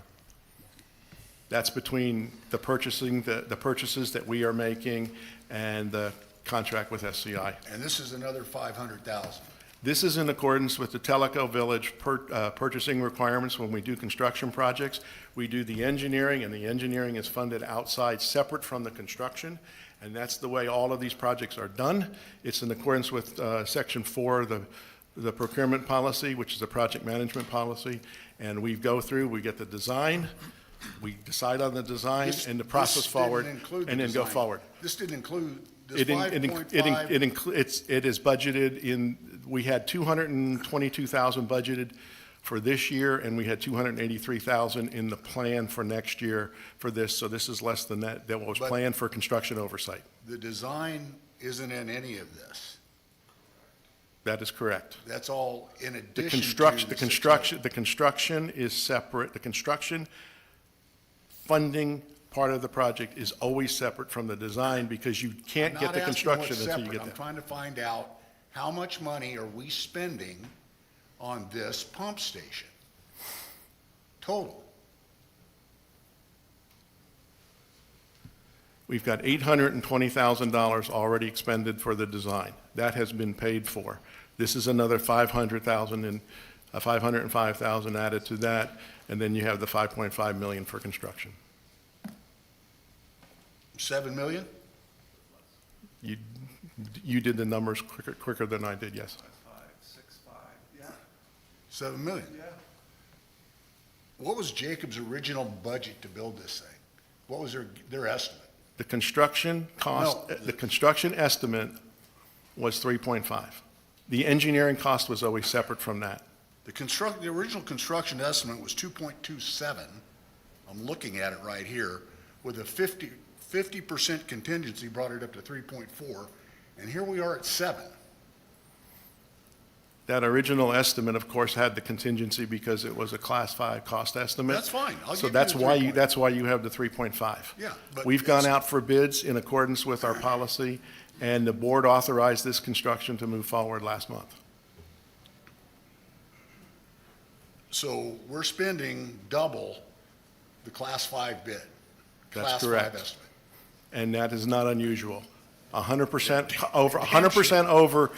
[SPEAKER 17] That's between the purchases that we are making and the contract with SCI.
[SPEAKER 4] And this is another 500,000.
[SPEAKER 17] This is in accordance with the Tellico Village purchasing requirements. When we do construction projects, we do the engineering, and the engineering is funded outside, separate from the construction, and that's the way all of these projects are done. It's in accordance with Section 4 of the procurement policy, which is the project management policy, and we go through, we get the design, we decide on the design and the process forward, and then go forward.
[SPEAKER 4] This didn't include this
[SPEAKER 17] It
[SPEAKER 4] 5.5.
[SPEAKER 17] is budgeted in, we had 222,000 budgeted for this year, and we had 283,000 in the plan for next year for this, so this is less than that was
[SPEAKER 4] But-
[SPEAKER 17] planned for construction oversight.
[SPEAKER 4] The design isn't in any of this.
[SPEAKER 17] That is correct.
[SPEAKER 4] That's all in addition
[SPEAKER 17] The
[SPEAKER 4] to
[SPEAKER 17] construction is separate. The construction funding part of the project is always separate from the design, because you can't get the construction until you get
[SPEAKER 4] I'm
[SPEAKER 17] that.
[SPEAKER 4] trying to find out how much money are we spending on this pump station? Total.
[SPEAKER 17] We've got $820,000 already expended for the design. That has been paid for. This is another 500,000 and 505,000 added to that, and then you have the 5.5 million for construction.
[SPEAKER 4] 7 million?
[SPEAKER 17] You did the numbers quicker than I did, yes.
[SPEAKER 4] 7 million? Yeah. What was Jacob's original budget to build this thing? What was their estimate?
[SPEAKER 17] The construction cost,
[SPEAKER 4] No.
[SPEAKER 17] the construction estimate was 3.5. The engineering cost was always separate from that.
[SPEAKER 4] The original construction estimate was 2.27. I'm looking at it right here, with a 50% contingency brought it up to 3.4, and here we are at 7.
[SPEAKER 17] That original estimate, of course, had the contingency because it was a Class 5 cost estimate.
[SPEAKER 4] That's fine. I'll
[SPEAKER 17] So
[SPEAKER 4] give you
[SPEAKER 17] that's
[SPEAKER 4] the
[SPEAKER 17] why
[SPEAKER 4] 3.
[SPEAKER 17] that's why you have the 3.5.
[SPEAKER 4] Yeah, but
[SPEAKER 17] We've gone
[SPEAKER 4] it's-
[SPEAKER 17] out for bids in accordance with our policy, and the board authorized this construction to move forward last month.
[SPEAKER 4] So we're spending double the Class 5 bid.
[SPEAKER 17] That's
[SPEAKER 4] Class 5
[SPEAKER 17] correct.
[SPEAKER 4] estimate.
[SPEAKER 17] And that is not unusual. 100% over, 100% over,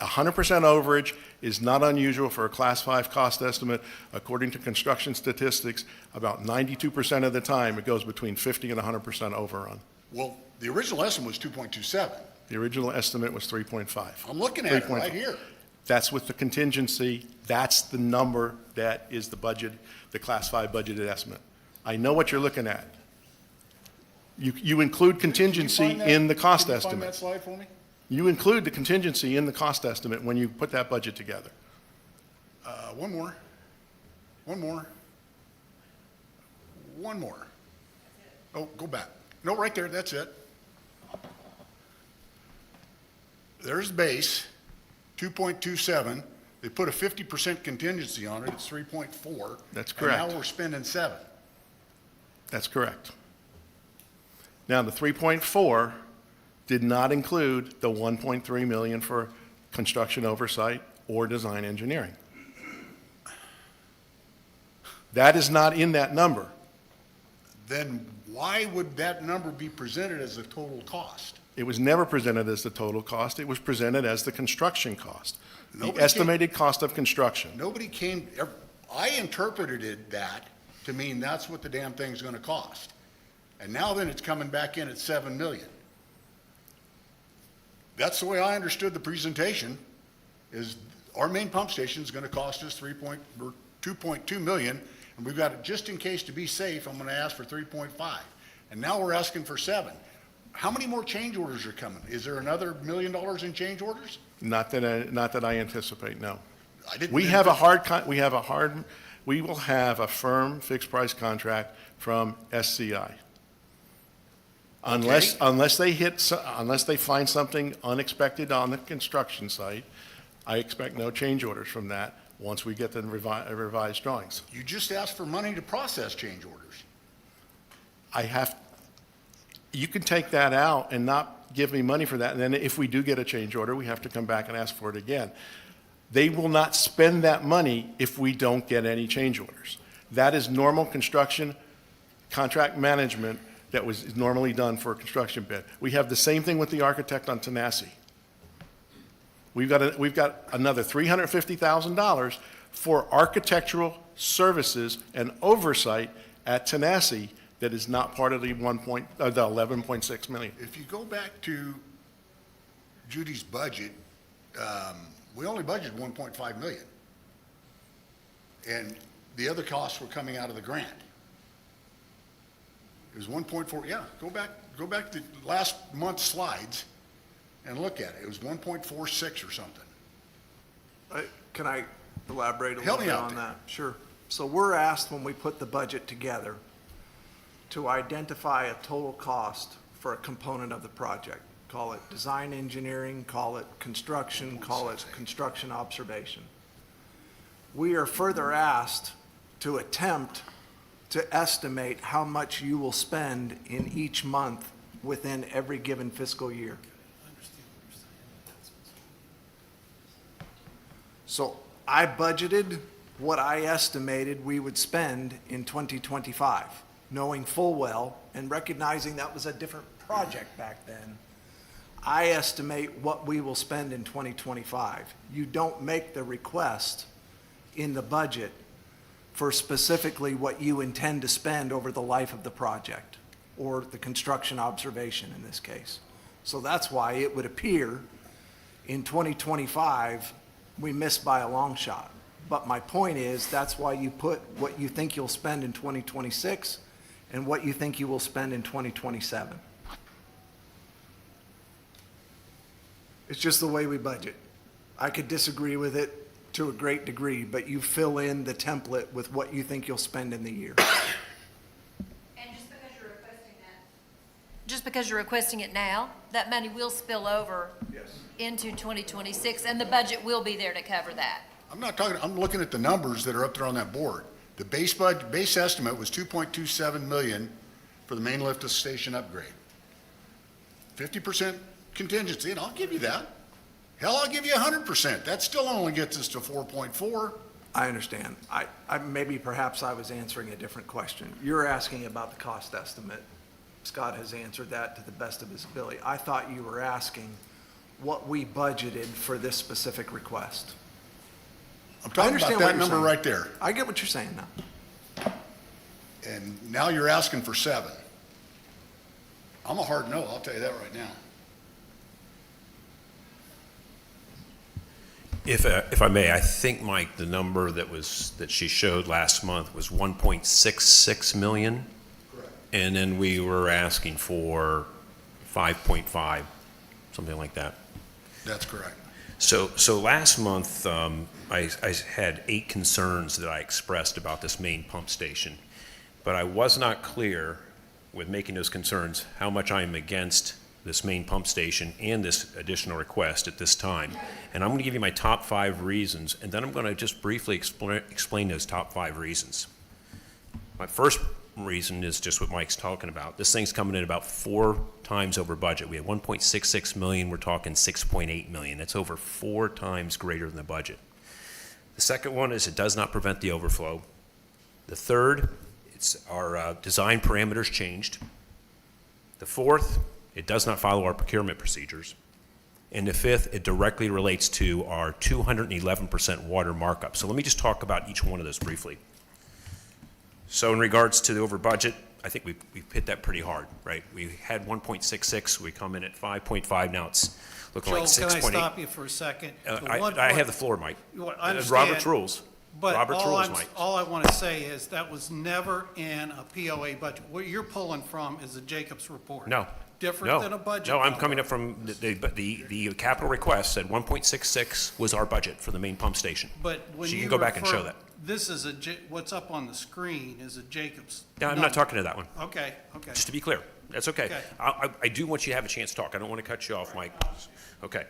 [SPEAKER 17] 100% overage is not unusual for a Class 5 cost estimate. According to construction statistics, about 92% of the time, it goes between 50 and 100% overrun.
[SPEAKER 4] Well, the original estimate was 2.27.
[SPEAKER 17] The original estimate was 3.5.
[SPEAKER 4] I'm looking at it
[SPEAKER 17] 3.5.
[SPEAKER 4] right here.
[SPEAKER 17] That's with the contingency. That's the number that is the budget, the Class 5 budgeted estimate. I know what you're looking at. You include contingency in the cost
[SPEAKER 4] Can you find that
[SPEAKER 17] estimate.
[SPEAKER 4] slide for me?
[SPEAKER 17] You include the contingency in the cost estimate when you put that budget together.
[SPEAKER 4] One more. Oh, go back. No, right there, that's it. There's base, 2.27. They put a 50% contingency on it, it's 3.4.
[SPEAKER 17] That's correct.
[SPEAKER 4] And now we're spending 7.
[SPEAKER 17] That's correct. Now, the 3.4 did not include the 1.3 million for construction oversight or design engineering. That is not in that number.
[SPEAKER 4] Then why would that number be presented as the total cost?
[SPEAKER 17] It was never presented as the total cost. It was presented as the construction cost, the
[SPEAKER 4] Nobody
[SPEAKER 17] estimated cost of construction.
[SPEAKER 4] Nobody came, I interpreted that to mean that's what the damn thing's gonna cost. And now then it's coming back in at 7 million. That's the way I understood the presentation, is our main pump station is gonna cost us 2.2 million, and we've got it, just in case to be safe, I'm gonna ask for 3.5. And now we're asking for 7. How many more change orders are coming? Is there another $1 million in change orders?
[SPEAKER 17] Not that I anticipate, no.
[SPEAKER 4] I didn't.
[SPEAKER 17] We will have a firm fixed price contract from SCI. Unless they find something unexpected on the construction site, I expect no change orders from that once we get the revised drawings.
[SPEAKER 4] You just asked for money to process change orders.
[SPEAKER 17] You can take that out and not give me money for that, and then if we do get a change order, we have to come back and ask for it again. They will not spend that money if we don't get any change orders. That is normal construction contract management that was normally done for a construction bid. We have the same thing with the architect on Tanasi. We've got another $350,000 for architectural services and oversight at Tanasi that is not part of the 11.6 million.
[SPEAKER 4] If you go back to Judy's budget, we only budgeted 1.5 million. And the other costs were coming out of the grant. It was 1.4, yeah, go back to last month's slides and look at it. It was 1.46 or something.
[SPEAKER 12] Can I elaborate a
[SPEAKER 4] Help
[SPEAKER 12] little
[SPEAKER 4] me
[SPEAKER 12] bit
[SPEAKER 4] out
[SPEAKER 12] on
[SPEAKER 4] there.
[SPEAKER 12] that? Sure. So we're asked when we put the budget together to identify a total cost for a component of the project. Call it design engineering, call it construction, call it construction observation. We are further asked to attempt to estimate how much you will spend in each month within every given fiscal year. So I budgeted what I estimated we would spend in 2025, knowing full well and recognizing that was a different project back then. I estimate what we will spend in 2025. You don't make the request in the budget for specifically what you intend to spend over the life of the project, or the construction observation in this case. So that's why it would appear in 2025, we missed by a long shot. But my point is, that's why you put what you think you'll spend in 2026 and what you think you will spend in 2027. It's just the way we budget. I could disagree with it to a great degree, but you fill in the template with what you think you'll spend in the year.
[SPEAKER 7] And just because you're requesting it now, that money will spill over into 2026, and the budget will be there to cover that.
[SPEAKER 4] I'm looking at the numbers that are up there on that board. The base estimate was 2.27 million for the main lift station upgrade. 50% contingency, and I'll give you that. Hell, I'll give you 100%. That still only gets us to 4.4.
[SPEAKER 12] I understand. Maybe perhaps I was answering a different question. You're asking about the cost estimate. Scott has answered that to the best of his ability. I thought you were asking what we budgeted for this specific request.
[SPEAKER 4] I'm talking about that number right there.
[SPEAKER 12] I get what you're saying now.
[SPEAKER 4] And now you're asking for 7. I'm a hard no, I'll tell you that right now.
[SPEAKER 21] If I may, I think, Mike, the number that she showed last month was 1.66 million.
[SPEAKER 4] Correct.
[SPEAKER 21] And then we were asking for 5.5, something like that.
[SPEAKER 4] That's correct.
[SPEAKER 21] So last month, I had 8 concerns that I expressed about this main pump station, but I was not clear with making those concerns how much I am against this main pump station and this additional request at this time. And I'm going to give you my top 5 reasons, and then I'm going to just briefly explain those top 5 reasons. My first reason is just what Mike's talking about. This thing's coming in about 4 times over budget. We had 1.66 million, we're talking 6.8 million. That's over 4 times greater than the budget. The second one is it does not prevent the overflow. The third, it's our design parameters changed. The fourth, it does not follow our procurement procedures. And the fifth, it directly relates to our 211% water markup. So let me just talk about each one of those briefly. So in regards to the over budget, I think we've hit that pretty hard, right? We had 1.66, we come in at 5.5, now it's looking like 6.8.
[SPEAKER 2] Joel, can I stop you for a second?
[SPEAKER 21] I have the floor, Mike.
[SPEAKER 2] I understand,
[SPEAKER 21] Robert's rules.
[SPEAKER 2] But
[SPEAKER 21] Robert's rules, Mike.
[SPEAKER 2] all I want to say is that was never in a POA budget. What you're pulling from is a Jacobs report.
[SPEAKER 21] No.
[SPEAKER 2] Different than a budget.
[SPEAKER 21] No, I'm
[SPEAKER 2] number.
[SPEAKER 21] coming up from the capital request said 1.66 was our budget for the main pump station.
[SPEAKER 2] But when
[SPEAKER 21] So you
[SPEAKER 2] you
[SPEAKER 21] can go back and
[SPEAKER 2] refer-
[SPEAKER 21] show that.
[SPEAKER 2] This is what's up on the screen is a Jacobs.
[SPEAKER 21] No, I'm
[SPEAKER 2] number.
[SPEAKER 21] not talking to that one.
[SPEAKER 2] Okay.
[SPEAKER 21] Just to be clear, that's okay.
[SPEAKER 2] Okay.
[SPEAKER 21] I do want you to have a chance to talk. I don't want to cut you off, Mike. Okay.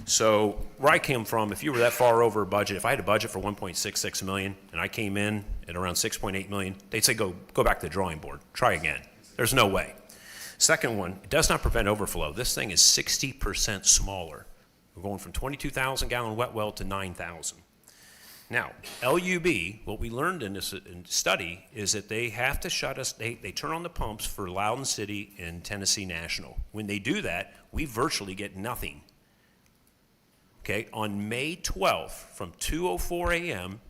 [SPEAKER 21] So where I came from, if you were that far over budget, if I had a budget for 1.66 million and I came in at around 6.8 million, they'd say go back to the drawing board. Try again. There's no way. Second one, it does not prevent overflow. This thing is 60% smaller. We're going from 22,000 gallon wet well to 9,000. Now, LUB, what we learned in this study is that they have to shut us, they turn on the pumps for Loudoun City and Tennessee National. When they do that, we virtually get nothing. Okay, on May 12th, from 2:04 a.m.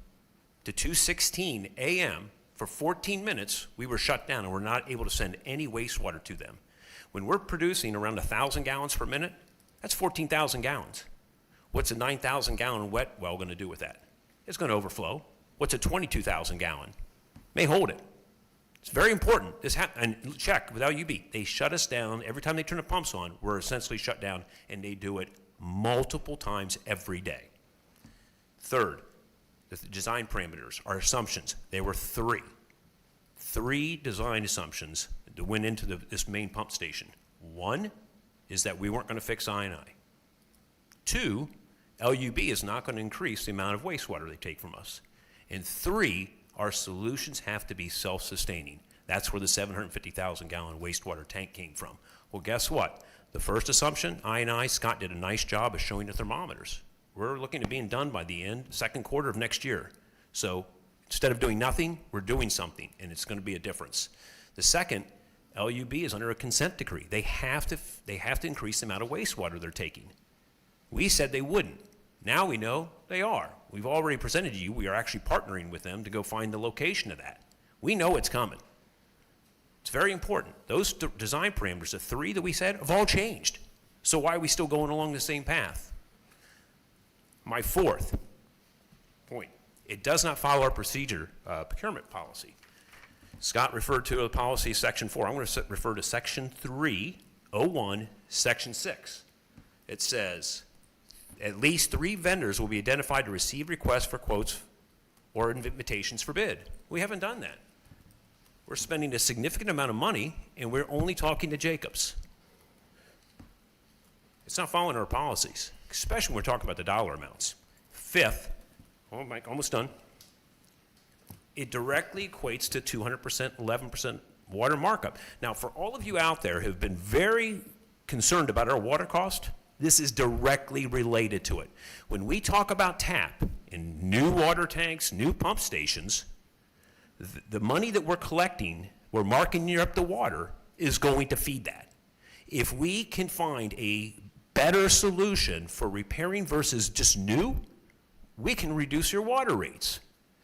[SPEAKER 21] to 2:16 a.m., for 14 minutes, we were shut down and we're not able to send any wastewater to them. When we're producing around 1,000 gallons per minute, that's 14,000 gallons. What's a 9,000 gallon wet well going to do with that? It's going to overflow. What's a 22,000 gallon? May hold it. It's very important. And check with LUB. They shut us down. Every time they turn the pumps on, we're essentially shut down, and they do it multiple times every day. Third, the design parameters, our assumptions, there were three design assumptions that went into this main pump station. One is that we weren't going to fix I&I. Two, LUB is not going to increase the amount of wastewater they take from us. And three, our solutions have to be self-sustaining. That's where the 750,000 gallon wastewater tank came from. Well, guess what? The first assumption, I&I, Scott did a nice job of showing the thermometers. We're looking at being done by the second quarter of next year. So instead of doing nothing, we're doing something, and it's going to be a difference. The second, LUB is under a consent decree. They have to increase the amount of wastewater they're taking. We said they wouldn't. Now we know they are. We've already presented to you. We are actually partnering with them to go find the location of that. We know it's coming. It's very important. Those design parameters, the three that we said, have all changed. So why are we still going along the same path? My fourth point, it does not follow our procurement policy. Scott referred to the policy section 4. I'm going to refer to section 301, section 6. It says, at least 3 vendors will be identified to receive requests for quotes or invitations for bid. We haven't done that. We're spending a significant amount of money, and we're only talking to Jacobs. It's not following our policies, especially when we're talking about the dollar amounts. Fifth, oh, Mike, almost done. It directly equates to 200%, 11% water markup. Now, for all of you out there who have been very concerned about our water cost, this is directly related to it. When we talk about TAP and new water tanks, new pump stations, the money that we're collecting, we're marking up the water, is going to feed that. If we can find a better solution for repairing versus just new, we can reduce your water rates.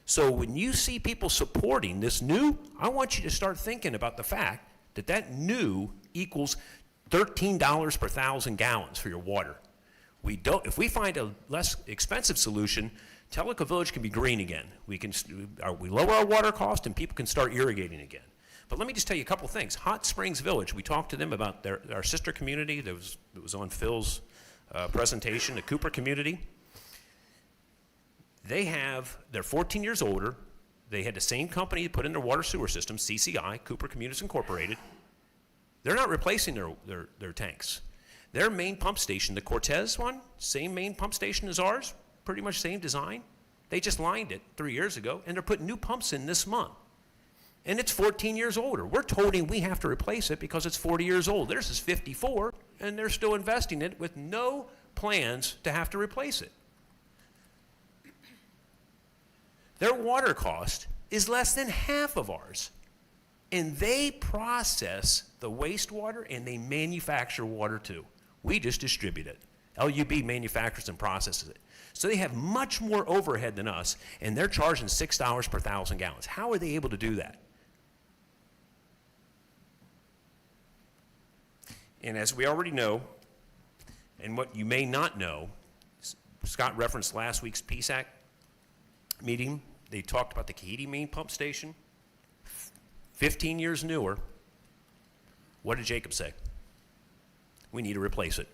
[SPEAKER 21] So when you see people supporting this new, I want you to start thinking about the fact that that new equals $13 per 1,000 gallons for your water. If we find a less expensive solution, Tellico Village can be green again. We lower our water cost and people can start irrigating again. But let me just tell you a couple things. Hot Springs Village, we talked to them about our sister community that was on Phil's presentation, the Cooper community. They're 14 years older. They had the same company that put in their water sewer system, CCI, Cooper Communities Incorporated. They're not replacing their tanks. Their main pump station, the Cortez one, same main pump station as ours, pretty much same design. They just lined it 3 years ago, and they're putting new pumps in this month. And it's 14 years older. We're told we have to replace it because it's 40 years old. Theirs is 54, and they're still investing in it with no plans to have to replace it. Their water cost is less than half of ours. And they process the wastewater and they manufacture water too. We just distribute it. LUB manufactures and processes it. So they have much more overhead than us, and they're charging $6 per 1,000 gallons. How are they able to do that? And as we already know, and what you may not know, Scott referenced last week's PSAC meeting. They talked about the Kahidi main pump station, 15 years newer. What did Jacob say? We need to replace it.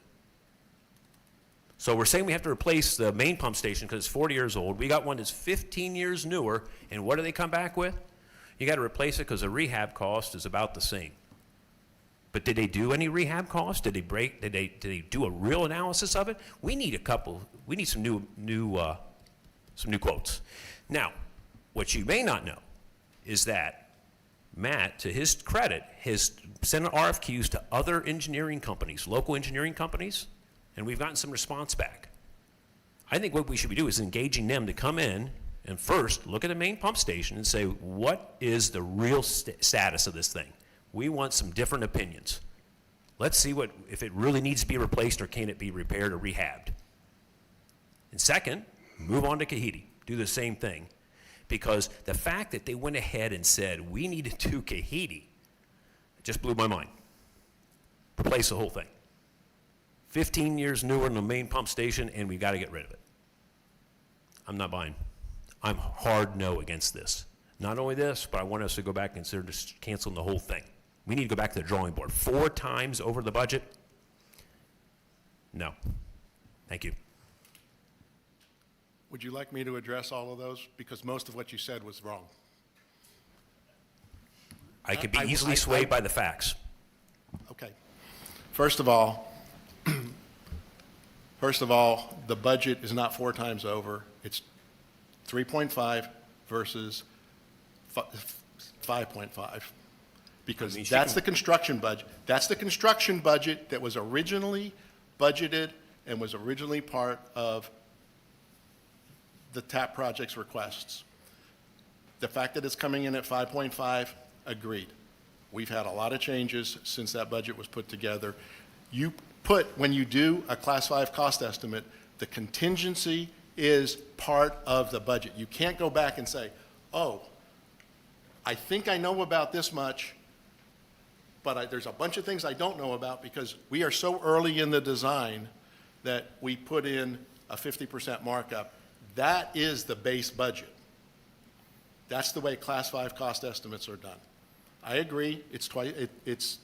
[SPEAKER 21] So we're saying we have to replace the main pump station because it's 40 years old. We got one that's 15 years newer, and what do they come back with? You got to replace it because the rehab cost is about the same. But did they do any rehab costs? Did they do a real analysis of it? We need some new quotes. Now, what you may not know is that Matt, to his credit, has sent RFQs to other engineering companies, local engineering companies, and we've gotten some response back. I think what we should be doing is engaging them to come in and first look at the main pump station and say, what is the real status of this thing? We want some different opinions. Let's see if it really needs to be replaced or can it be repaired or rehabbed. And second, move on to Kahidi. Do the same thing. Because the fact that they went ahead and said, we need to do Kahidi, just blew my mind. Replace the whole thing. 15 years newer than the main pump station, and we've got to get rid of it. I'm not buying. I'm hard no against this. Not only this, but I want us to go back and consider just canceling the whole thing. We need to go back to the drawing board. 4 times over the budget? No. Thank you.
[SPEAKER 17] Would you like me to address all of those? Because most of what you said was wrong.
[SPEAKER 21] I could be easily swayed by the facts.
[SPEAKER 17] Okay. First of all, the budget is not 4 times over. It's 3.5 versus 5.5. Because that's the construction budget. That's the construction budget that was originally budgeted and was originally part of the TAP project's requests. The fact that it's coming in at 5.5, agreed. We've had a lot of changes since that budget was put together. When you do a Class 5 cost estimate, the contingency is part of the budget. You can't go back and say, oh, I think I know about this much, but there's a bunch of things I don't know about because we are so early in the design that we put in a 50% markup. That is the base budget. That's the way Class 5 cost estimates are done. I agree, it's $2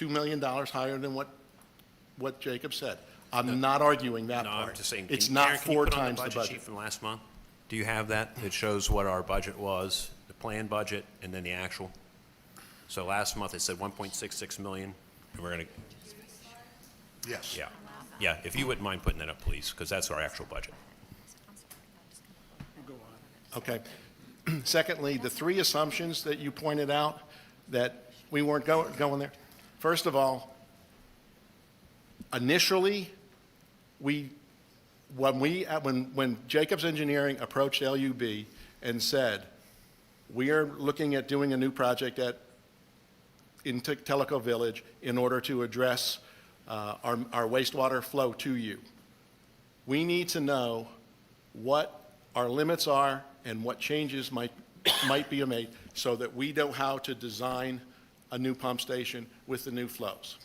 [SPEAKER 17] million higher than what Jacob said. I'm not arguing that part.
[SPEAKER 21] I'm just saying,
[SPEAKER 17] It's
[SPEAKER 21] Karen,
[SPEAKER 17] not
[SPEAKER 21] can you
[SPEAKER 17] 4
[SPEAKER 21] put on
[SPEAKER 17] times the
[SPEAKER 21] budget
[SPEAKER 17] budget.
[SPEAKER 21] sheet from last month? Do you have that? It shows what our budget was, the planned budget, and then the actual. So last month it said 1.66 million, and we're going to.
[SPEAKER 4] Yes.
[SPEAKER 21] Yeah. Yeah, if you wouldn't mind putting that up, please, because that's our actual budget.
[SPEAKER 17] Okay. Secondly, the 3 assumptions that you pointed out that we weren't going there. First of all, initially, when Jacobs Engineering approached LUB and said, we are looking at doing a new project in Tellico Village in order to address our wastewater flow to you. We need to know what our limits are and what changes might be made so that we know how to design a new pump station with the new flows.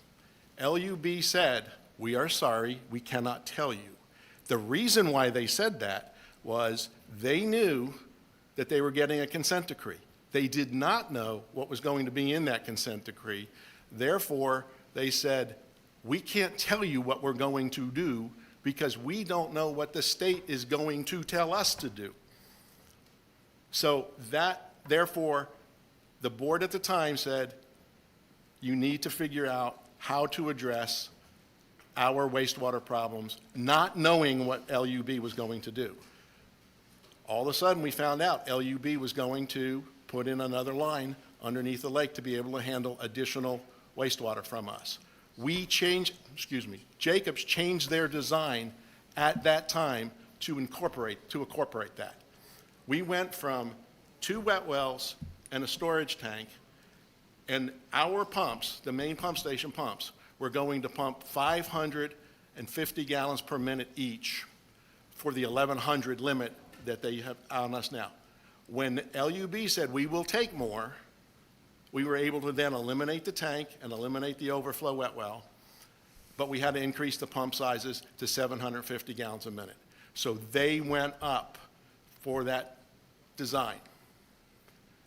[SPEAKER 17] LUB said, we are sorry, we cannot tell you. The reason why they said that was they knew that they were getting a consent decree. They did not know what was going to be in that consent decree. Therefore, they said, we can't tell you what we're going to do because we don't know what the state is going to tell us to do. So therefore, the board at the time said, you need to figure out how to address our wastewater problems, not knowing what LUB was going to do. All of a sudden, we found out LUB was going to put in another line underneath the lake to be able to handle additional wastewater from us. Jacobs changed their design at that time to incorporate that. We went from 2 wet wells and a storage tank, and our pumps, the main pump station pumps, were going to pump 550 gallons per minute each for the 1,100 limit that they have on us now. When LUB said we will take more, we were able to then eliminate the tank and eliminate the overflow wet well, but we had to increase the pump sizes to 750 gallons a minute. So they went up for that design.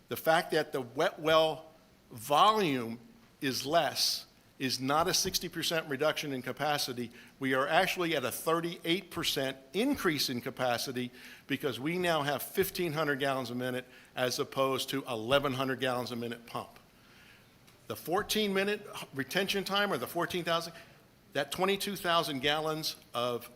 [SPEAKER 17] The fact that the wet well volume is less is not a 60% reduction in capacity. We are actually at a 38% increase in capacity because we now have 1,500 gallons a minute as opposed to 1,100 gallons a minute pump. The 14-minute retention time, or the 14,000, that 22,000 gallons of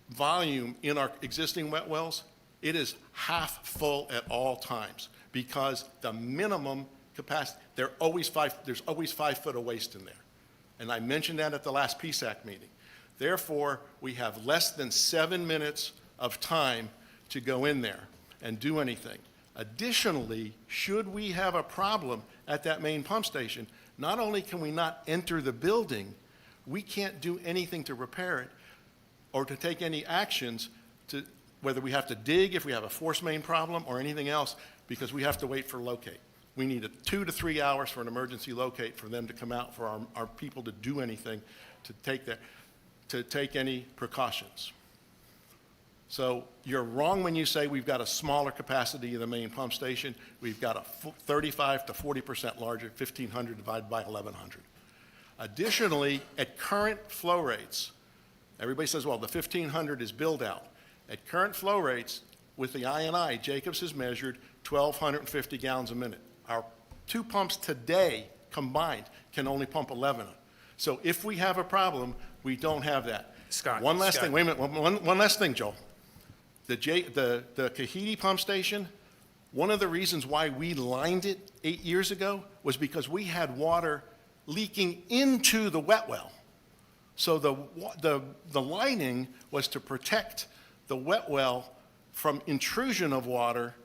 [SPEAKER 17] volume in our existing wet wells, it is half full at all times because the minimum capacity, there's always 5 foot of waste in there. And I mentioned that at the last PSAC meeting. Therefore, we have less than 7 minutes of time to go in there and do anything. Additionally, should we have a problem at that main pump station, not only can we not enter the building, we can't do anything to repair it or to take any actions to, whether we have to dig if we have a force main problem or anything else, because we have to wait for locate. We need 2 to 3 hours for an emergency locate for them to come out, for our people to do anything, to take any precautions. So you're wrong when you say we've got a smaller capacity of the main pump station. We've got a 35 to 40% larger, 1,500 divided by 1,100. Additionally, at current flow rates, everybody says, well, the 1,500 is build out. At current flow rates, with the INI, Jacobs has measured 1,250 gallons a minute. Our 2 pumps today combined can only pump 11. So if we have a problem, we don't have that.
[SPEAKER 21] Scott.
[SPEAKER 17] One last thing, wait a minute, one last thing, Joel. The Kahidi pump station, one of the reasons why we lined it 8 years ago was because we had water leaking into the wet well. So the lining was to protect the wet well from intrusion of water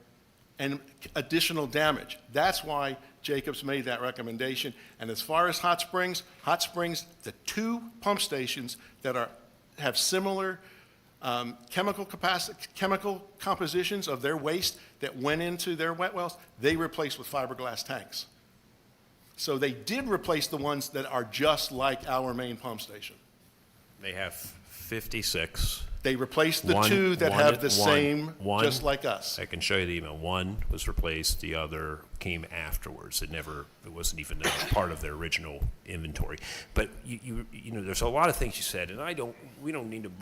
[SPEAKER 17] and additional damage. That's why Jacobs made that recommendation. And as far as Hot Springs, the 2 pump stations that have similar chemical compositions of their waste that went into their wet wells, they replaced with fiberglass tanks. So they did replace the ones that are just like our main pump station.
[SPEAKER 21] They have 56.
[SPEAKER 17] They replaced the 2 that have the same, just like us.
[SPEAKER 21] I can show you the email. One was replaced, the other came afterwards. It wasn't even part of their original inventory. But you know, there's a lot of things you said, and we don't need to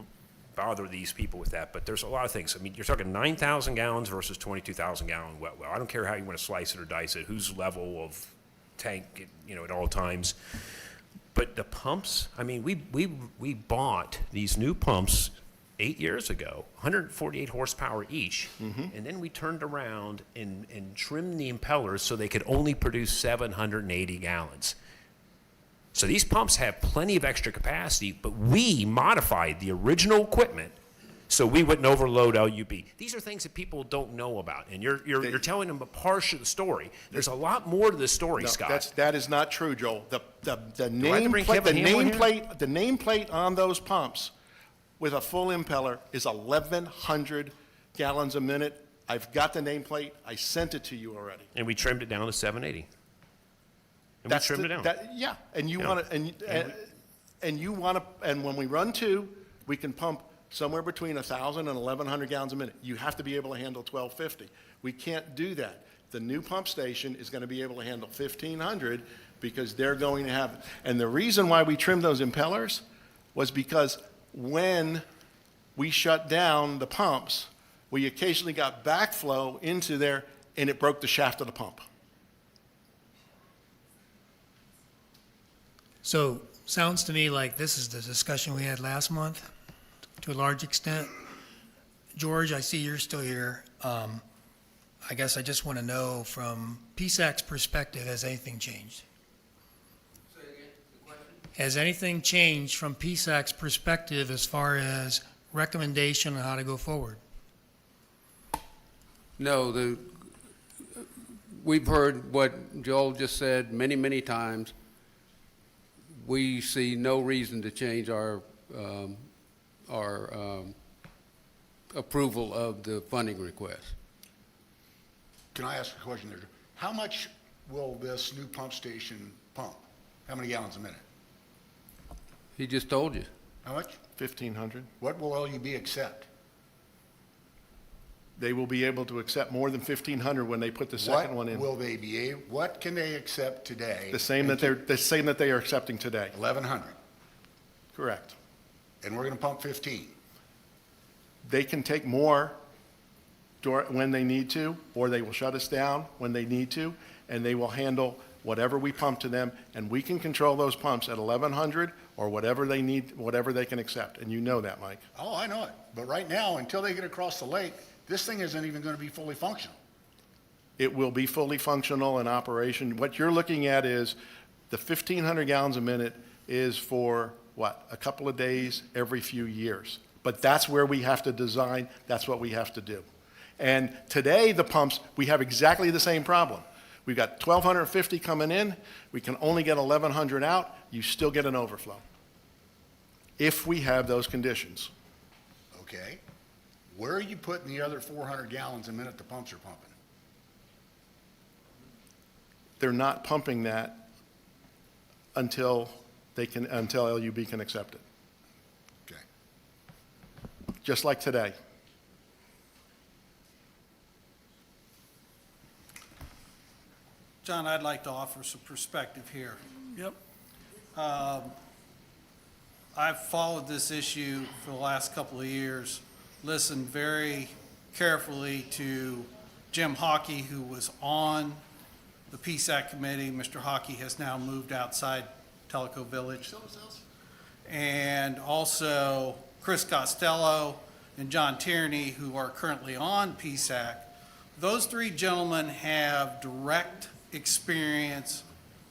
[SPEAKER 21] bother these people with that, but there's a lot of things. I mean, you're talking 9,000 gallons versus 22,000 gallon wet well. I don't care how you want to slice it or dice it, whose level of tank, at all times. But the pumps, I mean, we bought these new pumps 8 years ago, 148 horsepower each, and then we turned around and trimmed the impellers so they could only produce 780 gallons. So these pumps have plenty of extra capacity, but we modified the original equipment so we wouldn't overload LUB. These are things that people don't know about, and you're telling them a portion of the story. There's a lot more to the story,
[SPEAKER 17] No,
[SPEAKER 21] Scott.
[SPEAKER 17] that is not true, Joel. The
[SPEAKER 21] Do I have to bring Kevin Hamlin here?
[SPEAKER 17] nameplate on those pumps with a full impeller is 1,100 gallons a minute. I've got the nameplate. I sent it to you already.
[SPEAKER 21] And we trimmed it down to 780. And we trimmed it down.
[SPEAKER 17] Yeah, and you want to, and when we run 2, we can pump somewhere between 1,000 and 1,100 gallons a minute. You have to be able to handle 1,250. We can't do that. The new pump station is going to be able to handle 1,500 because they're going to have, and the reason why we trimmed those impellers was because when we shut down the pumps, we occasionally got backflow into there and it broke the shaft of the pump.
[SPEAKER 5] So, sounds to me like this is the discussion we had last month, to a large extent. George, I see you're still here. I guess I just want to know, from PSAC's perspective, has anything changed?
[SPEAKER 6] Say again, the question?
[SPEAKER 5] Has anything changed from PSAC's perspective as far as recommendation on how to go forward?
[SPEAKER 6] No, we've heard what Joel just said many, many times. We see no reason to change our approval of the funding request.
[SPEAKER 4] Can I ask a question there? How much will this new pump station pump? How many gallons a minute?
[SPEAKER 6] He just told you.
[SPEAKER 4] How much?
[SPEAKER 17] 1,500.
[SPEAKER 4] What will LUB accept?
[SPEAKER 17] They will be able to accept more than 1,500 when they put the second one in.
[SPEAKER 4] What will they be able, what can they accept today?
[SPEAKER 17] The same that they are accepting today.
[SPEAKER 4] 1,100,
[SPEAKER 17] Correct.
[SPEAKER 4] and we're gonna pump 15.
[SPEAKER 17] They can take more when they need to, or they will shut us down when they need to, and they will handle whatever we pump to them, and we can control those pumps at 1,100 or whatever they need, whatever they can accept, and you know that, Mike.
[SPEAKER 4] Oh, I know it, but right now, until they get across the lake, this thing isn't even gonna be fully functional.
[SPEAKER 17] It will be fully functional in operation. What you're looking at is the 1,500 gallons a minute is for, what, a couple of days every few years. But that's where we have to design, that's what we have to do. And today, the pumps, we have exactly the same problem. We've got 1,250 coming in, we can only get 1,100 out, you still get an overflow. If we have those conditions.
[SPEAKER 4] Okay, where are you putting the other 400 gallons a minute the pumps are pumping?
[SPEAKER 17] They're not pumping that until LUB can accept it.
[SPEAKER 4] Okay.
[SPEAKER 17] Just like today.
[SPEAKER 2] John, I'd like to offer some perspective here.
[SPEAKER 1] Yep.
[SPEAKER 2] I've followed this issue for the last couple of years, listened very carefully to Jim Hockey, who was on the PSAC committee. Mr. Hockey has now moved outside Tellico Village. And also Chris Costello and John Tierney, who are currently on PSAC. Those three gentlemen have direct experience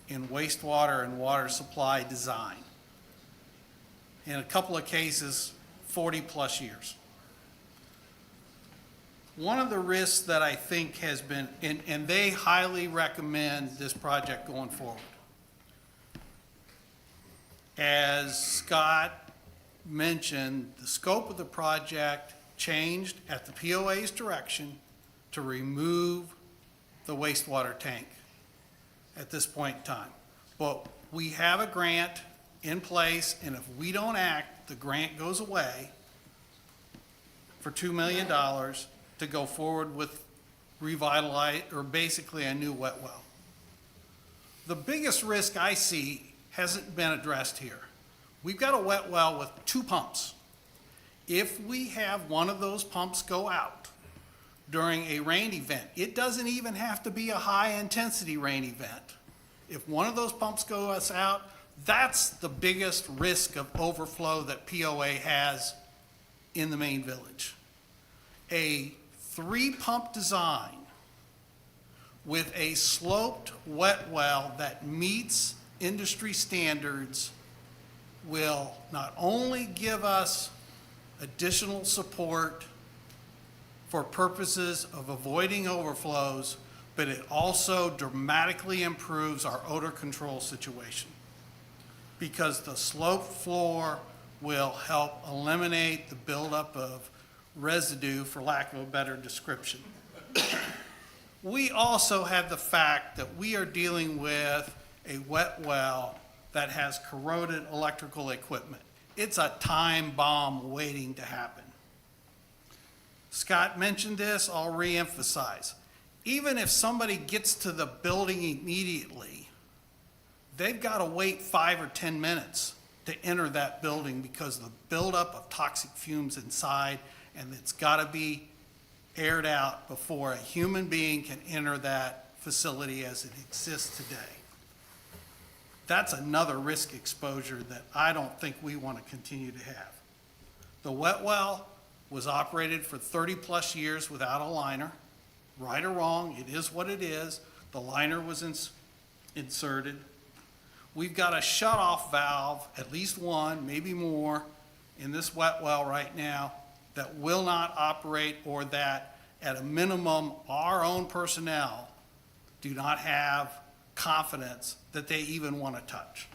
[SPEAKER 2] in wastewater and water supply design. In a couple of cases, 40-plus years. One of the risks that I think has been, and they highly recommend this project going forward. As Scott mentioned, the scope of the project changed at the POA's direction to remove the wastewater tank at this point in time. But we have a grant in place, and if we don't act, the grant goes away for $2 million to go forward with revitalize, or basically a new wet well. The biggest risk I see hasn't been addressed here. We've got a wet well with 2 pumps. If we have one of those pumps go out during a rain event, it doesn't even have to be a high-intensity rain event. If one of those pumps goes out, that's the biggest risk of overflow that POA has in the main village. A 3-pump design with a sloped wet well that meets industry standards will not only give us additional support for purposes of avoiding overflows, but it also dramatically improves our odor control situation, because the sloped floor will help eliminate the buildup of residue, for lack of a better description. We also have the fact that we are dealing with a wet well that has corroded electrical equipment. It's a time bomb waiting to happen. Scott mentioned this, I'll reemphasize. Even if somebody gets to the building immediately, they've got to wait 5 or 10 minutes to enter that building because of the buildup of toxic fumes inside, and it's got to be aired out before a human being can enter that facility as it exists today. That's another risk exposure that I don't think we want to continue to have. The wet well was operated for 30-plus years without a liner. Right or wrong, it is what it is. The liner was inserted. We've got a shut-off valve, at least one, maybe more, in this wet well right now that will not operate, or that, at a minimum, our own personnel do not have confidence that they even want to touch.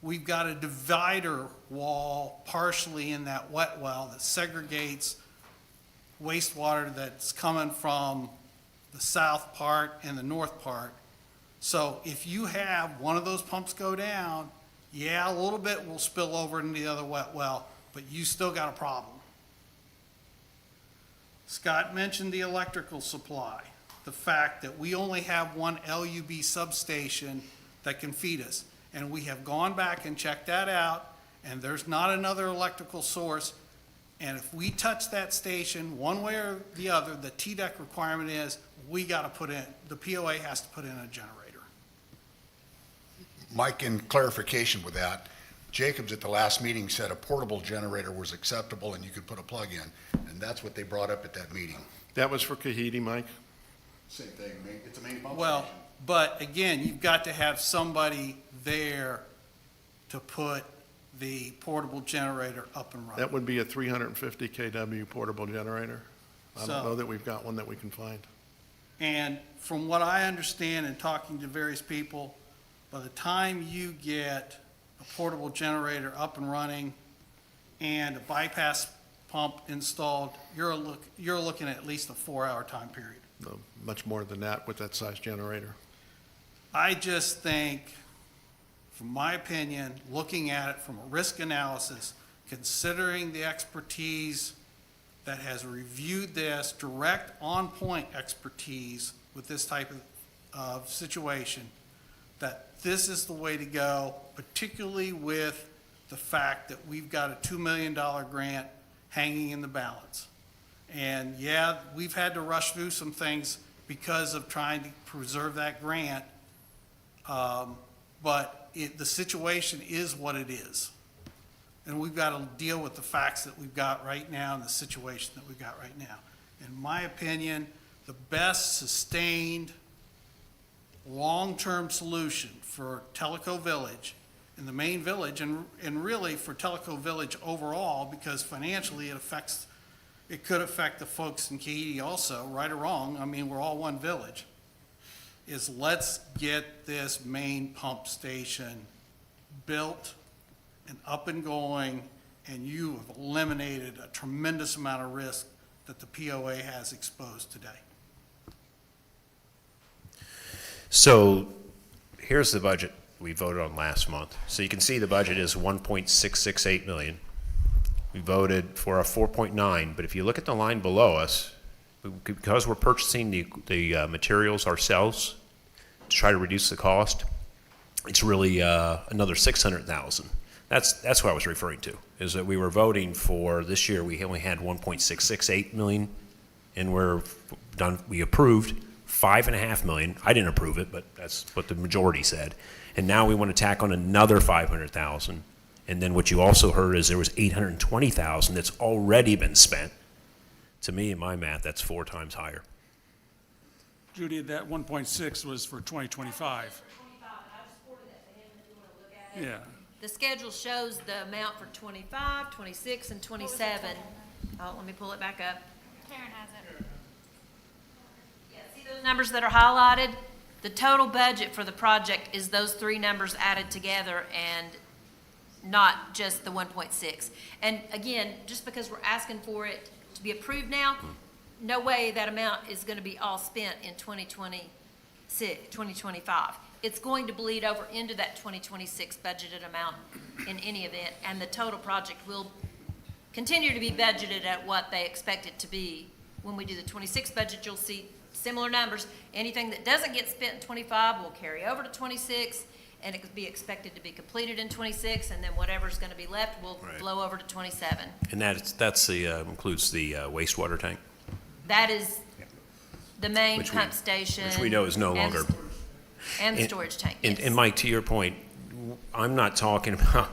[SPEAKER 2] We've got a divider wall partially in that wet well that segregates wastewater that's coming from the south part and the north part. So if you have one of those pumps go down, yeah, a little bit will spill over into the other wet well, but you still got a problem. Scott mentioned the electrical supply, the fact that we only have one LUB substation that can feed us. And we have gone back and checked that out, and there's not another electrical source. And if we touch that station one way or the other, the TDEC requirement is we got to put in, the POA has to put in a generator.
[SPEAKER 4] Mike, in clarification with that, Jacobs at the last meeting said a portable generator was acceptable and you could put a plug in, and that's what they brought up at that meeting.
[SPEAKER 17] That was for Kahidi, Mike?
[SPEAKER 4] Same thing, it's a main pump
[SPEAKER 2] Well,
[SPEAKER 4] station.
[SPEAKER 2] but again, you've got to have somebody there to put the portable generator up and running.
[SPEAKER 17] That would be a 350 kW portable generator. I don't
[SPEAKER 2] So-
[SPEAKER 17] know that we've got one that we can find.
[SPEAKER 2] And from what I understand in talking to various people, by the time you get a portable generator up and running and a bypass pump installed, you're looking at least a 4-hour time period.
[SPEAKER 17] No, much more than that with that size generator.
[SPEAKER 2] I just think, from my opinion, looking at it from a risk analysis, considering the expertise that has reviewed this, direct on-point expertise with this type of situation, that this is the way to go, particularly with the fact that we've got a $2 million grant hanging in the balance. And yeah, we've had to rush through some things because of trying to preserve that grant. But the situation is what it is. And we've got to deal with the facts that we've got right now and the situation that we've got right now. In my opinion, the best sustained long-term solution for Tellico Village and the main village, and really for Tellico Village overall, because financially it could affect the folks in Kahidi also, right or wrong. I mean, we're all one village. Is let's get this main pump station built and up and going, and you have eliminated a tremendous amount of risk that the POA has exposed today.
[SPEAKER 21] So here's the budget we voted on last month. So you can see the budget is 1.668 million. We voted for a 4.9, but if you look at the line below us, because we're purchasing the materials ourselves to try to reduce the cost, it's really another 600,000. That's what I was referring to, is that we were voting for this year, we only had 1.668 million, and we approved 5.5 million. I didn't approve it, but that's what the majority said. And now we want to tack on another 500,000. And then what you also heard is there was 820,000 that's already been spent. To me, in my math, that's 4 times higher.
[SPEAKER 1] Judy, that 1.6 was for 2025. Yeah.
[SPEAKER 7] The schedule shows the amount for 25, 26, and 27. Oh, let me pull it back up.
[SPEAKER 9] Karen has it.
[SPEAKER 7] Yeah, see those numbers that are highlighted? The total budget for the project is those 3 numbers added together and not just the 1.6. And again, just because we're asking for it to be approved now, no way that amount is going to be all spent in 2025. It's going to bleed over into that 2026 budgeted amount in any event, and the total project will continue to be budgeted at what they expect it to be. When we do the 26 budget, you'll see similar numbers. Anything that doesn't get spent in 25 will carry over to 26, and it could be expected to be completed in 26, and then whatever's going to be left will flow over to 27.
[SPEAKER 21] And that's includes the wastewater tank?
[SPEAKER 7] That is the main
[SPEAKER 21] Which
[SPEAKER 7] pump station.
[SPEAKER 21] Which we know is no longer.
[SPEAKER 7] And the storage tank,
[SPEAKER 21] And
[SPEAKER 7] yes.
[SPEAKER 21] Mike, to your point, I'm not talking about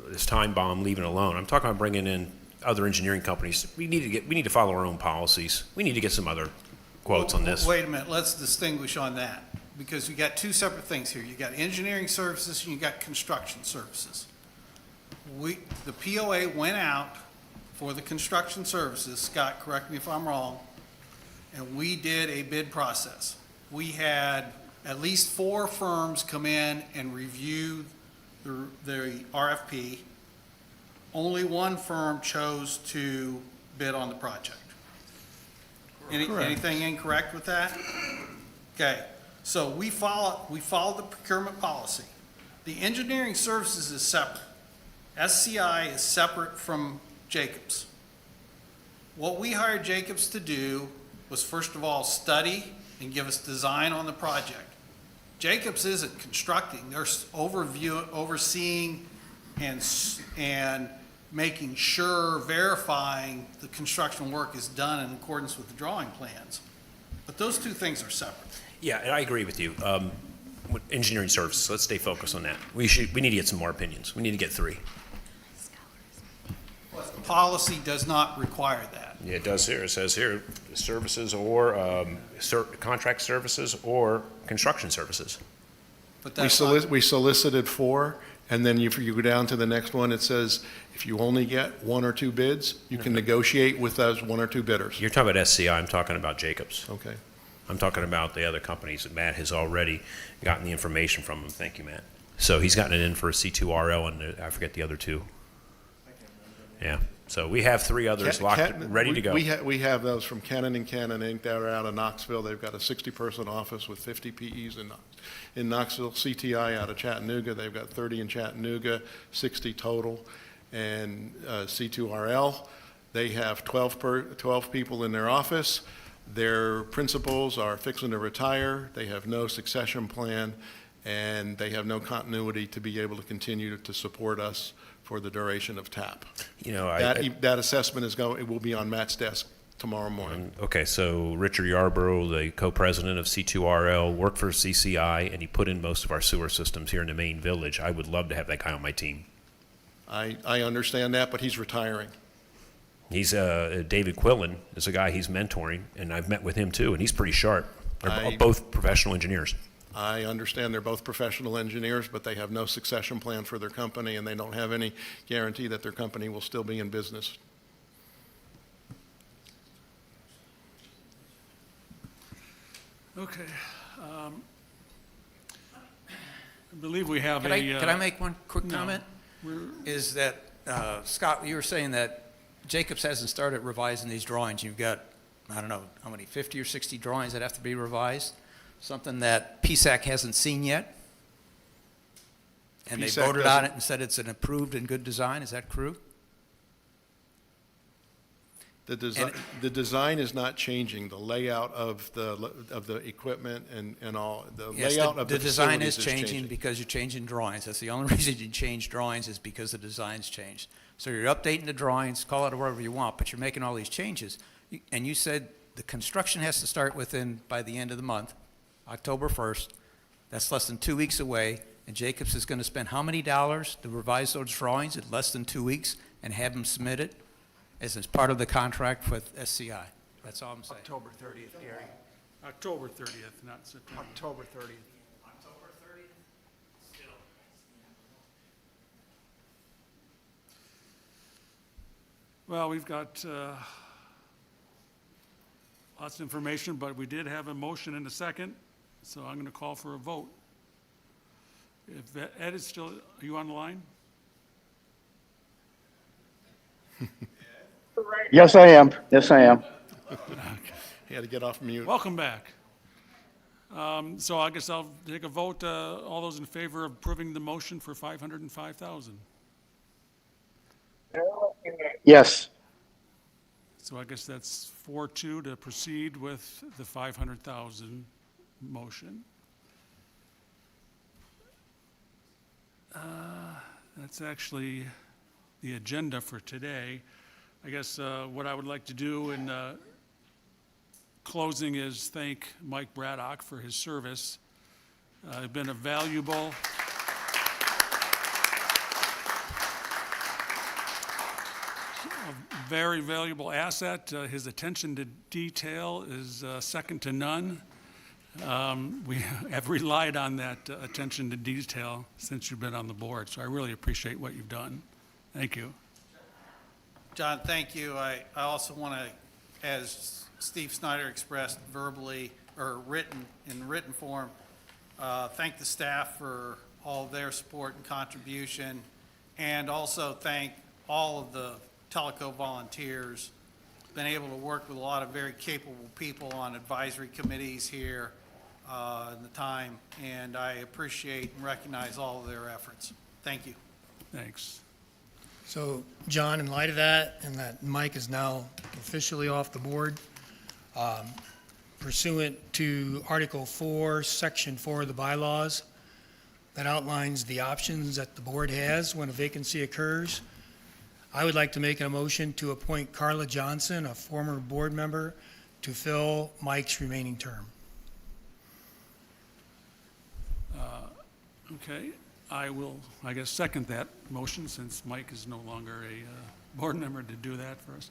[SPEAKER 21] this time bomb leaving alone. I'm talking about bringing in other engineering companies. We need to follow our own policies. We need to get some other quotes on this.
[SPEAKER 2] Wait a minute, let's distinguish on that, because you got 2 separate things here. You got engineering services and you got construction services. The POA went out for the construction services, Scott, correct me if I'm wrong, and we did a bid process. We had at least 4 firms come in and review the RFP. Only 1 firm chose to bid on the project.
[SPEAKER 1] Correct.
[SPEAKER 2] Anything incorrect with that? Okay, so we follow the procurement policy. The engineering services is separate. SCI is separate from Jacobs. What we hired Jacobs to do was, first of all, study and give us design on the project. Jacobs isn't constructing, they're overseeing and making sure, verifying the construction work is done in accordance with the drawing plans. But those two things are separate.
[SPEAKER 21] Yeah, and I agree with you. With engineering services, let's stay focused on that. We need to get some more opinions. We need to get 3.
[SPEAKER 2] The policy does not require that.
[SPEAKER 21] Yeah, it does here. It says here, services or contract services or construction services.
[SPEAKER 2] But
[SPEAKER 17] We
[SPEAKER 2] that's not,
[SPEAKER 17] we solicited 4, and then if you go down to the next one, it says if you only get 1 or 2 bids, you can negotiate with those 1 or 2 bidders.
[SPEAKER 21] You're talking about SCI, I'm talking about Jacobs.
[SPEAKER 17] Okay.
[SPEAKER 21] I'm talking about the other companies that Matt has already gotten the information from them. Thank you, Matt. So he's gotten it in for a C2RL and I forget the other 2. Yeah, so we have 3 others ready to go.
[SPEAKER 17] We have those from Cannon and Cannon Inc. They're out of Knoxville. They've got a 60-person office with 50 PEs in Knoxville. CTI out of Chattanooga. They've got 30 in Chattanooga, 60 total. And C2RL, they have 12 people in their office. Their principals are fixing to retire. They have no succession plan, and they have no continuity to be able to continue to support us for the duration of TAP.
[SPEAKER 21] You know,
[SPEAKER 17] That assessment it will be on Matt's desk tomorrow morning.
[SPEAKER 21] Okay, so Richard Yarborough, the co-president of C2RL, worked for CCI, and he put in most of our sewer systems here in the main village. I would love to have that guy on my team.
[SPEAKER 17] I understand that, but he's retiring.
[SPEAKER 21] He's David Quillen is a guy he's mentoring, and I've met with him too, and he's pretty sharp. They're both professional engineers.
[SPEAKER 17] I understand they're both professional engineers, but they have no succession plan for their company, and they don't have any guarantee that their company will still be in business.
[SPEAKER 1] Okay. I believe we have
[SPEAKER 16] Can I make one quick
[SPEAKER 1] no.
[SPEAKER 16] comment? Is that, Scott, you were saying that Jacobs hasn't started revising these drawings. You've got, I don't know, how many, 50 or 60 drawings that have to be revised? Something that PSAC hasn't seen yet? And they
[SPEAKER 17] PSAC
[SPEAKER 16] voted on it and said it's an approved and good design, is that true?
[SPEAKER 17] The design is not changing. The layout of the equipment and all, the
[SPEAKER 16] Yes,
[SPEAKER 17] layout of the
[SPEAKER 16] design
[SPEAKER 17] facilities
[SPEAKER 16] is changing because you're changing drawings. That's the only reason you change drawings is because the design's changed. So you're updating the drawings, call it whatever you want, but you're making all these changes. And you said the construction has to start by the end of the month, October 1st. That's less than 2 weeks away. And Jacobs is going to spend how many dollars to revise those drawings in less than 2 weeks and have them submitted as part of the contract with SCI? That's all I'm saying.
[SPEAKER 12] October 30th, Gary.
[SPEAKER 1] October 30th, not September.
[SPEAKER 12] October 30th.
[SPEAKER 16] October 30th? Still.
[SPEAKER 1] Well, we've got lots of information, but we did have a motion and a second, so I'm going to call for a vote. If Ed is still, are you on the line?
[SPEAKER 13] Yes, I am. Yes, I am.
[SPEAKER 17] He had to get off mute.
[SPEAKER 1] Welcome back. So I guess I'll take a vote. All those in favor of approving the motion for $505,000?
[SPEAKER 13] Yes.
[SPEAKER 1] So I guess that's 4-2 to proceed with the 500,000 motion. That's actually the agenda for today. I guess what I would like to do in closing is thank Mike Braddock for his service. It's been a valuable very valuable asset. His attention to detail is second to none. We have relied on that attention to detail since you've been on the board, so I really appreciate what you've done. Thank you.
[SPEAKER 2] John, thank you. I also want to, as Steve Schneider expressed verbally or in written form, thank the staff for all of their support and contribution, and also thank all of the Teleco volunteers been able to work with a lot of very capable people on advisory committees here in the time, and I appreciate and recognize all of their efforts. Thank you.
[SPEAKER 1] Thanks.
[SPEAKER 5] So, John, in light of that, and that Mike is now officially off the board, pursuant to Article 4, Section 4 of the bylaws, that outlines the options that the board has when a vacancy occurs, I would like to make a motion to appoint Carla Johnson, a former board member, to fill Mike's remaining term.
[SPEAKER 1] Okay, I will, I guess, second that motion since Mike is no longer a board member to do that for us.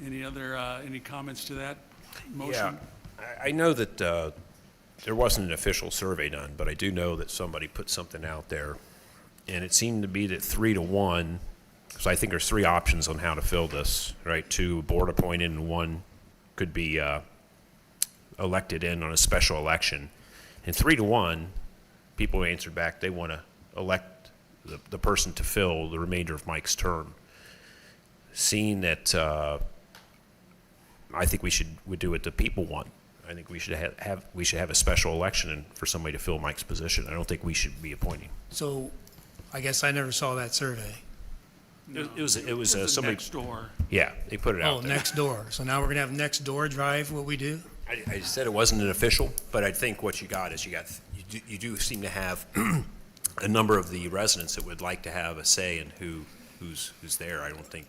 [SPEAKER 1] Any comments to that motion?
[SPEAKER 21] Yeah, I know that there wasn't an official survey done, but I do know that somebody put something out there, and it seemed to be that 3-to-1, because I think there's 3 options on how to fill this, right? 2 board appointed and 1 could be elected in on a special election. And 3-to-1, people answered back they want to elect the person to fill the remainder of Mike's term. Seeing that I think we would do what the people want. I think we should have a special election for somebody to fill Mike's position. I don't think we should be appointing.
[SPEAKER 5] So, I guess I never saw that survey.
[SPEAKER 21] It was somebody
[SPEAKER 1] next door.
[SPEAKER 21] Yeah, they put it out
[SPEAKER 5] Oh,
[SPEAKER 21] there.
[SPEAKER 5] next door. So now we're going to have next door drive what we do?
[SPEAKER 21] I said it wasn't an official, but I think what you got is you do seem to have a number of the residents that would like to have a say in who's there. I don't think.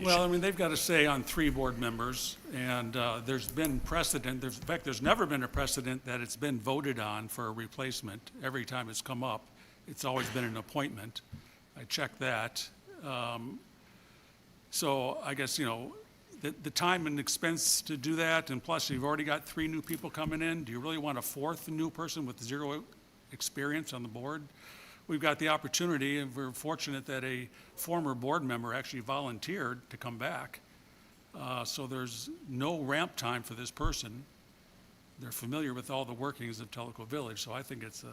[SPEAKER 1] Well, I mean, they've got a say on 3 board members, and there's been precedent. In fact, there's never been a precedent that it's been voted on for a replacement. Every time it's come up, it's always been an appointment. I checked that. So I guess, the time and expense to do that, and plus you've already got 3 new people coming in. Do you really want a 4th new person with 0 experience on the board? We've got the opportunity, and we're fortunate that a former board member actually volunteered to come back. So there's no ramp time for this person. They're familiar with all the workings of Tellico Village, so I think it's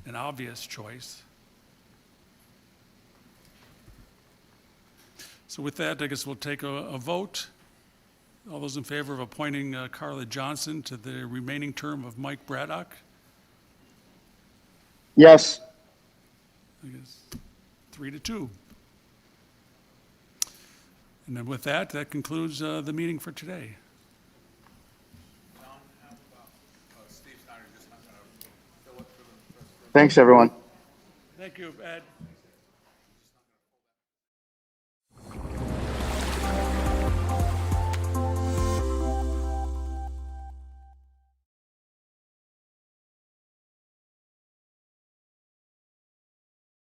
[SPEAKER 1] an obvious choice. So with that, I guess we'll take a vote. All those in favor of appointing Carla Johnson to the remaining term of Mike Braddock?
[SPEAKER 13] Yes.
[SPEAKER 1] I guess 3-2. And then with that, that concludes the meeting for today.
[SPEAKER 13] Thanks, everyone.
[SPEAKER 1] Thank you, Ed.